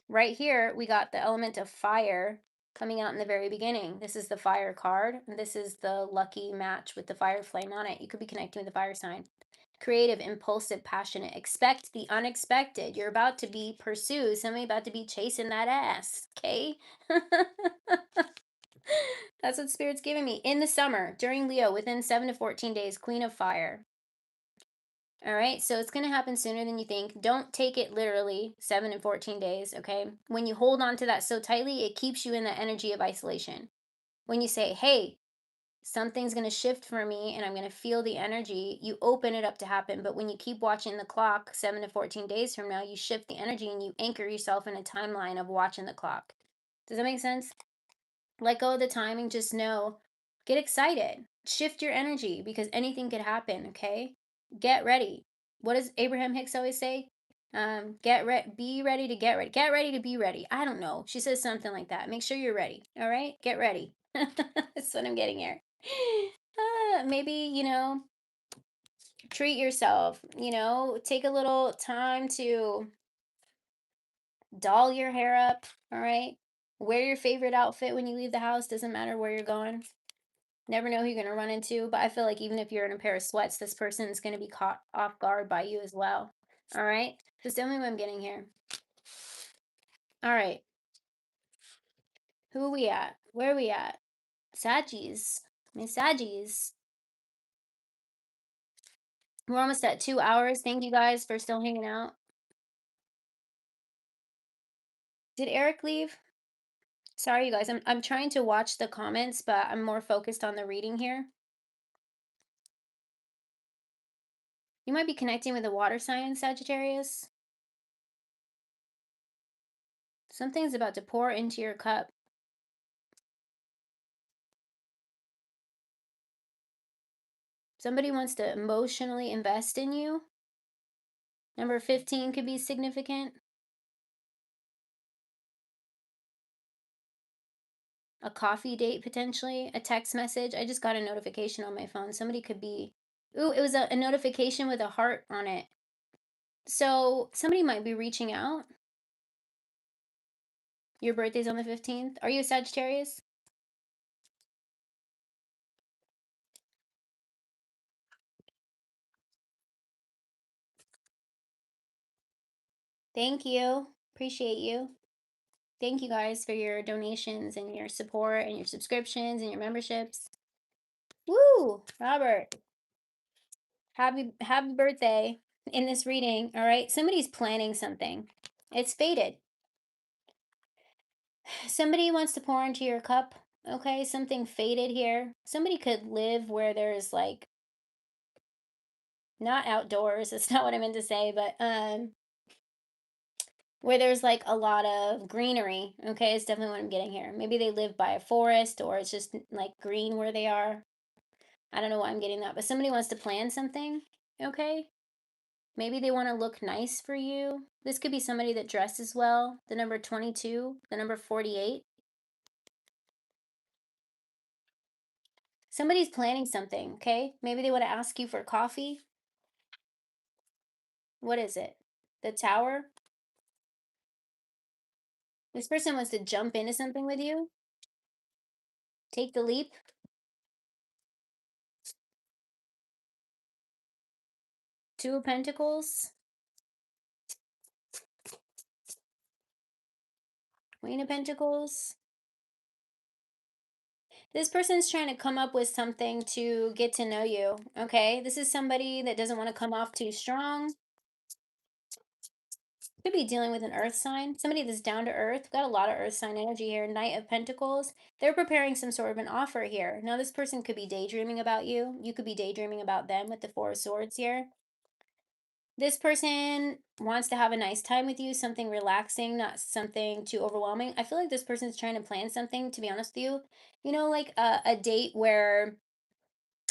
Speaker 1: Right here, we got the element of fire coming out in the very beginning. This is the fire card, and this is the lucky match with the fire flame on it. You could be connecting with the fire sign. Creative, impulsive, passionate. Expect the unexpected. You're about to be pursued. Somebody about to be chasing that ass. Okay? That's what Spirit's giving me. In the summer, during Leo, within 7 to 14 days, Queen of Fire. All right, so it's going to happen sooner than you think. Don't take it literally, 7 and 14 days, okay? When you hold on to that so tightly, it keeps you in that energy of isolation. When you say, hey, something's going to shift for me and I'm going to feel the energy, you open it up to happen. But when you keep watching the clock 7 to 14 days from now, you shift the energy and you anchor yourself in a timeline of watching the clock. Does that make sense? Let go of the timing. Just know, get excited, shift your energy because anything could happen, okay? Get ready. What does Abraham Hicks always say? Be ready to get ready to be ready. I don't know. She says something like that. Make sure you're ready. All right, get ready. That's what I'm getting here. Maybe, treat yourself, take a little time to doll your hair up. All right, wear your favorite outfit when you leave the house. Doesn't matter where you're going. Never know who you're going to run into, but I feel like even if you're in a pair of sweats, this person is going to be caught off guard by you as well. All right, just tell me what I'm getting here. All right, who are we at? Where are we at? Saggies. Miss Saggies. We're almost at 2 hours. Thank you guys for still hanging out. Did Eric leave? Sorry, you guys. I'm trying to watch the comments, but I'm more focused on the reading here. You might be connecting with a water sign, Sagittarius. Something's about to pour into your cup. Somebody wants to emotionally invest in you. Number 15 could be significant. A coffee date, potentially. A text message. I just got a notification on my phone. Somebody could be... Ooh, it was a notification with a heart on it. So somebody might be reaching out. Your birthday's on the 15th. Are you a Sagittarius? Thank you. Appreciate you. Thank you guys for your donations and your support and your subscriptions and your memberships. Woo! Robert, happy birthday in this reading, all right? Somebody's planning something. It's fated. Somebody wants to pour into your cup, okay? Something fated here. Somebody could live where there's like not outdoors, that's not what I meant to say, but where there's like a lot of greenery, okay? It's definitely what I'm getting here. Maybe they live by a forest or it's just like green where they are. I don't know why I'm getting that, but somebody wants to plan something, okay? Maybe they want to look nice for you. This could be somebody that dresses well. The number 22, the number 48. Somebody's planning something, okay? Maybe they want to ask you for coffee. What is it? The Tower? This person wants to jump into something with you. Take the leap. Two of Pentacles. Queen of Pentacles. This person's trying to come up with something to get to know you, okay? This is somebody that doesn't want to come off too strong. Could be dealing with an earth sign, somebody that's down to earth. Got a lot of earth sign energy here. Knight of Pentacles. They're preparing some sort of an offer here. Now, this person could be daydreaming about you. You could be daydreaming about them with the Four of Swords here. This person wants to have a nice time with you, something relaxing, not something too overwhelming. I feel like this person's trying to plan something, to be honest with you. You know, like a date where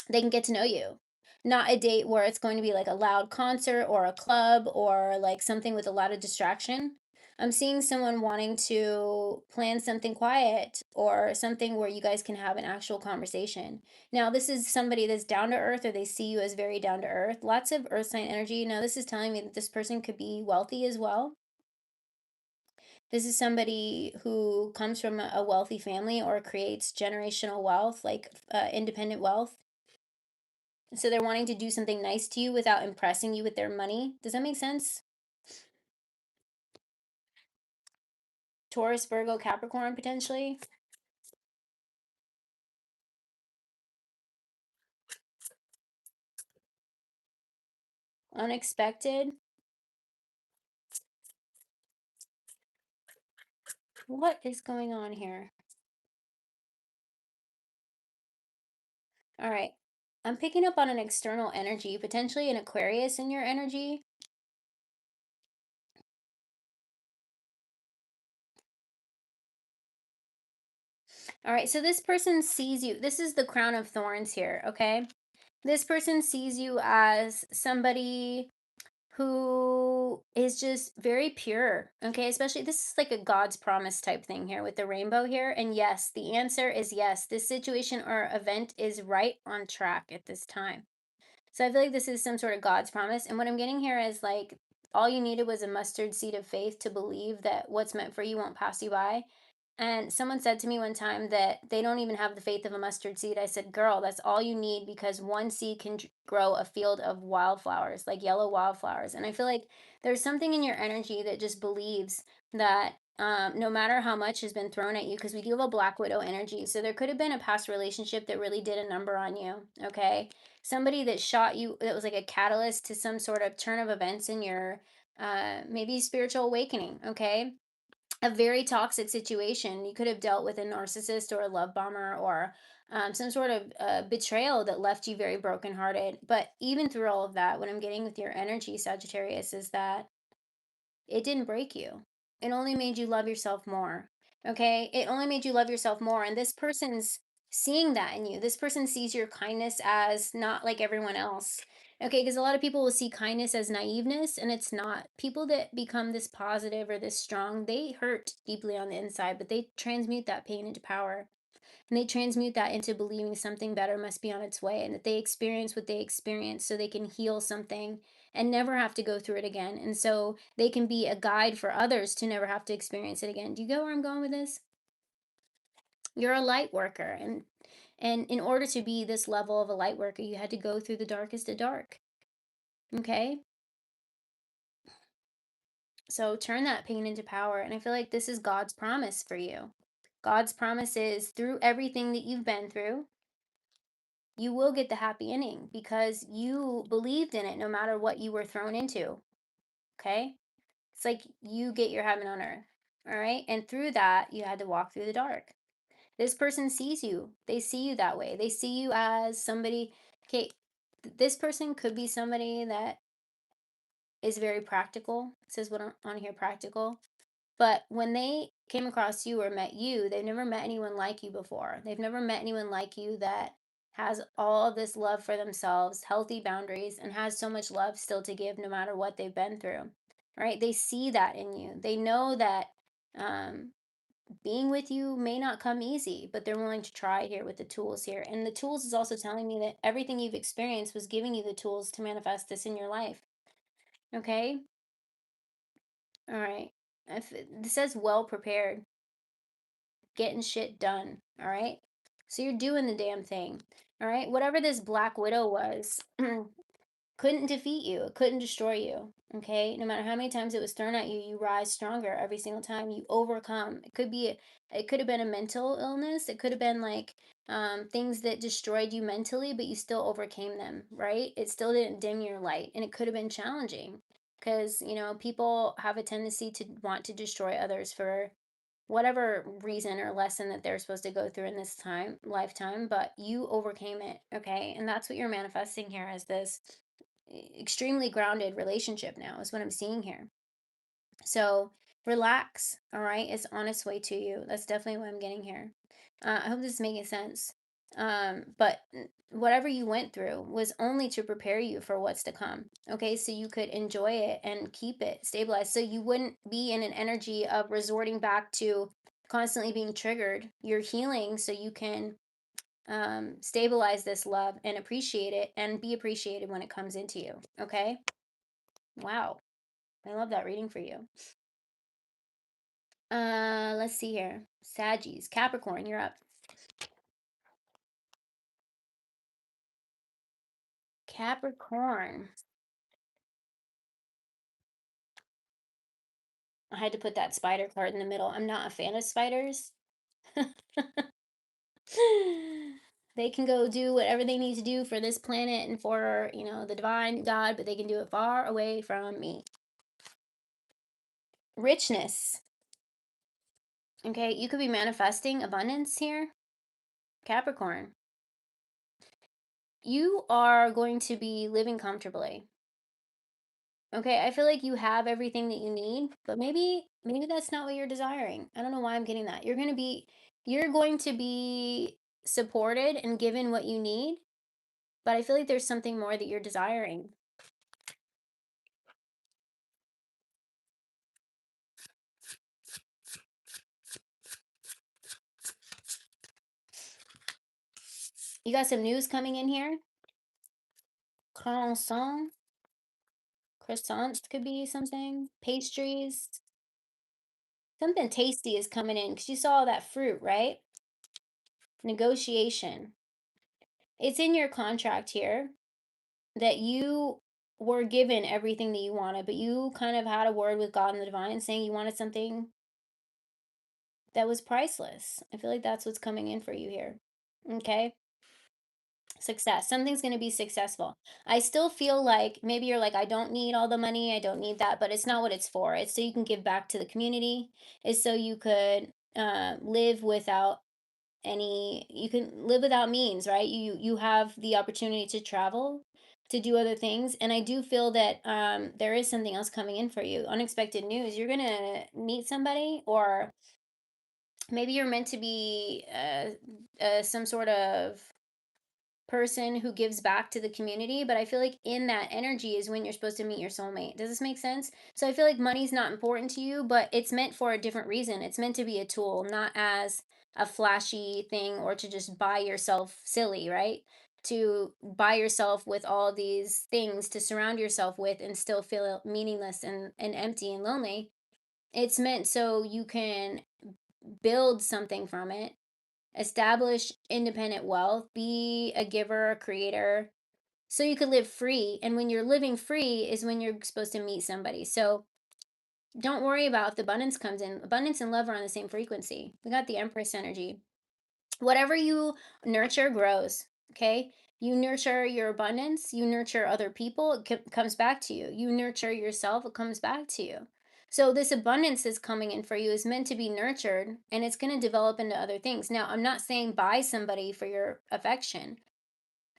Speaker 1: they can get to know you. Not a date where it's going to be like a loud concert or a club or like something with a lot of distraction. I'm seeing someone wanting to plan something quiet or something where you guys can have an actual conversation. Now, this is somebody that's down to earth or they see you as very down to earth. Lots of earth sign energy. Now, this is telling me that this person could be wealthy as well. This is somebody who comes from a wealthy family or creates generational wealth, like independent wealth. So they're wanting to do something nice to you without impressing you with their money. Does that make sense? Taurus, Virgo, Capricorn, potentially. Unexpected. What is going on here? All right. I'm picking up on an external energy, potentially an Aquarius in your energy. All right. So this person sees you. This is the crown of thorns here. Okay. This person sees you as somebody who is just very pure, okay? Especially this is like a God's promise type thing here with the rainbow here. And yes, the answer is yes. This situation or event is right on track at this time. So I feel like this is some sort of God's promise. And what I'm getting here is like all you needed was a mustard seed of faith to believe that what's meant for you won't pass you by. And someone said to me one time that they don't even have the faith of a mustard seed. I said, girl, that's all you need because one seed can grow a field of wildflowers, like yellow wildflowers. And I feel like there's something in your energy that just believes that no matter how much has been thrown at you, because we do have a Black Widow energy. So there could have been a past relationship that really did a number on you. Okay. Somebody that shot you, that was like a catalyst to some sort of turn of events in your maybe spiritual awakening. Okay, a very toxic situation. You could have dealt with a narcissist or a love bomber or some sort of betrayal that left you very brokenhearted. But even through all of that, what I'm getting with your energy, Sagittarius, is that it didn't break you. It only made you love yourself more. Okay? It only made you love yourself more. And this person's seeing that in you. This person sees your kindness as not like everyone else. Okay, because a lot of people will see kindness as naiveness, and it's not. People that become this positive or this strong, they hurt deeply on the inside, but they transmute that pain into power. And they transmute that into believing something better must be on its way and that they experience what they experience so they can heal something and never have to go through it again. And so they can be a guide for others to never have to experience it again. Do you get where I'm going with this? You're a light worker, and in order to be this level of a light worker, you had to go through the darkest of dark. Okay? So turn that pain into power. And I feel like this is God's promise for you. God's promise is through everything that you've been through, you will get the happy ending because you believed in it no matter what you were thrown into. Okay? It's like you get your heaven on earth. All right? And through that, you had to walk through the dark. This person sees you. They see you that way. They see you as somebody, okay, this person could be somebody that is very practical. It says what on here, practical. But when they came across you or met you, they've never met anyone like you before. They've never met anyone like you that has all of this love for themselves, healthy boundaries, and has so much love still to give no matter what they've been through. Right? They see that in you. They know that um, being with you may not come easy, but they're willing to try here with the tools here. And the tools is also telling me that everything you've experienced was giving you the tools to manifest this in your life. Okay? All right. If this says well prepared, getting shit done. All right. So you're doing the damn thing. All right. Whatever this Black Widow was, couldn't defeat you. It couldn't destroy you. Okay. No matter how many times it was thrown at you, you rise stronger every single time. You overcome. It could have been a mental illness. It could have been like things that destroyed you mentally, but you still overcame them, right? It still didn't dim your light. And it could have been challenging because, people have a tendency to want to destroy others for whatever reason or lesson that they're supposed to go through in this lifetime, but you overcame it. Okay. And that's what you're manifesting here as this extremely grounded relationship now, is what I'm seeing here. So relax. All right. It's on its way to you. That's definitely what I'm getting here. I hope this is making sense. But whatever you went through was only to prepare you for what's to come. Okay. So you could enjoy it and keep it stabilized. So you wouldn't be in an energy of resorting back to constantly being triggered. You're healing so you can stabilize this love and appreciate it and be appreciated when it comes into you. Okay. Wow. I love that reading for you. Let's see here. Saggies, Capricorn, you're up. Capricorn. I had to put that spider card in the middle. I'm not a fan of spiders. They can go do whatever they need to do for this planet and for, the divine God, but they can do it far away from me. Richness. Okay, you could be manifesting abundance here. Capricorn. You are going to be living comfortably. Okay, I feel like you have everything that you need, but maybe that's not what you're desiring. I don't know why I'm getting that. You're going to be supported and given what you need, but I feel like there's something more that you're desiring. You got some news coming in here. Croissant, croissants could be something. Pastries, something tasty is coming in because you saw all that fruit, right? Negotiation. It's in your contract here that you were given everything that you wanted, but you kind of had a word with God and the divine saying you wanted something that was priceless. I feel like that's what's coming in for you here. Okay. Success. Something's going to be successful. I still feel like maybe you're like, I don't need all the money. I don't need that, but it's not what it's for. It's so you can give back to the community. It's so you could live without you can live without means, right? You have the opportunity to travel, to do other things, and I do feel that there is something else coming in for you, unexpected news. You're gonna meet somebody, or maybe you're meant to be some sort of person who gives back to the community, but I feel like in that energy is when you're supposed to meet your soulmate. Does this make sense? So I feel like money's not important to you, but it's meant for a different reason. It's meant to be a tool, not as a flashy thing or to just buy yourself silly, right? to buy yourself with all these things to surround yourself with and still feel meaningless and empty and lonely. It's meant so you can build something from it, establish independent wealth, be a giver, a creator, so you could live free. And when you're living free is when you're supposed to meet somebody. So don't worry about if the abundance comes in. Abundance and love are on the same frequency. We got the Empress energy. Whatever you nurture grows. Okay. You nurture your abundance, you nurture other people, it comes back to you. You nurture yourself, it comes back to you. So, this abundance that's coming in for you is meant to be nurtured and it's going to develop into other things. Now, I'm not saying buy somebody for your affection,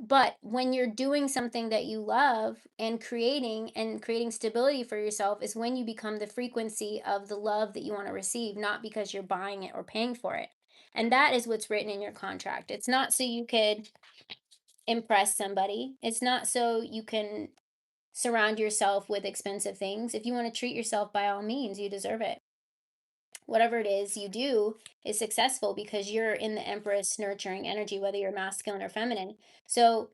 Speaker 1: but when you're doing something that you love and creating stability for yourself is when you become the frequency of the love that you want to receive, not because you're buying it or paying for it. And that is what's written in your contract. It's not so you could impress somebody. It's not so you can surround yourself with expensive things. If you want to treat yourself, by all means, you deserve it. Whatever it is you do is successful because you're in the Empress nurturing energy, whether you're masculine or feminine. So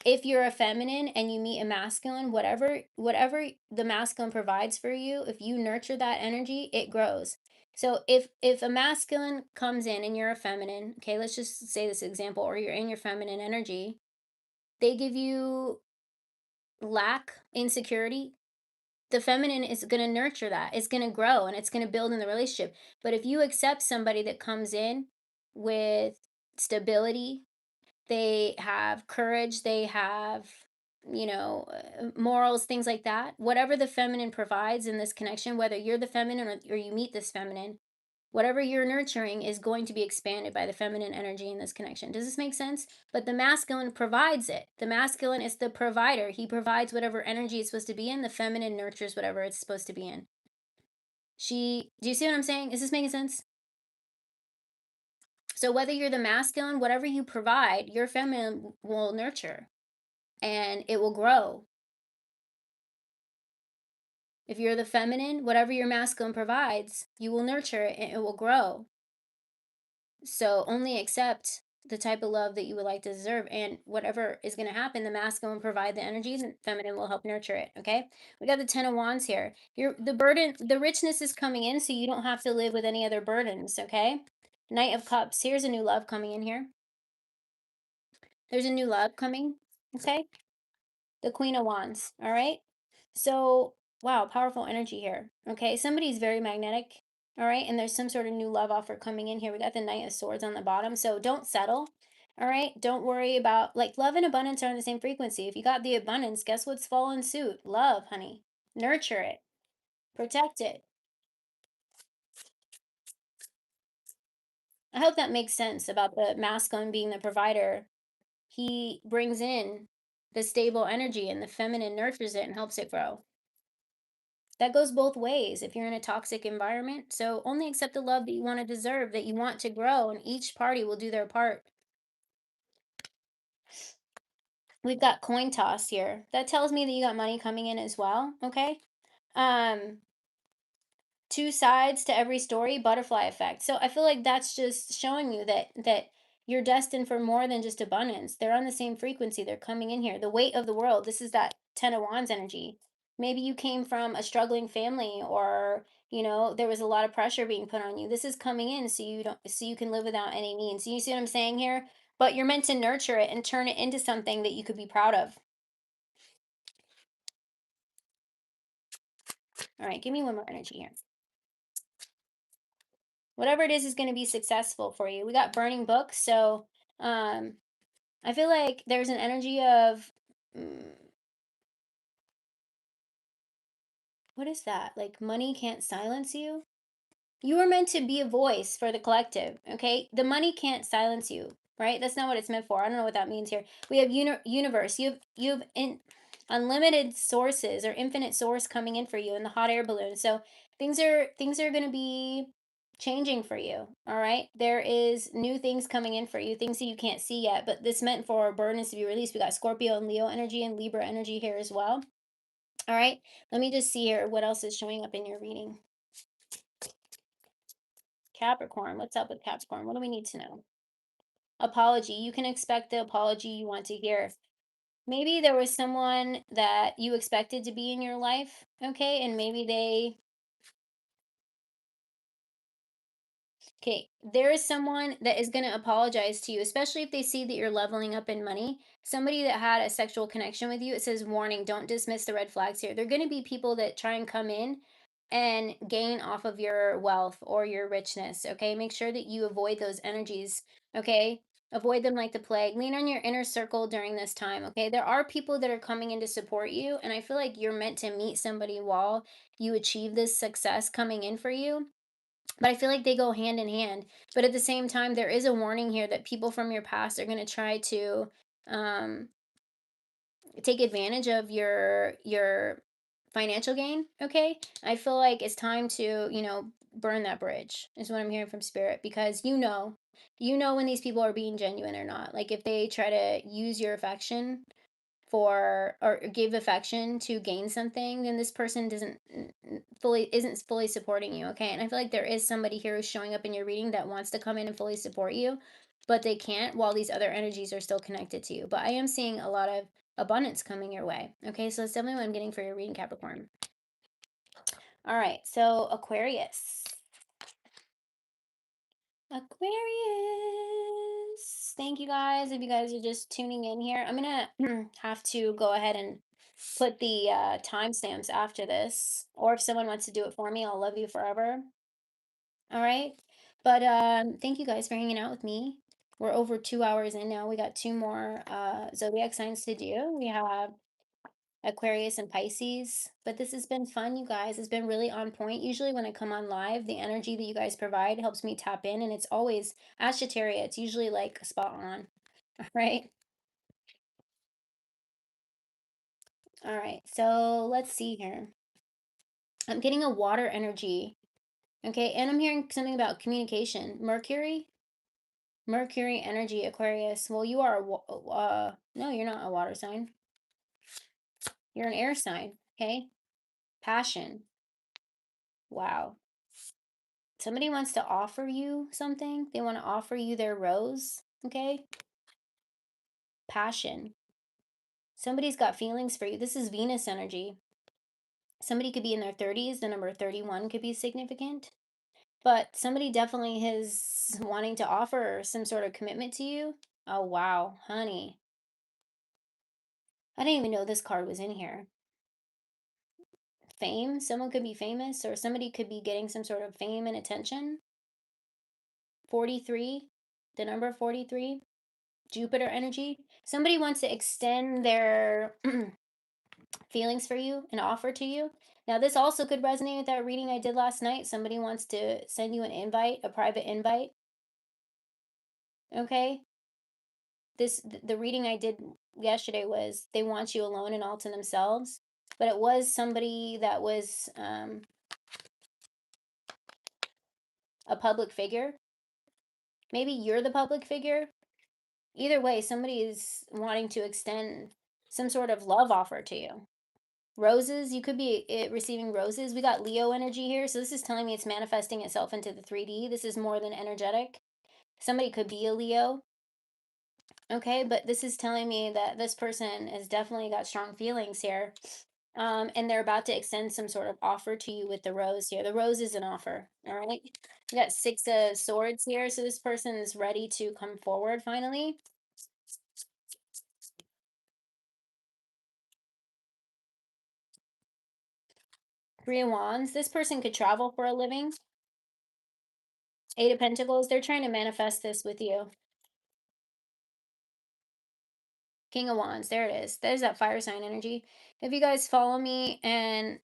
Speaker 1: if you're a feminine and you meet a masculine, whatever the masculine provides for you, if you nurture that energy, it grows. So if a masculine comes in and you're a feminine, okay, let's just say this example, or you're in your feminine energy, they give you lack, insecurity. The feminine is going to nurture that. It's going to grow and it's going to build in the relationship. But if you accept somebody that comes in with stability, they have courage, they have, morals, things like that. Whatever the feminine provides in this connection, whether you're the feminine or you meet this feminine, whatever you're nurturing is going to be expanded by the feminine energy in this connection. Does this make sense? But the masculine provides it. The masculine is the provider. He provides whatever energy it's supposed to be in. The feminine nurtures whatever it's supposed to be in. Do you see what I'm saying? Is this making sense? So whether you're the masculine, whatever you provide, your feminine will nurture and it will grow. If you're the feminine, whatever your masculine provides, you will nurture it and it will grow. So only accept the type of love that you would like to deserve. And whatever is going to happen, the masculine will provide the energy, the feminine will help nurture it. Okay. We got the 10 of Wands here. The burden, the richness is coming in, so you don't have to live with any other burdens. Okay. Knight of Cups. Here's a new love coming in here. There's a new love coming. Okay. The Queen of Wands. All right. So, wow, powerful energy here. Okay. Somebody's very magnetic. All right. And there's some sort of new love offer coming in here. We got the Knight of Swords on the bottom. So don't settle. All right. Don't worry about, like, love and abundance are on the same frequency. If you got the abundance, guess what's following suit? Love, honey. Nurture it, protect it. I hope that makes sense about the masculine being the provider. He brings in the stable energy and the feminine nurtures it and helps it grow. That goes both ways if you're in a toxic environment. So only accept the love that you want to deserve, that you want to grow, and each party will do their part. We've got coin toss here. That tells me that you got money coming in as well. Okay. Um, two sides to every story, butterfly effect. So I feel like that's just showing you that you're destined for more than just abundance. They're on the same frequency. They're coming in here. The weight of the world. This is that 10 of wands energy. Maybe you came from a struggling family, or there was a lot of pressure being put on you. This is coming in so you can live without any means. You see what I'm saying here? But you're meant to nurture it and turn it into something that you could be proud of. All right, give me one more energy here. Whatever it is going to be successful for you. We got burning books, so um I feel like there's an energy of mm, what is that? Like money can't silence you. You are meant to be a voice for the collective, okay? The money can't silence you, right? That's not what it's meant for. I don't know what that means here. We have universe. You have unlimited sources or infinite source coming in for you in the hot air balloon. So things are going to be changing for you, all right? There is new things coming in for you, things that you can't see yet, but this meant for burdens to be released. We got Scorpio and Leo energy and Libra energy here as well. All right? Let me just see here what else is showing up in your reading. Capricorn, what's up with Capricorn? What do we need to know? apology. You can expect the apology you want to hear. Maybe there was someone that you expected to be in your life, okay? And maybe they Okay, there is someone that is going to apologize to you, especially if they see that you're leveling up in money. Somebody that had a sexual connection with you, it says, warning, don't dismiss the red flags here. They're going to be people that try and come in and gain off of your wealth or your richness. Okay, make sure that you avoid those energies. Okay, avoid them like the plague. Lean on your inner circle during this time. Okay, there are people that are coming in to support you, and I feel like you're meant to meet somebody while you achieve this success coming in for you, but I feel like they go hand in hand. But at the same time, there is a warning here that people from your past are going to try to um, take advantage of your financial gain. Okay, I feel like it's time to burn that bridge. Is what I'm hearing from spirit, because you know when these people are being genuine or not. Like if they try to use your affection for or give affection to gain something, then this person doesn't fully isn't fully supporting you. Okay, and I feel like there is somebody here who's showing up in your reading that wants to come in and fully support you, but they can't while these other energies are still connected to you. But I am seeing a lot of abundance coming your way. Okay, so that's definitely what I'm getting for your reading, Capricorn. All right, so Aquarius. Aquarius. Thank you guys. If you guys are just tuning in here, I'm gonna have to go ahead and put the timestamps after this. Or if someone wants to do it for me, I'll love you forever. All right. But thank you guys for hanging out with me. We're over 2 hours in now. We got two more zodiac signs to do. We have Aquarius and Pisces. But this has been fun, you guys. It's been really on point. Usually when I come on live, the energy that you guys provide helps me tap in, and it's always Ashtaria. It's usually like spot on. All right. All right. So let's see here. I'm getting a water energy. Okay, and I'm hearing something about communication. Mercury energy, Aquarius. Well, you are no, you're not a water sign. You're an air sign, okay? Passion. Wow. Somebody wants to offer you something. They want to offer you their rose, okay? Passion. Somebody's got feelings for you. This is Venus energy. Somebody could be in their 30s. The number 31 could be significant. But somebody definitely is wanting to offer some sort of commitment to you. Oh, wow, honey. I didn't even know this card was in here. Fame. Someone could be famous, or somebody could be getting some sort of fame and attention. 43, the number 43, Jupiter energy. Somebody wants to extend their feelings for you and offer to you. Now, this also could resonate with that reading I did last night. Somebody wants to send you an invite, a private invite. Okay. The reading I did yesterday was they want you alone and all to themselves, but it was somebody that was a public figure. Maybe you're the public figure. Either way, somebody is wanting to extend some sort of love offer to you. Roses, you could be receiving roses. We got Leo energy here, so this is telling me it's manifesting itself into the 3D. This is more than energetic. Somebody could be a Leo. Okay, but this is telling me that this person has definitely got strong feelings here. And they're about to extend some sort of offer to you with the rose here. The rose is an offer. All right. We got 6 of swords here. So this person is ready to come forward finally. 3 of wands. This person could travel for a living. 8 of pentacles. They're trying to manifest this with you. King of Wands, there it is. There's that fire sign energy. If you guys follow me, and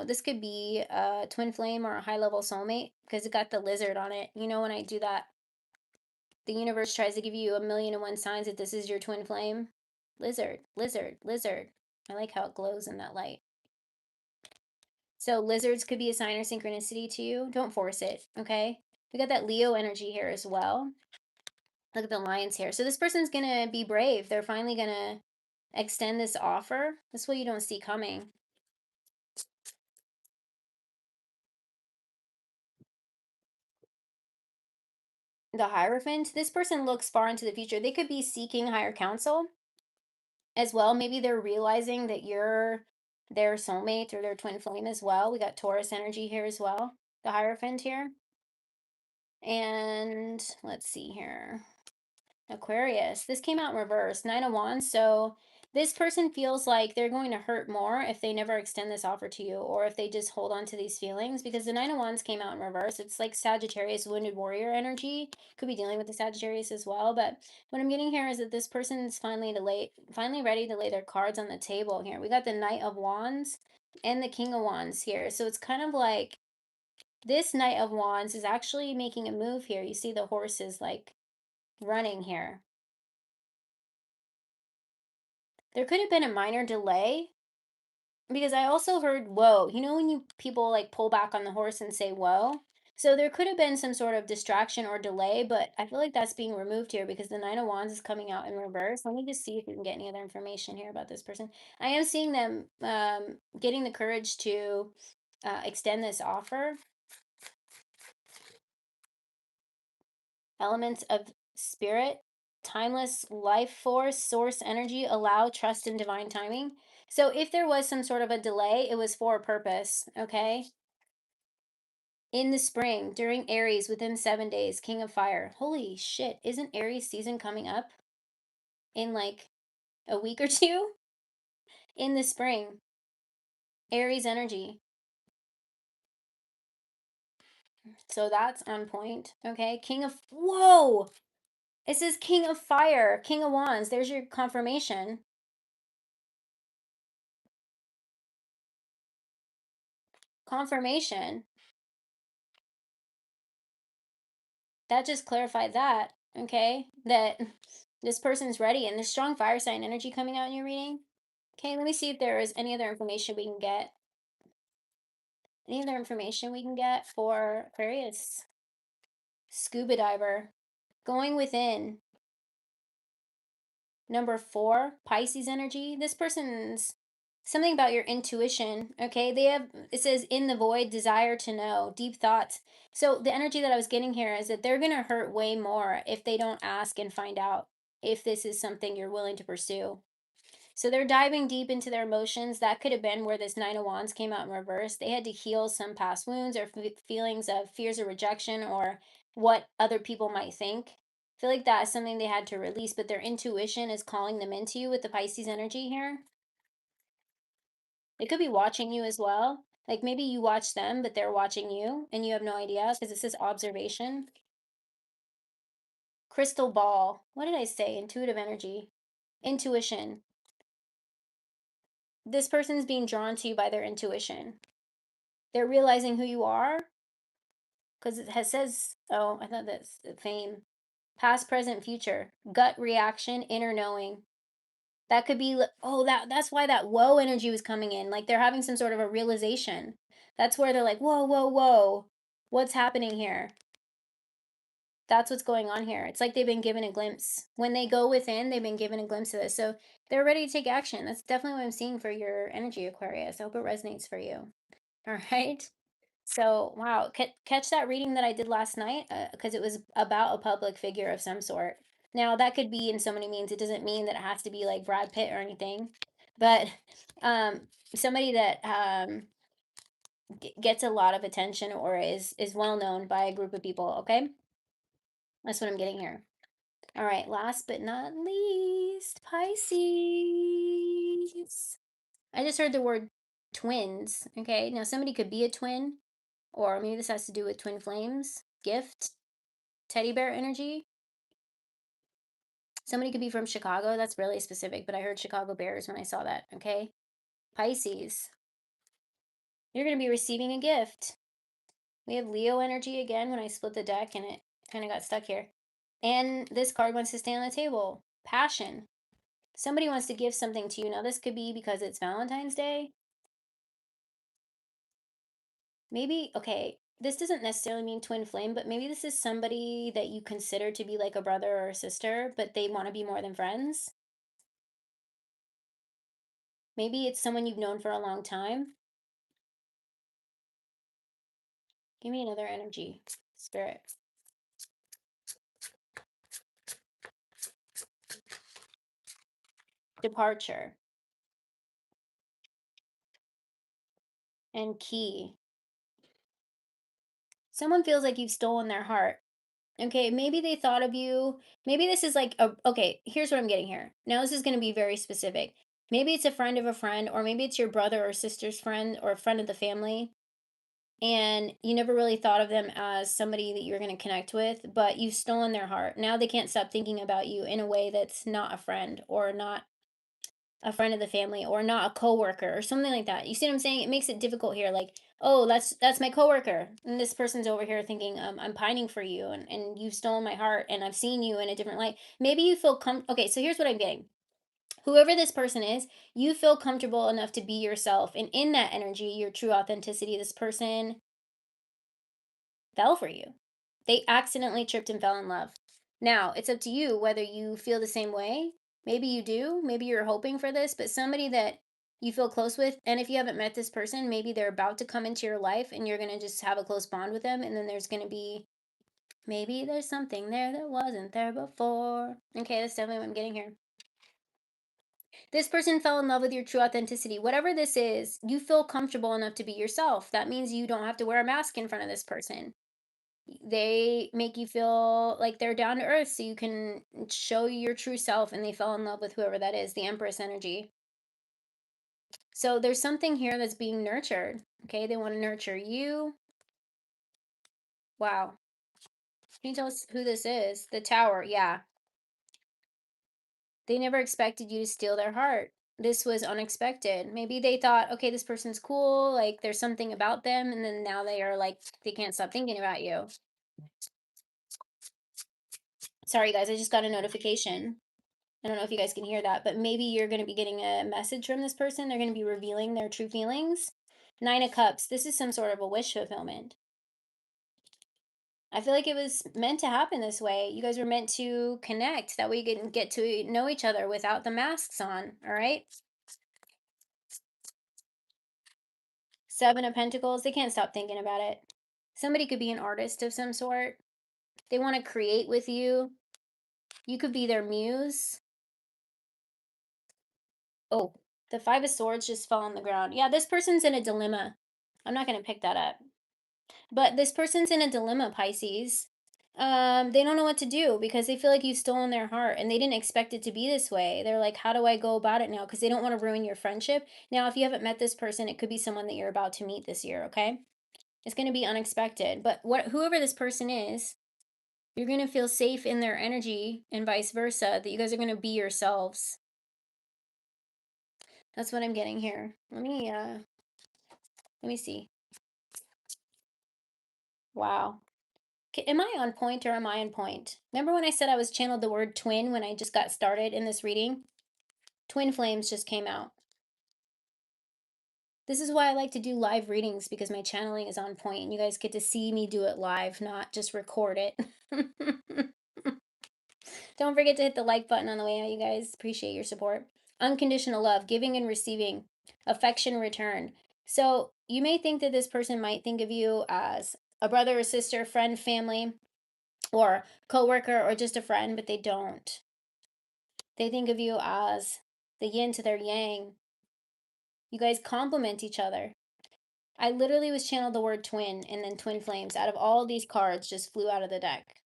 Speaker 1: this could be a twin flame or a high level soulmate, because it got the lizard on it. When I do that, the universe tries to give you 1,000,001 signs that this is your twin flame. Lizard, lizard, lizard. I like how it glows in that light. So lizards could be a sign or synchronicity to you. Don't force it, okay? We got that Leo energy here as well. Look at the lions here. So this person's gonna be brave. They're finally gonna extend this offer. This is what you don't see coming. The Hierophant, this person looks far into the future. They could be seeking higher counsel as well. Maybe they're realizing that you're their soulmate or their twin flame as well. We got Taurus energy here as well, the Hierophant here. And let's see here. Aquarius. This came out in reverse, Nine of Wands. So this person feels like they're going to hurt more if they never extend this offer to you or if they just hold on to these feelings because the Nine of Wands came out in reverse. It's like Sagittarius, wounded warrior energy. Could be dealing with the Sagittarius as well. But what I'm getting here is that this person is finally ready to lay their cards on the table here. We got the Knight of Wands and the King of Wands here. So it's kind of like this Knight of Wands is actually making a move here. You see the horses like running here. There could have been a minor delay because I also heard whoa. You know when you people like pull back on the horse and say whoa? So there could have been some sort of distraction or delay, but I feel like that's being removed here because the Nine of Wands is coming out in reverse. Let me just see if we can get any other information here about this person. I am seeing them getting the courage to extend this offer. Elements of spirit, timeless life force, source energy, allow, trust, and divine timing. So if there was some sort of a delay, it was for a purpose, okay? In the spring, during Aries, within 7 days, King of Fire. Holy shit, isn't Aries season coming up in like a week or two? In the spring, Aries energy. So that's on point, okay? Whoa! It says King of Fire, King of Wands. There's your confirmation. Confirmation. That just clarified that, okay? That this person's ready and there's strong fire sign energy coming out in your reading. Okay, let me see if there is any other information we can get. Any other information we can get for Aquarius? Scuba diver. Going within. Number 4, Pisces energy. This person's something about your intuition, okay? It says in the void, desire to know, deep thoughts. So the energy that I was getting here is that they're going to hurt way more if they don't ask and find out if this is something you're willing to pursue. So they're diving deep into their emotions. That could have been where this Nine of Wands came out in reverse. They had to heal some past wounds or feelings of fears of rejection or what other people might think. I feel like that is something they had to release, but their intuition is calling them into you with the Pisces energy here. They could be watching you as well. Like maybe you watch them, but they're watching you and you have no idea because it says observation. Crystal ball. What did I say? Intuitive energy. Intuition. This person's being drawn to you by their intuition. They're realizing who you are because says, oh, I thought that's the fame. Past, present, future. Gut reaction, inner knowing. That could be, oh, that's why that whoa energy was coming in. Like they're having some sort of a realization. That's where they're like, whoa, whoa, whoa. What's happening here? That's what's going on here. It's like they've been given a glimpse. When they go within, they've been given a glimpse of this. So they're ready to take action. That's definitely what I'm seeing for your energy, Aquarius. I hope it resonates for you. All right. So, wow, catch that reading that I did last night because it was about a public figure of some sort. Now, that could be in so many means. It doesn't mean that it has to be like Brad Pitt or anything, but um, somebody that gets a lot of attention or is well known by a group of people. Okay, that's what I'm getting here. All right, last but not least, Pisces. I just heard the word twins. Okay, now somebody could be a twin, or maybe this has to do with twin flames, gift, teddy bear energy. Somebody could be from Chicago. That's really specific, but I heard Chicago Bears when I saw that. Okay, Pisces. You're going to be receiving a gift. We have Leo energy again when I split the deck and it kind of got stuck here. And this card wants to stay on the table. Passion. Somebody wants to give something to you. Now, this could be because it's Valentine's Day. Maybe, okay, this doesn't necessarily mean twin flame, but maybe this is somebody that you consider to be like a brother or a sister, but they want to be more than friends. Maybe it's someone you've known for a long time. Give me another energy, spirit. departure, and key. Someone feels like you've stolen their heart. Okay, maybe they thought of you. Maybe this is like a okay, here's what I'm getting here. Now this is going to be very specific. Maybe it's a friend of a friend, or maybe it's your brother or sister's friend or a friend of the family, and you never really thought of them as somebody that you're going to connect with, but you've stolen their heart. Now they can't stop thinking about you in a way that's not a friend or not a friend of the family or not a coworker or something like that. You see what I'm saying? It makes it difficult here. Like, oh, that's my coworker, and this person's over here thinking, I'm pining for you, and you've stolen my heart, and I've seen you in a different light. Maybe you feel okay. So here's what I'm getting. Whoever this person is, you feel comfortable enough to be yourself, and in that energy, your true authenticity. This person fell for you. They accidentally tripped and fell in love. Now, it's up to you whether you feel the same way. Maybe you do. Maybe you're hoping for this, but somebody that you feel close with, and if you haven't met this person, maybe they're about to come into your life and you're going to just have a close bond with them. And then there's going to be maybe there's something there that wasn't there before. Okay, that's definitely what I'm getting here. This person fell in love with your true authenticity. Whatever this is, you feel comfortable enough to be yourself. That means you don't have to wear a mask in front of this person. They make you feel like they're down to earth so you can show your true self, and they fell in love with whoever that is, the Empress energy. So there's something here that's being nurtured. Okay, they want to nurture you. Wow. Can you tell us who this is? The Tower. Yeah. They never expected you to steal their heart. This was unexpected. Maybe they thought, okay, this person's cool, like there's something about them, and then now they are like they can't stop thinking about you. Sorry guys, I just got a notification. I don't know if you guys can hear that, but maybe you're going to be getting a message from this person. They're going to be revealing their true feelings. Nine of Cups. This is some sort of a wish fulfillment. I feel like it was meant to happen this way. You guys were meant to connect. That way you can get to know each other without the masks on. All right. Seven of Pentacles. They can't stop thinking about it. Somebody could be an artist of some sort. They want to create with you. You could be their muse. Oh, the Five of Swords just fell on the ground. Yeah, this person's in a dilemma. I'm not going to pick that up. But this person's in a dilemma, Pisces. They don't know what to do because they feel like you've stolen their heart and they didn't expect it to be this way. They're like, how do I go about it now? Because they don't want to ruin your friendship. Now, if you haven't met this person, it could be someone that you're about to meet this year, okay? It's going to be unexpected. But whoever this person is, you're going to feel safe in their energy and vice versa, that you guys are going to be yourselves. That's what I'm getting here. Let me see. Wow. Am I on point or am I on point? Remember when I said I was channeled the word twin when I just got started in this reading? Twin flames just came out. This is why I like to do live readings, because my channeling is on point and you guys get to see me do it live, not just record it. Don't forget to hit the like button on the way out, you guys. Appreciate your support. Unconditional love, giving and receiving, affection returned. So you may think that this person might think of you as a brother or sister, friend, family, or coworker, or just a friend, but they don't. They think of you as the yin to their yang. You guys complement each other. I literally was channeled the word twin, and then twin flames out of all these cards just flew out of the deck.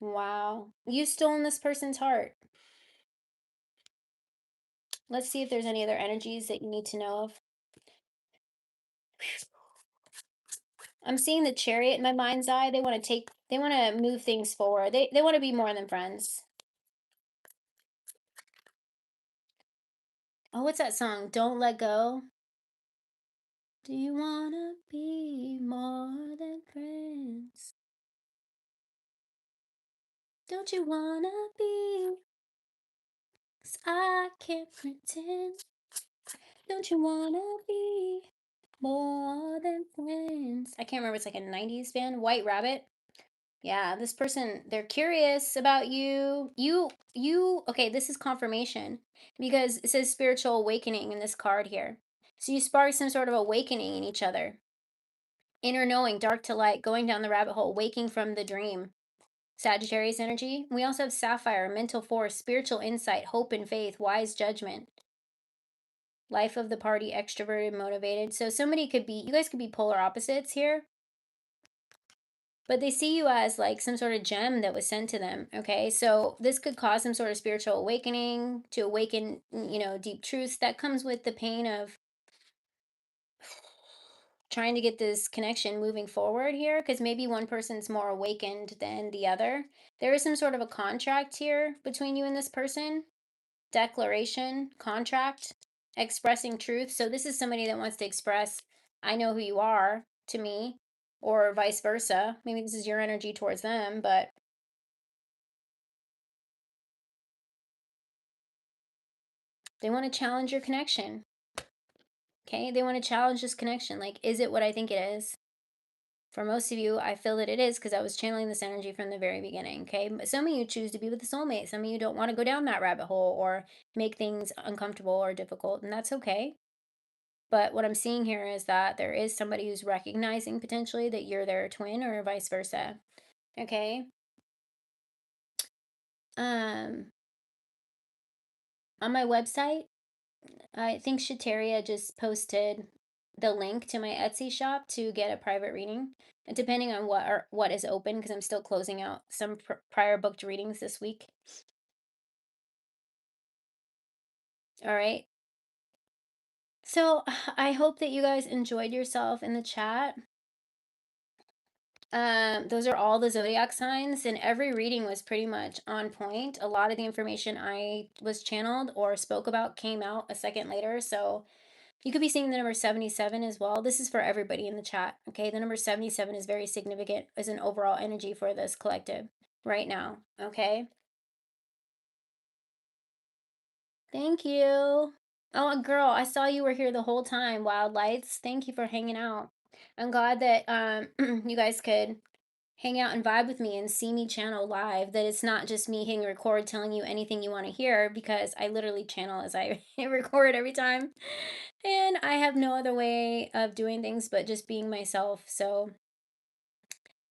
Speaker 1: Wow. You've stolen this person's heart. Let's see if there's any other energies that you need to know of. I'm seeing the Chariot in my mind's eye. They want to move things forward. They want to be more than friends. Oh, what's that song? Don't Let Go. Do you want to be more than friends? Don't you want to be? 'Cause I can't pretend. Don't you want to be more than friends? I can't remember. It's like a 90s band. White Rabbit. Yeah, this person, they're curious about you. Okay, this is confirmation because it says spiritual awakening in this card here. So you spark some sort of awakening in each other. Inner knowing, dark to light, going down the rabbit hole, waking from the dream. Sagittarius energy. We also have Sapphire, mental force, spiritual insight, hope and faith, wise judgment, life of the party, extroverted, motivated. So somebody could be, you guys could be polar opposites here, but they see you as like some sort of gem that was sent to them. Okay. So this could cause some sort of spiritual awakening, to awaken, deep truths that comes with the pain of trying to get this connection moving forward here, because maybe one person's more awakened than the other. There is some sort of a contract here between you and this person. Declaration, contract, expressing truth. So this is somebody that wants to express, I know who you are to me, or vice versa. Maybe this is your energy towards them, but they want to challenge your connection. Okay. They want to challenge this connection. Like, is it what I think it is? For most of you, I feel that it is, because I was channeling this energy from the very beginning. Okay. But some of you choose to be with a soulmate. Some of you don't want to go down that rabbit hole or make things uncomfortable or difficult. And that's okay. But what I'm seeing here is that there is somebody who's recognizing potentially that you're their twin, or vice versa. Okay. Um, on my website, I think Shateria just posted the link to my Etsy shop to get a private reading. And depending on what is open, because I'm still closing out some prior booked readings this week. All right. So I hope that you guys enjoyed yourself in the chat. Those are all the zodiac signs, and every reading was pretty much on point. A lot of the information I was channeled or spoke about came out a second later. So you could be seeing the number 77 as well. This is for everybody in the chat. Okay. The number 77 is very significant as an overall energy for this collective right now. Okay. Thank you. Oh, girl, I saw you were here the whole time. Wild Lights. Thank you for hanging out. I'm glad that you guys could hang out and vibe with me and see me channel live, that it's not just me hitting record telling you anything you want to hear, because I literally channel as I record every time, and I have no other way of doing things but just being myself. So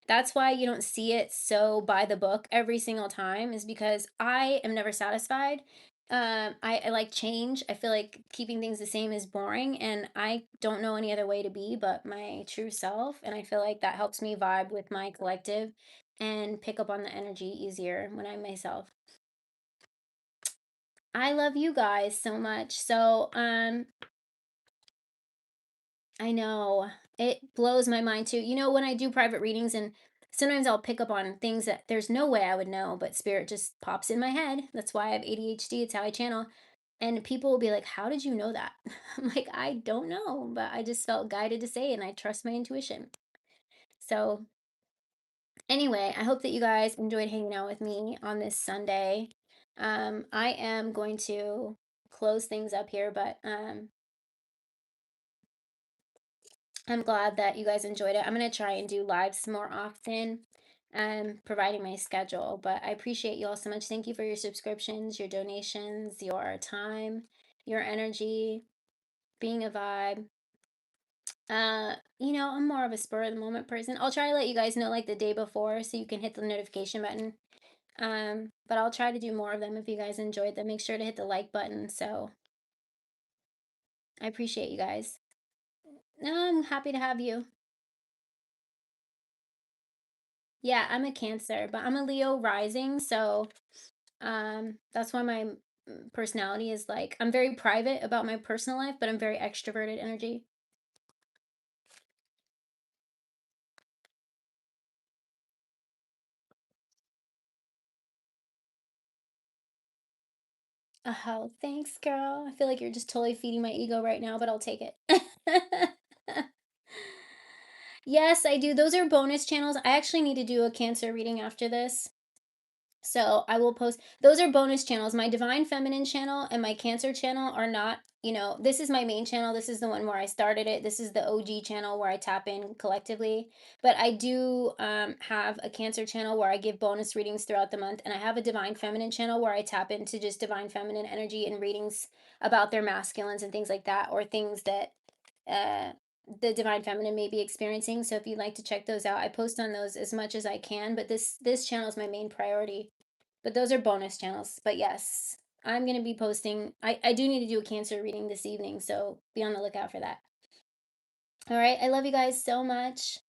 Speaker 1: that's why you don't see it so by the book every single time, is because I am never satisfied. I like change. I feel like keeping things the same is boring, and I don't know any other way to be but my true self. And I feel like that helps me vibe with my collective and pick up on the energy easier when I'm myself. I love you guys so much. So, I know. It blows my mind too. When I do private readings, and sometimes I'll pick up on things that there's no way I would know, but spirit just pops in my head. That's why I have ADHD. It's how I channel. And people will be like, "How did you know that?" I'm like, "I don't know, but I just felt guided to say it, and I trust my intuition." So, anyway, I hope that you guys enjoyed hanging out with me on this Sunday. I am going to close things up here, but I'm glad that you guys enjoyed it. I'm going to try and do lives more often, providing my schedule. But I appreciate you all so much. Thank you for your subscriptions, your donations, your time, your energy, being a vibe. I'm more of a spur of the moment person. I'll try to let you guys know like the day before so you can hit the notification button. But I'll try to do more of them if you guys enjoyed them. Make sure to hit the like button. So I appreciate you guys. I'm happy to have you. Yeah, I'm a Cancer, but I'm a Leo rising, so that's why my personality is like, I'm very private about my personal life, but I'm very extroverted energy. Oh, thanks, girl. I feel like you're just totally feeding my ego right now, but I'll take it. Yes, I do. Those are bonus channels. I actually need to do a Cancer reading after this. So I will post, those are bonus channels. My Divine Feminine channel and my Cancer channel are not, this is my main channel. This is the one where I started it. This is the OG channel where I tap in collectively. But I do have a Cancer channel where I give bonus readings throughout the month. And I have a Divine Feminine channel where I tap into just Divine Feminine energy and readings about their masculines and things like that, or things that the divine feminine may be experiencing. So if you'd like to check those out, I post on those as much as I can, but this channel is my main priority. But those are bonus channels. But yes, I'm going to be posting. I do need to do a Cancer reading this evening, so be on the lookout for that. All right, I love you guys so much.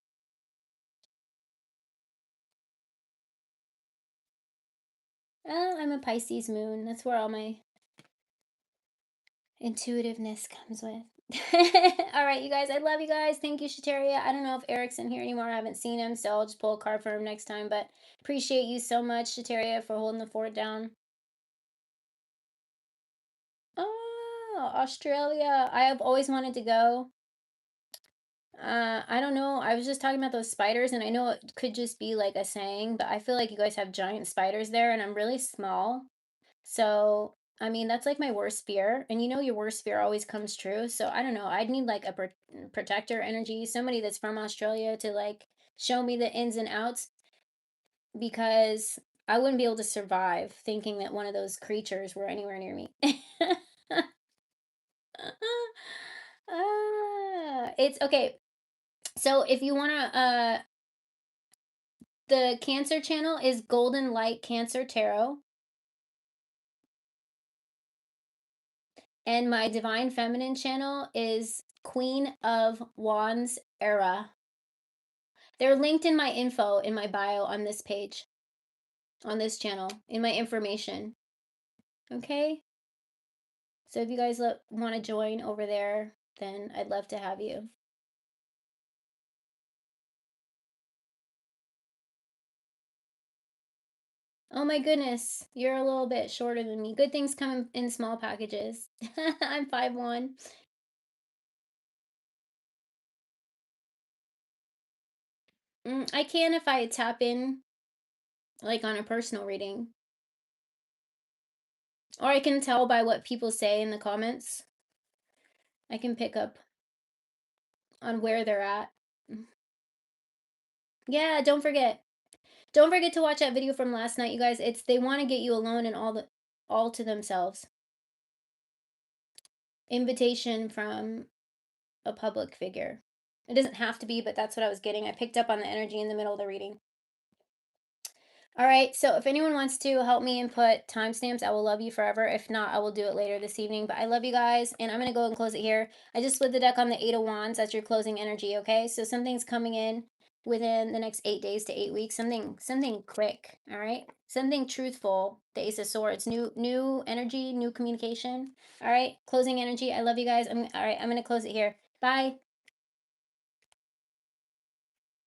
Speaker 1: I'm a Pisces moon. That's where all my intuitiveness comes with. All right, you guys, I love you guys. Thank you, Shateria. I don't know if Eric's in here anymore. I haven't seen him, so I'll just pull a card for him next time. But appreciate you so much, Shateria, for holding the fort down. Oh, Australia. I have always wanted to go. I don't know. I was just talking about those spiders, and I know it could just be like a saying, but I feel like you guys have giant spiders there, and I'm really small. So, I mean, that's like my worst fear. And you know, your worst fear always comes true. So, I don't know. I'd need like a protector energy, somebody that's from Australia to like show me the ins and outs because I wouldn't be able to survive thinking that one of those creatures were anywhere near me. It's okay. So, if you want to, the Cancer channel is Golden Light Cancer Tarot. And my Divine Feminine channel is Queen of Wands Era. They're linked in my info in my bio on this page, on this channel, in my information. Okay? So if you guys want to join over there, then I'd love to have you. Oh my goodness, you're a little bit shorter than me. Good things come in small packages. I'm 5'1". I can if I tap in, like on a personal reading. Or I can tell by what people say in the comments. I can pick up on where they're at. Yeah, don't forget. Don't forget to watch that video from last night, you guys. It's they want to get you alone and all to themselves. Invitation from a public figure. It doesn't have to be, but that's what I was getting. I picked up on the energy in the middle of the reading. All right, so if anyone wants to help me input timestamps, I will love you forever. If not, I will do it later this evening. But I love you guys, and I'm going to go and close it here. I just split the deck on the Eight of Wands. That's your closing energy, okay? So something's coming in within the next 8 days to 8 weeks. Something quick, all right? Something truthful. The Ace of Swords. New energy, new communication. All right, closing energy. I love you guys. All right, I'm going to close it here. Bye.